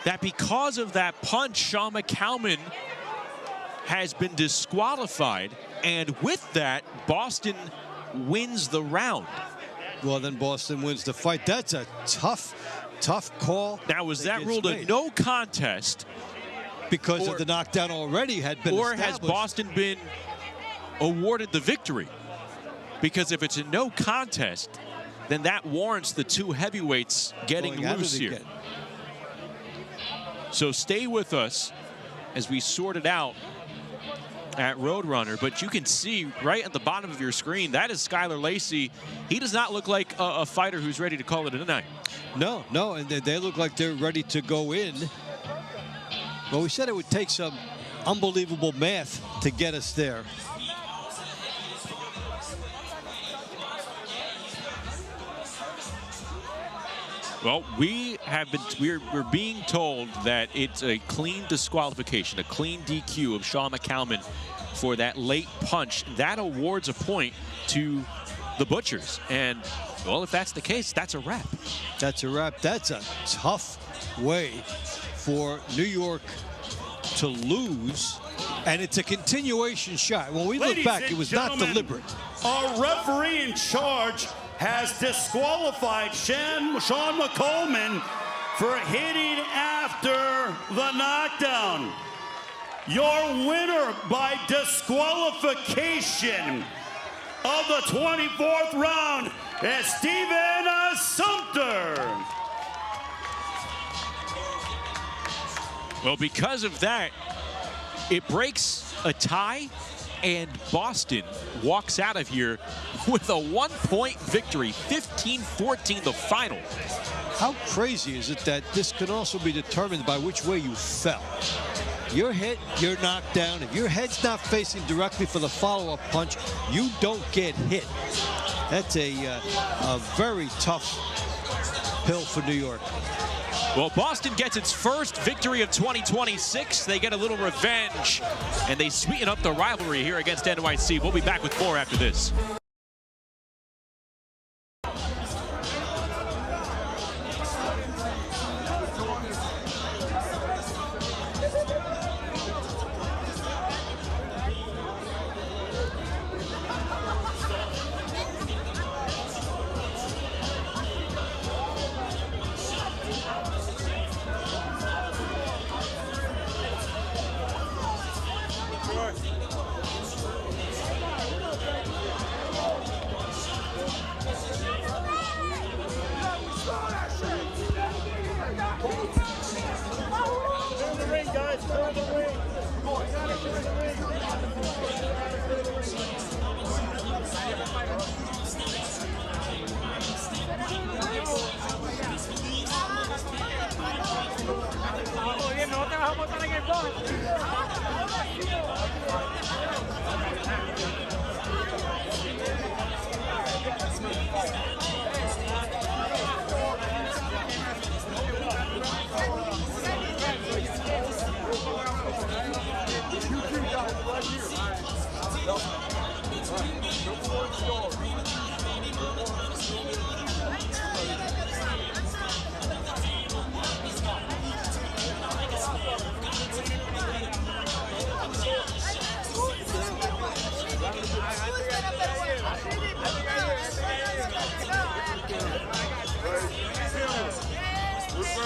that because of that punch, Sean McCaman has been disqualified, and with that, Boston wins the round. Well, then Boston wins the fight. That's a tough call. Now, was that ruled a no contest? Because of the knockdown already had been established. Or has Boston been awarded the victory? Because if it's a no contest, then that warrants the two heavyweights getting loose here. So stay with us as we sort it out at Roadrunner, but you can see right at the bottom of your screen, that is Skylar Lacy. He does not look like a fighter who's ready to call it a night. No, and they look like they're ready to go in. Well, we said it would take some unbelievable math to get us there. Well, we're being told that it's a clean disqualification, a clean DQ of Sean McCaman for that late punch. That awards a point to the Butchers. And, well, if that's the case, that's a wrap. That's a wrap. That's a tough way for New York to lose. And it's a continuation shot. When we look back, it was not deliberate. Our referee in charge has disqualified Sean McCaman for hitting after the knockdown. Your winner by disqualification of the 24th round is Steven Sumpter. Well, because of that, it breaks a tie, and Boston walks out of here with a 1-point victory, 15-14 the final. How crazy is it that this can also be determined by which way you fell? You're hit, you're knocked down. If your head's not facing directly for the follow-up punch, you don't get hit. That's a very tough pill for New York. Well, Boston gets its first victory of 2026. They get a little revenge, and they sweeten up the rivalry here against NYC. We'll be back with more after this.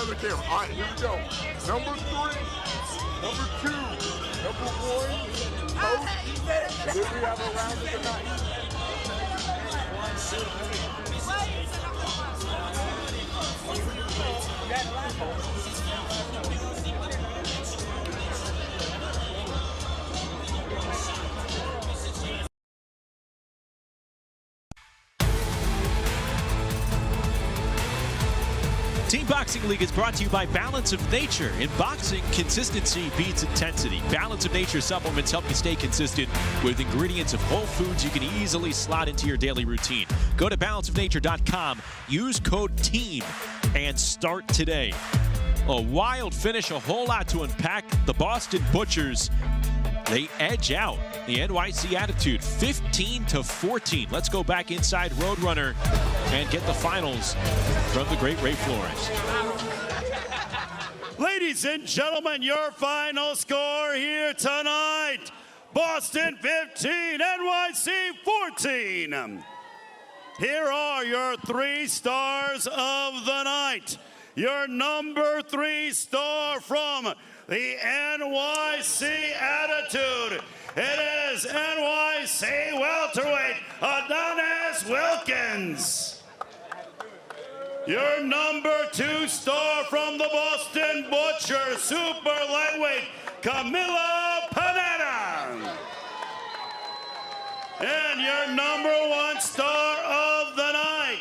another camera. All right, here we go. Number 3, number 2, number 1, coach. Then we have a round of the night. Team Boxing League is brought to you by Balance of Nature. In boxing, consistency beats intensity. Balance of Nature supplements help you stay consistent with ingredients of whole foods you can easily slot into your daily routine. Go to balanceofnature.com, use code TEAM, and start today. A wild finish, a whole lot to unpack. The Boston Butchers, they edge out the NYC Attitude 15-14. Let's go back inside Roadrunner and get the finals from the great Ray Flores. Ladies and gentlemen, your final score here tonight. Boston 15, NYC 14. Here are your 3 stars of the night. Your number 3 star from the NYC Attitude. It is NYC welterweight Adonis Wilkins. Your number 2 star from the Boston Butcher, super lightweight Camila Panetta. And your number 1 star of the night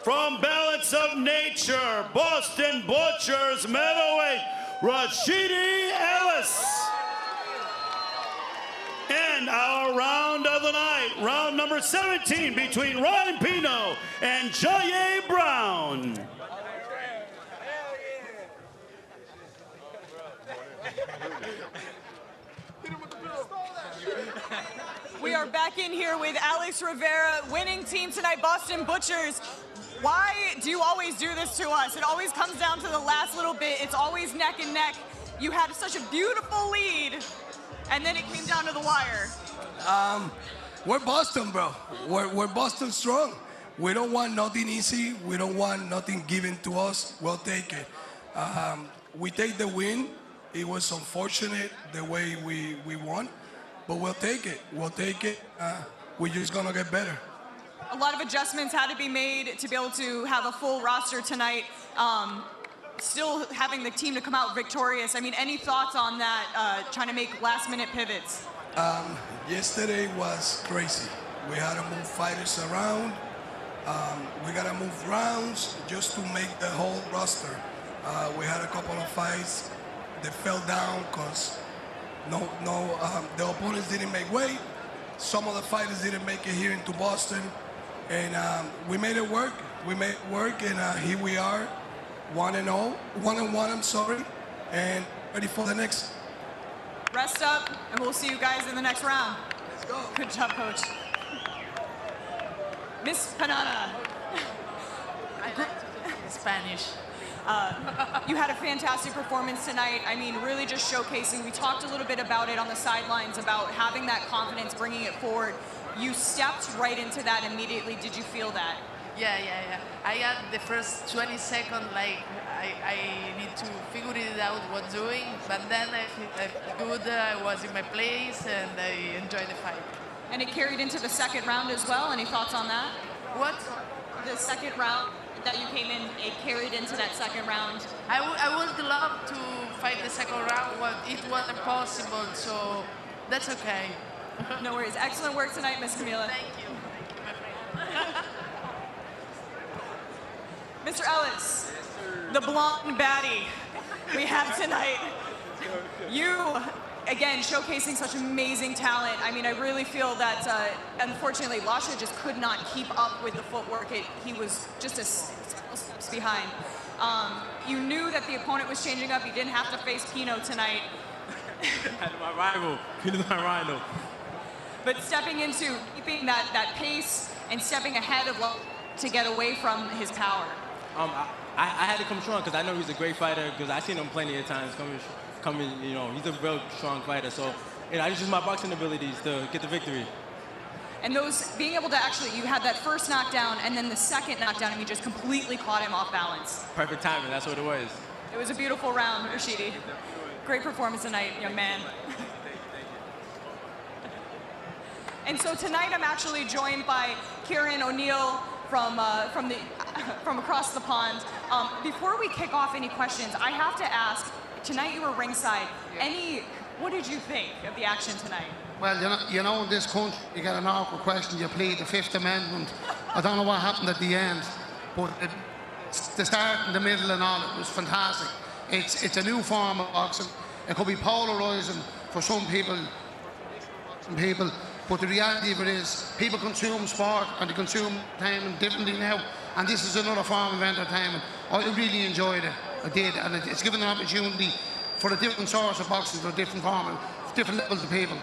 from Balance of Nature, Boston Butchers middleweight Rashidi Ellis. And our round of the night, round number 17 between Ryan Pino and Jaye Brown. We are back in here with Alex Rivera, winning team tonight, Boston Butchers. Why do you always do this to us? It always comes down to the last little bit. It's always neck and neck. You had such a beautiful lead, and then it came down to the wire. We're Boston, bro. We're Boston strong. We don't want nothing easy. We don't want nothing given to us. We'll take it. We take the win. It was unfortunate the way we won, but we'll take it. We'll take it. We're just gonna get better. A lot of adjustments had to be made to be able to have a full roster tonight. Still having the team to come out victorious. I mean, any thoughts on that, trying to make last-minute pivots? Yesterday was crazy. We had to move fighters around. We got to move rounds just to make the whole roster. We had a couple of fights that fell down because the opponents didn't make weight. Some of the fighters didn't make it here into Boston. And we made it work. We made it work, and here we are, 1-0, 1-1, I'm sorry, and ready for the next. Rest up, and we'll see you guys in the next round. Let's go. Good job, Coach. Miss Panetta. I like to talk in Spanish. You had a fantastic performance tonight. I mean, really just showcasing. We talked a little bit about it on the sidelines, about having that confidence, bringing it forward. You stepped right into that immediately. Did you feel that? Yeah. I had the first 20 seconds, like, I need to figure it out what doing, but then I feel good, I was in my place, and I enjoyed the fight. And it carried into the second round as well. Any thoughts on that? What? The second round that you came in, it carried into that second round. I would love to fight the second round, but it wasn't possible, so that's okay. No worries. Excellent work tonight, Miss Camila. Thank you, my friend. Mr. Ellis, the blonde baddie we have tonight. You, again, showcasing such amazing talent. I mean, I really feel that, unfortunately, Lasha just could not keep up with the footwork. He was just a couple steps behind. You knew that the opponent was changing up. You didn't have to face Pino tonight. My rival. Pino's my rival. But stepping into keeping that pace and stepping ahead of to get away from his power. I had to come strong because I know he's a great fighter because I've seen him plenty of times coming, you know, he's a real strong fighter. So, you know, I just use my boxing abilities to get the victory. And those, being able to actually, you had that first knockdown and then the second knockdown and you just completely caught him off balance. Perfect timing, that's what it was. It was a beautiful round, Rashidi. Great performance tonight, young man. And so tonight I'm actually joined by Kieran O'Neill from across the pond. Before we kick off any questions, I have to ask, tonight you were ringside. What did you think of the action tonight? Well, you know, in this country, you get an awkward question, you plead the Fifth Amendment. I don't know what happened at the end, but the start and the middle and all, it was fantastic. It's a new form of boxing. It could be polarizing for some people, but the reality of it is people consume sport and they consume entertainment differently now, and this is another form of entertainment. I really enjoyed it. I did, and it's given an opportunity for a different source of boxing, for a different form, different levels of people.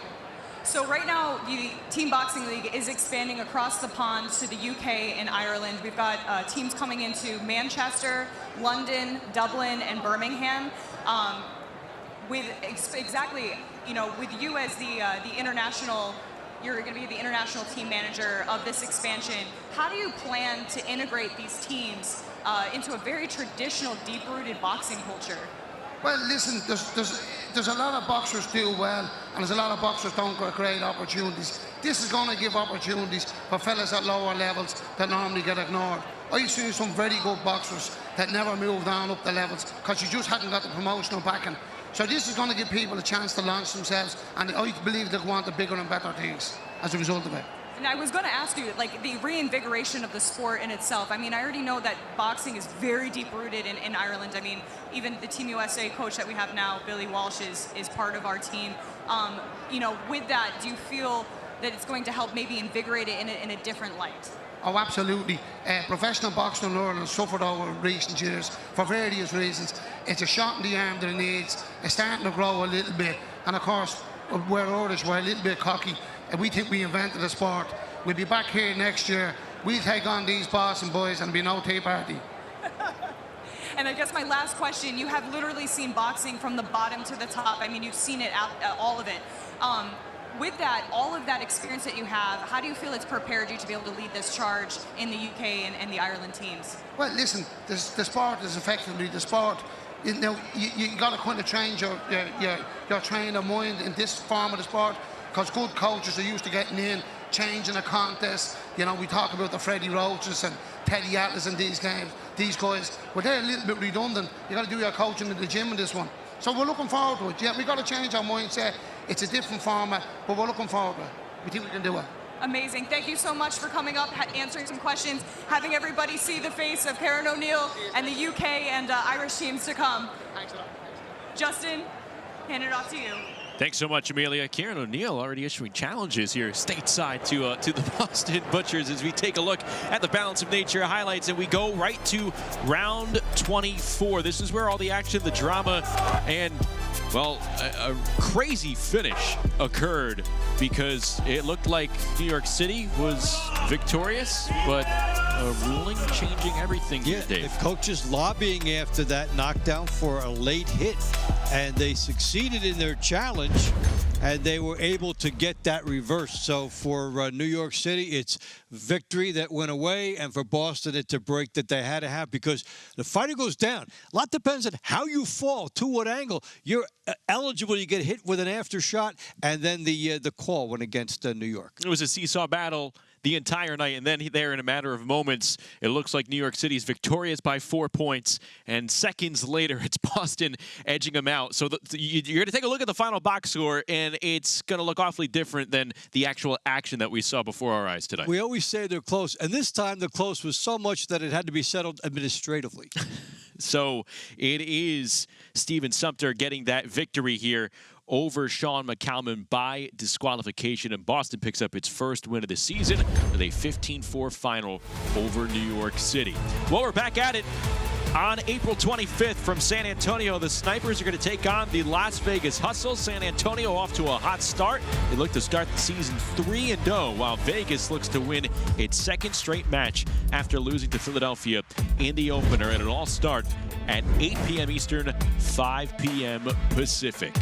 So right now, the Team Boxing League is expanding across the pond to the UK and Ireland. We've got teams coming into Manchester, London, Dublin, and Birmingham. With with you as the international, you're going to be the international team manager of this expansion. How do you plan to integrate these teams into a very traditional, deep-rooted boxing culture? Well, listen, there's a lot of boxers do well, and there's a lot of boxers don't get great opportunities. This is going to give opportunities for fellas at lower levels that normally get ignored. I've seen some very good boxers that never moved on up the levels because you just hadn't got the promotional backing. So this is going to give people a chance to launch themselves, and I believe they'll want the bigger and better things as a result of it. And I was going to ask you, like, the reinvigoration of the sport in itself. I mean, I already know that boxing is very deep-rooted in Ireland. I mean, even the Team USA coach that we have now, Billy Walsh, is part of our team. With that, do you feel that it's going to help maybe invigorate it in a different light? Oh, absolutely. Professional boxing in Ireland has suffered over recent years for various reasons. It's a shot in the arm that it needs. It's starting to grow a little bit. And, of course, we're Irish, we're a little bit cocky. And we think we invented the sport. We'll be back here next year. We'll take on these Boston boys and be no tea party. And I guess my last question, you have literally seen boxing from the bottom to the top. I mean, you've seen it, all of it. With that, all of that experience that you have, how do you feel it's prepared you to be able to lead this charge in the UK and the Ireland teams? Well, listen, the sport is effectively the sport. You got to kind of change your train of mind in this form of the sport, because good coaches are used to getting in, changing a contest. You know, we talk about the Freddie Roaches and Teddy Atlas and these guys. Well, they're a little bit redundant. You got to do your coaching in the gym in this one. So we're looking forward to it. Yeah, we got to change our mindset. It's a different format, but we're looking forward to it. We think we can do it. Amazing. Thank you so much for coming up, answering some questions, having everybody see the face of Kieran O'Neill and the UK and Irish teams to come. Thanks a lot. Justin, hand it off to you. Thanks so much, Amelia. Kieran O'Neill already issuing challenges here stateside to the Boston Butchers as we take a look at the Balance of Nature highlights, and we go right to round 24. This is where all the action, the drama, and, well, a crazy finish occurred because it looked like New York City was victorious, but a ruling changing everything. Yeah, Dave. the coaches lobbying after that knockdown for a late hit, and they succeeded in their challenge, and they were able to get that reversed. So for New York City, it's victory that went away, and for Boston, it's a break that they had to have because the fighter goes down. A lot depends on how you fall, to what angle. You're eligible, you get hit with an aftershoot, and then the call went against New York. It was a seesaw battle the entire night, and then there in a matter of moments, it looks like New York City's victorious by 4 points, and seconds later, it's Boston edging them out. So you're going to take a look at the final box score, and it's going to look awfully different than the actual action that we saw before our eyes today. We always say they're close, and this time the close was so much that it had to be settled administratively. So it is Steven Sumpter getting that victory here over Sean McCaman by disqualification, and Boston picks up its first win of the season with a 15-4 final over New York City. Well, we're back at it on April 25th from San Antonio. The Snipers are going to take on the Las Vegas Hustle. San Antonio off to a hot start. They look to start the season 3-0, while Vegas looks to win its second straight match after losing to Philadelphia in the opener, and it'll all start at 8 p.m. Eastern, 5 p.m. Pacific.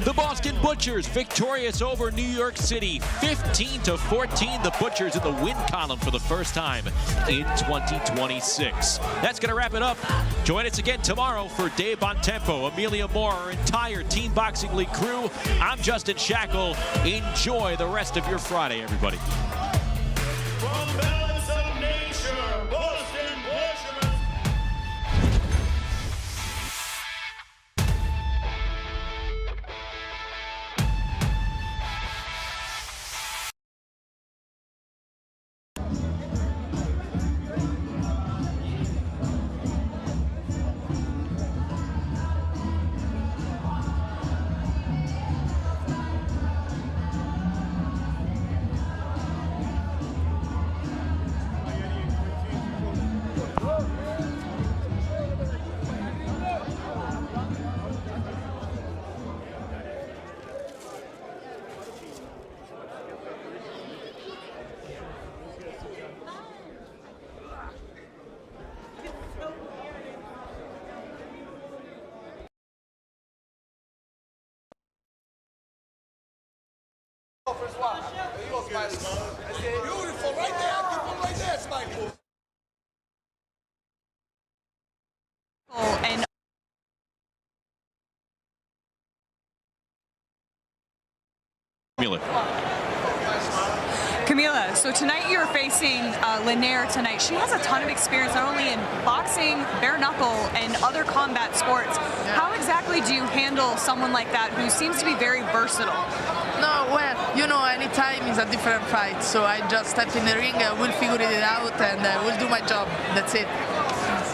The Boston Butchers victorious over New York City, 15-14. The Butchers in the win column for the first time in 2026. That's going to wrap it up. Join us again tomorrow for Dave Bontempo, Amelia Moore, our entire Team Boxing League crew. I'm Justin Shackle. Enjoy the rest of your Friday, everybody. From Balance of Nature, Boston Butchers. Beautiful, right there. I'll keep him right there, Spike. And Camila, so tonight you're facing Lehner tonight. She has a ton of experience not only in boxing, bare knuckle, and other combat sports. How exactly do you handle someone like that who seems to be very versatile? No, well, you know, any time is a different fight. So I just step in the ring, we'll figure it out, and we'll do my job. That's it.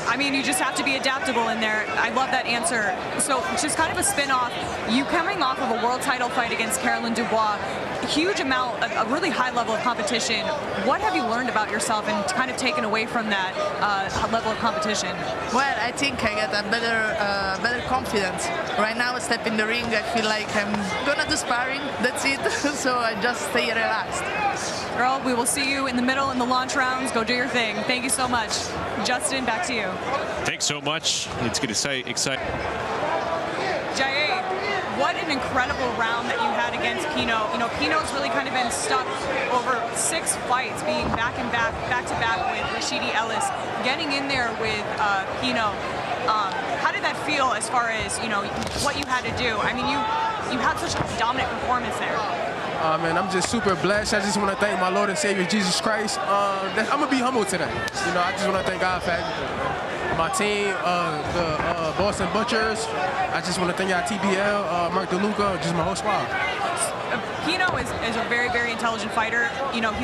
I mean, you just have to be adaptable in there. I love that answer. So just kind of a spin-off, you coming off of a world title fight against Caroline Dubois, huge amount, a really high level of competition. What have you learned about yourself and kind of taken away from that level of competition? Well, I think I get a better confidence. Right now, I step in the ring, I feel like I'm gonna do sparring, that's it. So I just stay relaxed. Girl, we will see you in the middle in the launch rounds. Go do your thing. Thank you so much. Justin, back to you. Thanks so much. It's going to say exciting. Jay, what an incredible round that you had against Pino. You know, Pino's really kind of been stuck over 6 fights, being back to back with Rashidi Ellis, getting in there with Pino. How did that feel as far as, you know, what you had to do? I mean, you had such a dominant performance there. Man, I'm just super blessed. I just want to thank my Lord and Savior, Jesus Christ. I'm going to be humble today. You know, I just want to thank God for everything, man. My team, the Boston Butchers. I just want to thank y'all, TBL, Mark DeLuca, just my whole squad. Pino is a very, very intelligent fighter. You know, he's